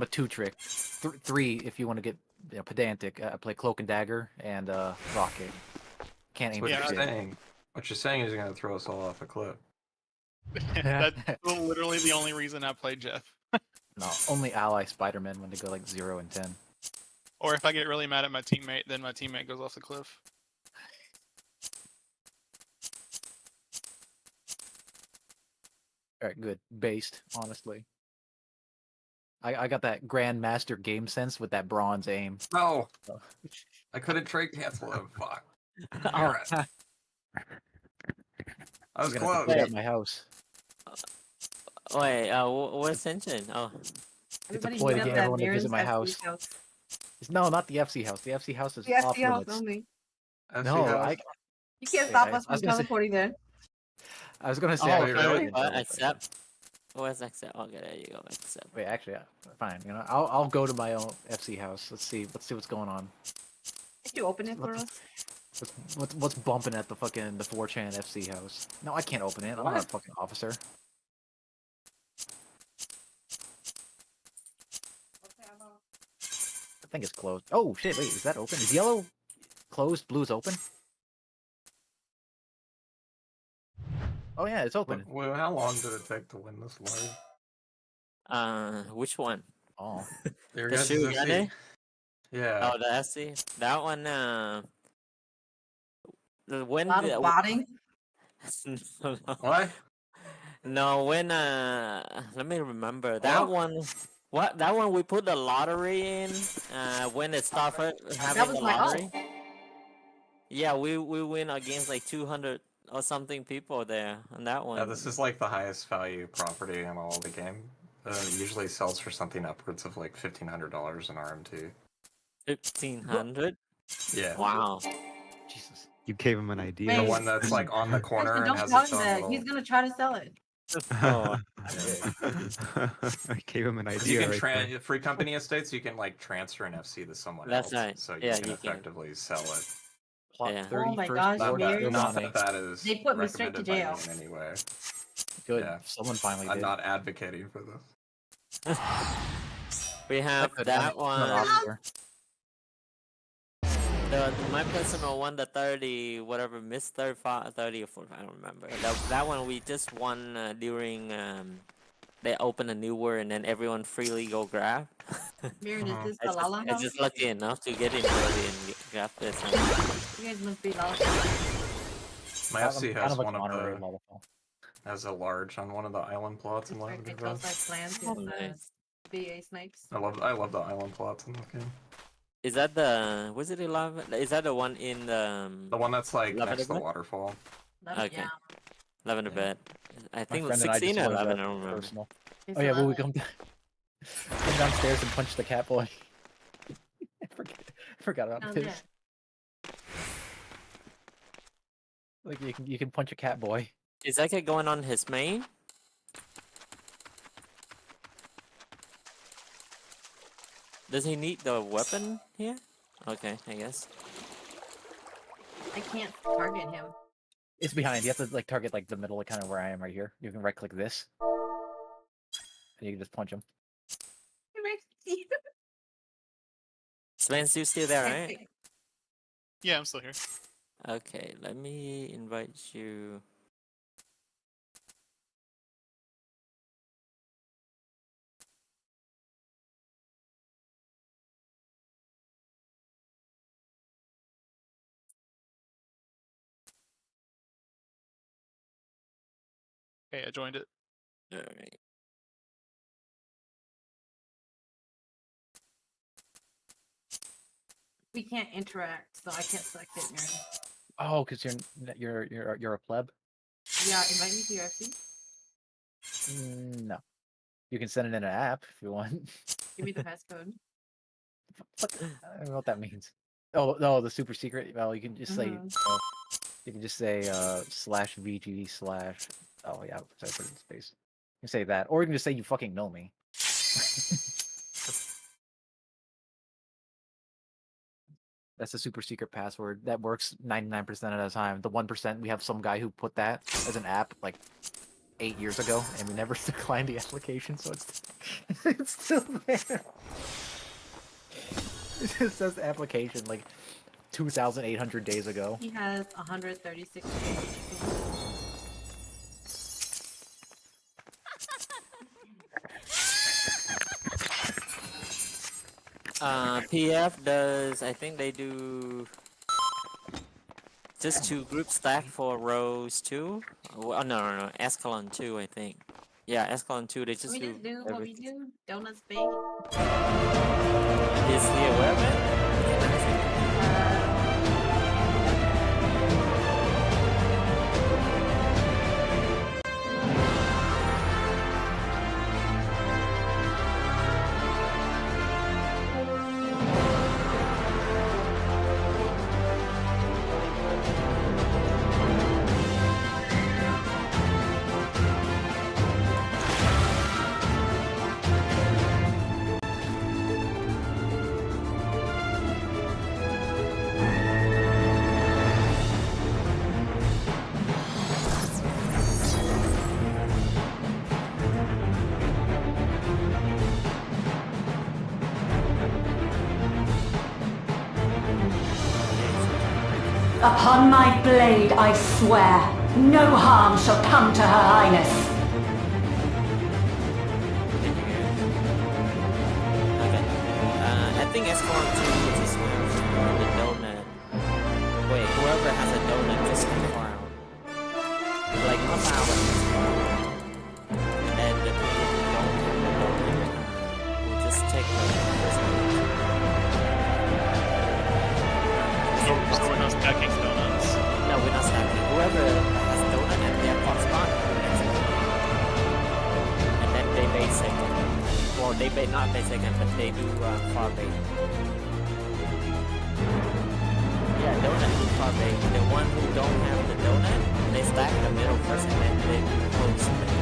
a two trick, three if you want to get pedantic. I play Cloak and Dagger and Rocket. Can't aim What for you're shit. saying? What you're saying is you're gonna throw us all off a cliff. That's literally the only reason I play Jeff. No, only ally Spider-Man when they go like 0 and 10. Or if I get really mad at my teammate, then my teammate goes off the cliff. All right, good. Based, honestly. I got that Grandmaster game sense with that bronze aim. No, So- I couldn't trade cancel him. Fuck. Oh, I was You're gonna have close. to get at my house. wait, what's Engine? Oh, It's a Everybody ploy to meet get up at everyone to visit my Maren's house. No, not the FC house. The FC house is The off FC house limits. only. FC No, house. You can't Wait, stop I us was from gonna say- teleporting there. I was gonna say. oh, I wait, was really? gonna- accept. Where's accept? Okay, there you go. Accept. Wait, actually, fine. You know, I'll go to my own FC house. Let's see what's going on. Did you open it for us? What's bumping at the 4chan FC house? No, I can't open it. I'm not a What? fucking officer. I think it's closed. Oh shit! Wait, is that open? Is yellow closed? Blue's open? Oh yeah, it's open. Well, how long did it take to win this live? Which one? Oh, Your The guys' shoe FC? gunner? Yeah. Oh, the SC. That one. When A lot of botting. What? No, when let me remember that Oh. one. What that one we put the lottery in when it started having was the my lottery. Yeah, we win against like 200 or something people there on that one. Yeah, this is like the highest value property in all the game. It usually sells for something upwards of like $1,500 in RMT. 1500. Yeah. Wow. Jesus. You gave him an idea. The Wait. one that's like on the corner Husband, and don't has tell its him own that. little... He's gonna try to sell it. Oh, I gave him an You idea. can Right there. free company estates. You can like transfer an FC to someone That's else, right. so you Yeah, can you can. effectively sell it. Plot Yeah. 30 Oh my first gosh, floor Not that, Mary. not Dominic. that that is They put me straight to recommended by jail. me in any way. Good. Yeah. Someone finally I'm did. not advocating for this. we have Good. that I'm an one. officer. My personal one, the 30, whatever, Miss 35, 30 or 40, I don't remember. That one we just won during, they opened a new word and then everyone freely go grab. Miriam, Uh-huh. is this the Lala I house? just lucky enough to get into it and grab this. You guys must be Lala. My I'm FC kind has of like one an of honorary the Lollapalooza. has a large on one of the island plots in It's Lavender like Grove. those like plans Oh, with nice. BA snipes. I love the island plots in this game. Is that the, was it 11? Is that the one in the The one that's like Lavender next to the Grove? waterfall. That- Okay. Yeah. Lavender Yeah. bed? I My think it was friend and I 16 just or wanted 11, that I don't remember. personal. It's Oh yeah, well we 11. come downstairs and punch the cat boy. forgot about Down this. there. Like you can punch a cat boy. Is that guy going on his main? Does he need the weapon here? Okay, I guess. I can't target him. It's behind. You have to like target like the middle, kind of where I am right here. You can right click this, and you can just punch him. Spence, you still there, right? Yeah, I'm still here. Okay, let me invite you. Okay, I joined it. Alright. We can't interact, so I can't select it, Miriam. Oh, because you're a pleb. Yeah, invite me to your FC. No. You can send it in an app if you want. Give me the passcode. I don't know what that means. Oh no, the super secret. Well, you can just say. Mhm. You can just say /VG/ Oh yeah, sorry, put it in space. You can say that, or you can just say you fucking know me. That's a super secret password that works 99% of the time. The 1%, we have some guy who put that as an app like 8 years ago, and we never declined the application, so it's still there. It just says application like 2,800 days ago. He has 136 days. PF does, I think they do just 2 group stack for rows 2. Oh, no, Escalon 2, I think. Yeah, Escalon 2, they just We do. just do what we do. Donuts bait. Is he aware of it? Upon my blade, I swear, no harm shall come to Her Highness. Okay. I think Escalon 2 is just where the donut. Wait, whoever has a donut just farm. Like a hour. And then the people who don't have a donut will just take the first one. So we're not stacking donuts. No, we're not stacking. Whoever has donut at their pot spot, and then they bait second. Well, they bait not bait second, but they do far bait. Yeah, donut do far bait. The one who don't have the donut, they stack the middle first, and then they do close bait.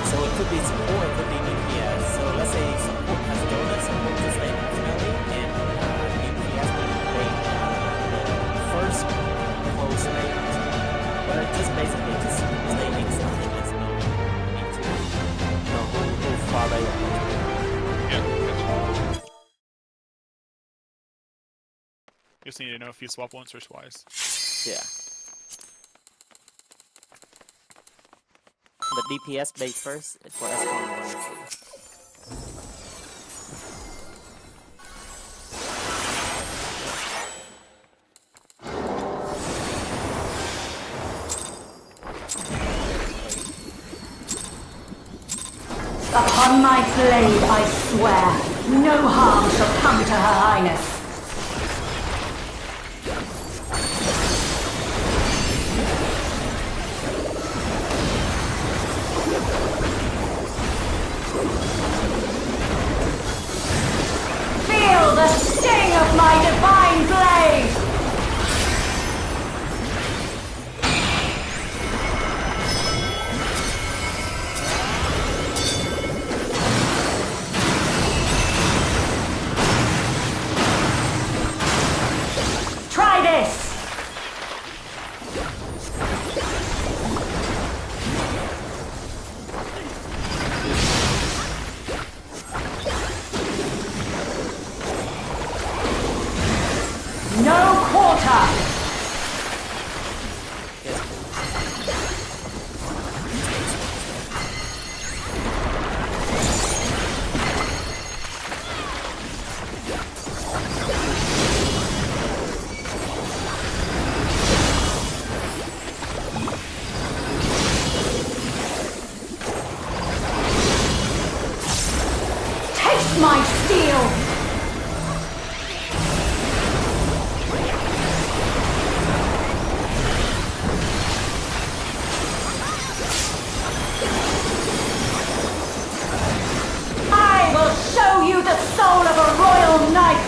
So it could be support, it could be DPS. So let's say support has donut, support just stay definitely, and DPS will bait the first close bait. But it just basically just stay inside. Let's know you need to know who far bait. Yeah. Gotcha. Just need to know if you swap once or twice. Yeah. But DPS bait first for Escalon 1 and 2. Upon my blade, I swear, no harm shall come to Her Highness. Feel the sting of my divine blade! Try this! No quarter! Taste my steel! the soul of a royal knight!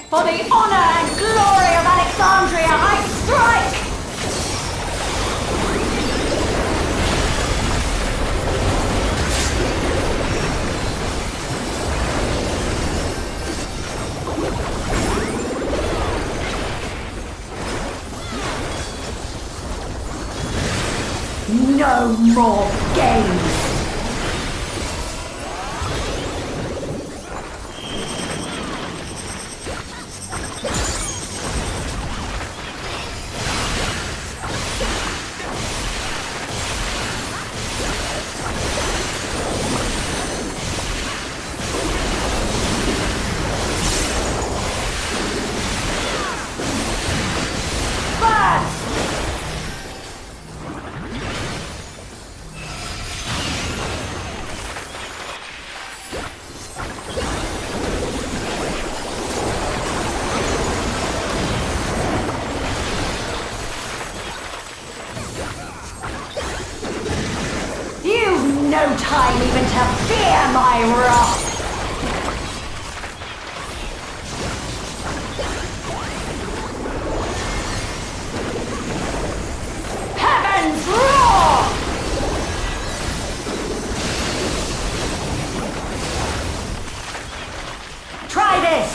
For the honor and glory of Alexandria, I strike! No more games! No time even to fear my wrath! Heavens roar! Try this!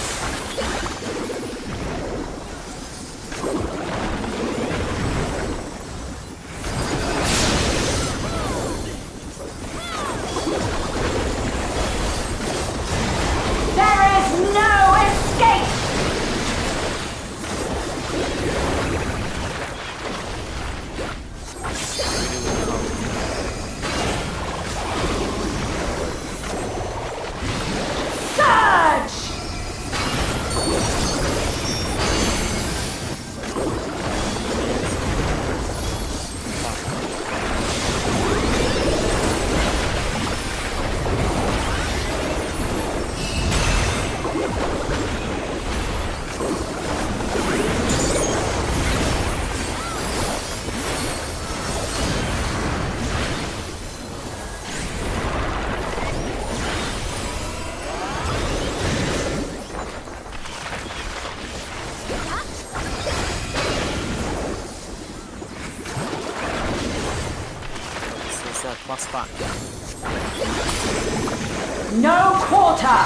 Spot. No quarter!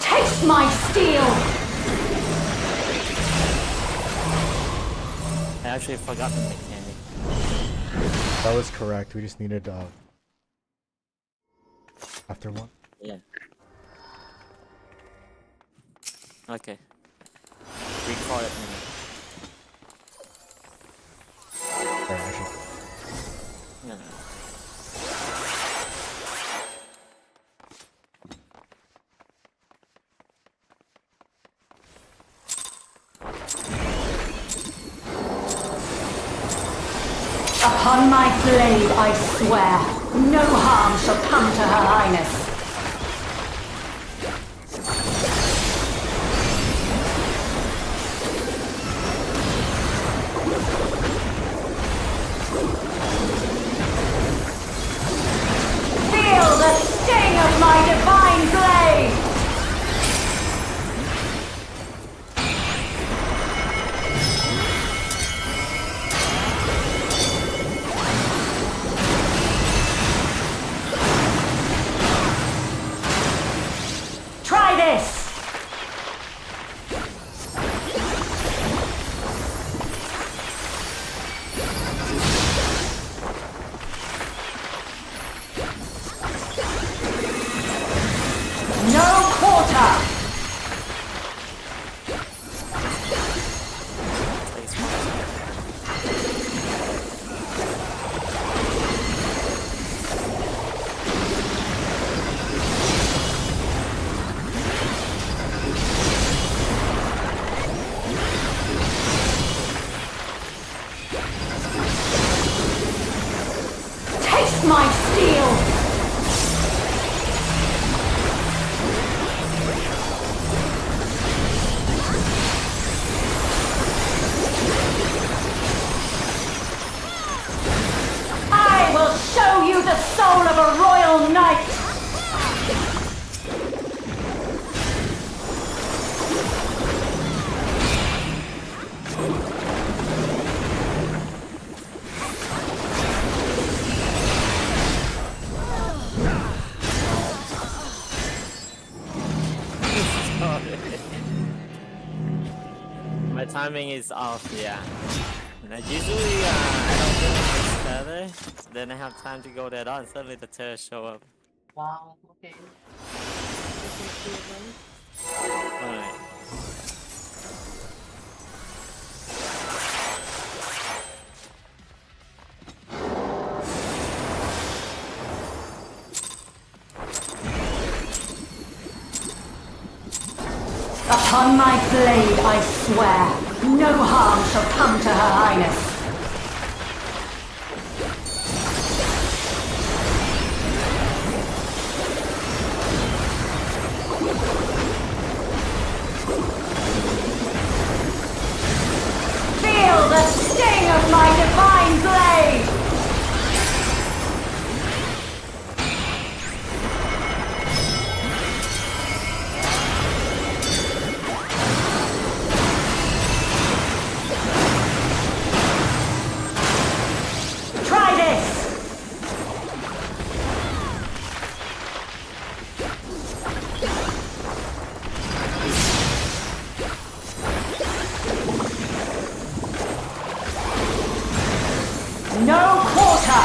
Taste my steel! I actually forgot the mechanic. That was correct. We just needed after one. Yeah. Okay. Recall it. Sorry, I should... Yeah. Upon my blade, I swear, no harm shall come to Her Highness. Feel the sting of my divine blade! Try this! No quarter! Taste my steel! I will show you the soul of a royal knight! My timing is off, yeah. And usually I don't do this feather, then I have time to go there and suddenly the terror show up. Wow, okay. Alright. Upon my blade, I swear, no harm shall come to Her Highness. Feel the sting of my divine blade! Try this! No quarter!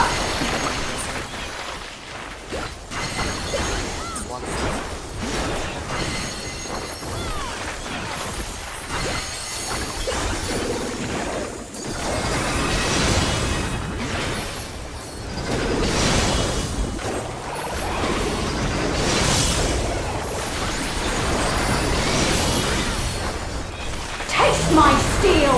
Taste my steel!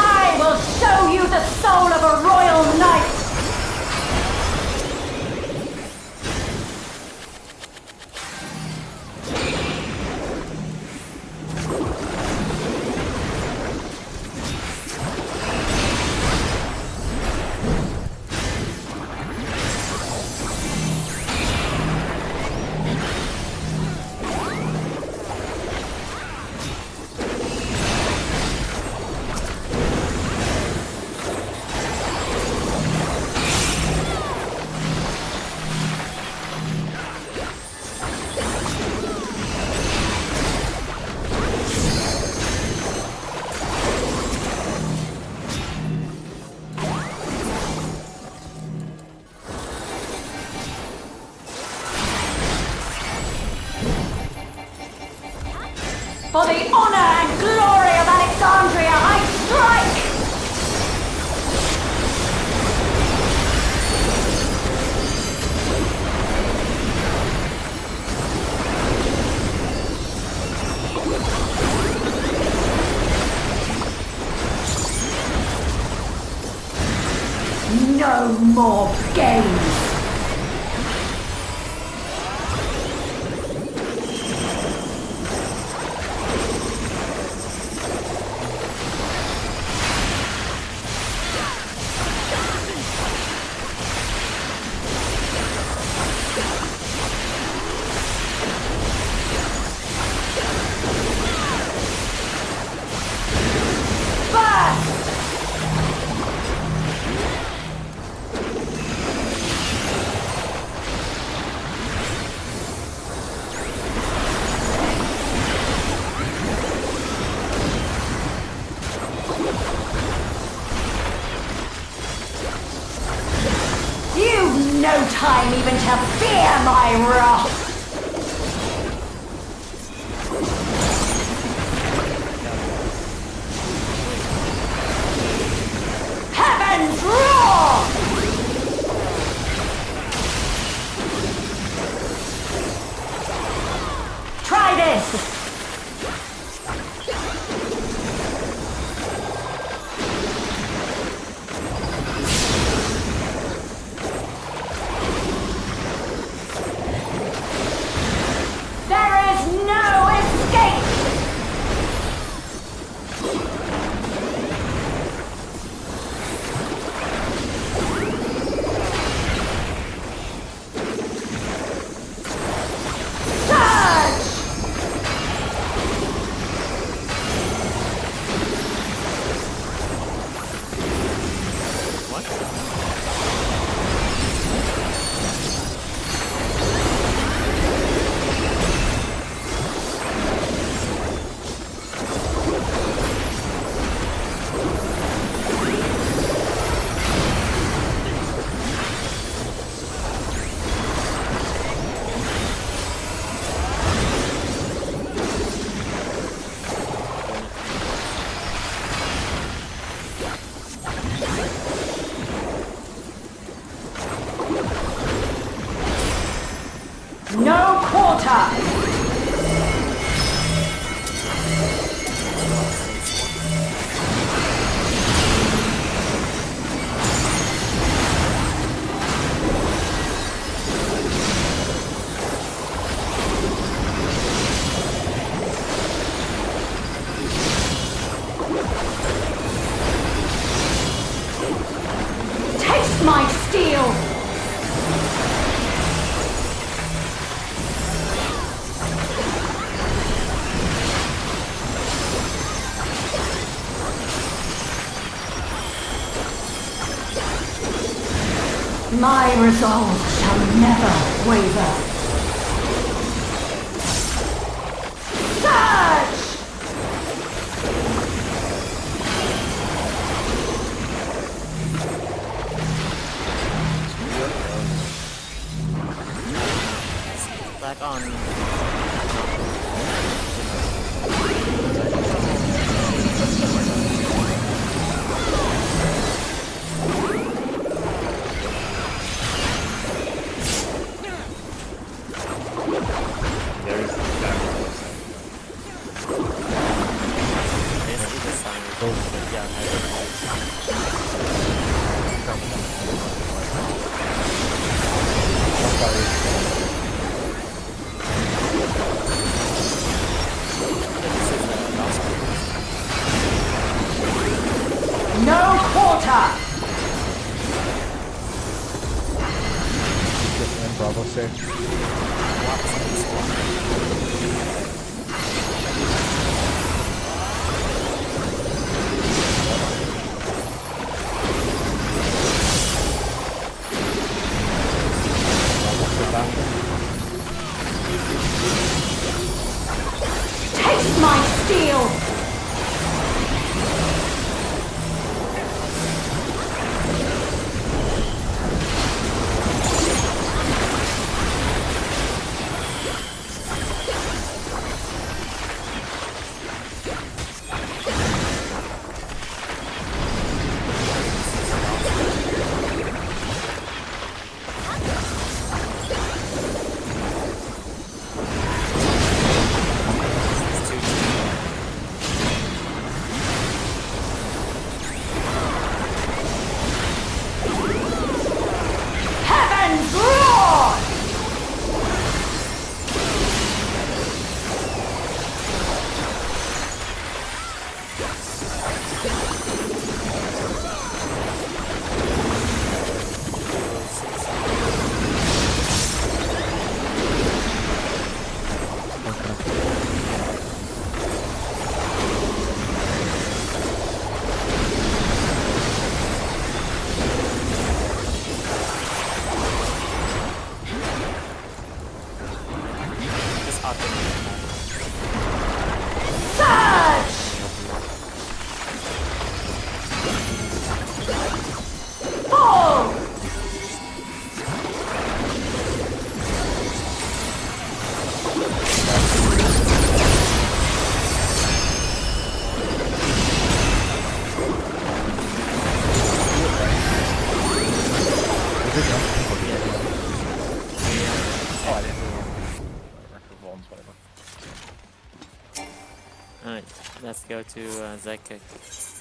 I will show you the soul of a royal knight! For the honor and glory of Alexandria, I strike! No more games! Fear my wrath! Heaven's roar! Try this! There is no escape! Surge! No quarter! Taste my steel! My resolve shall never waver. Surge! Back on. There's that Basically the sign is yeah, No quarter! And Bravo safe. Taste my steel! Alright, let's go to Zekek.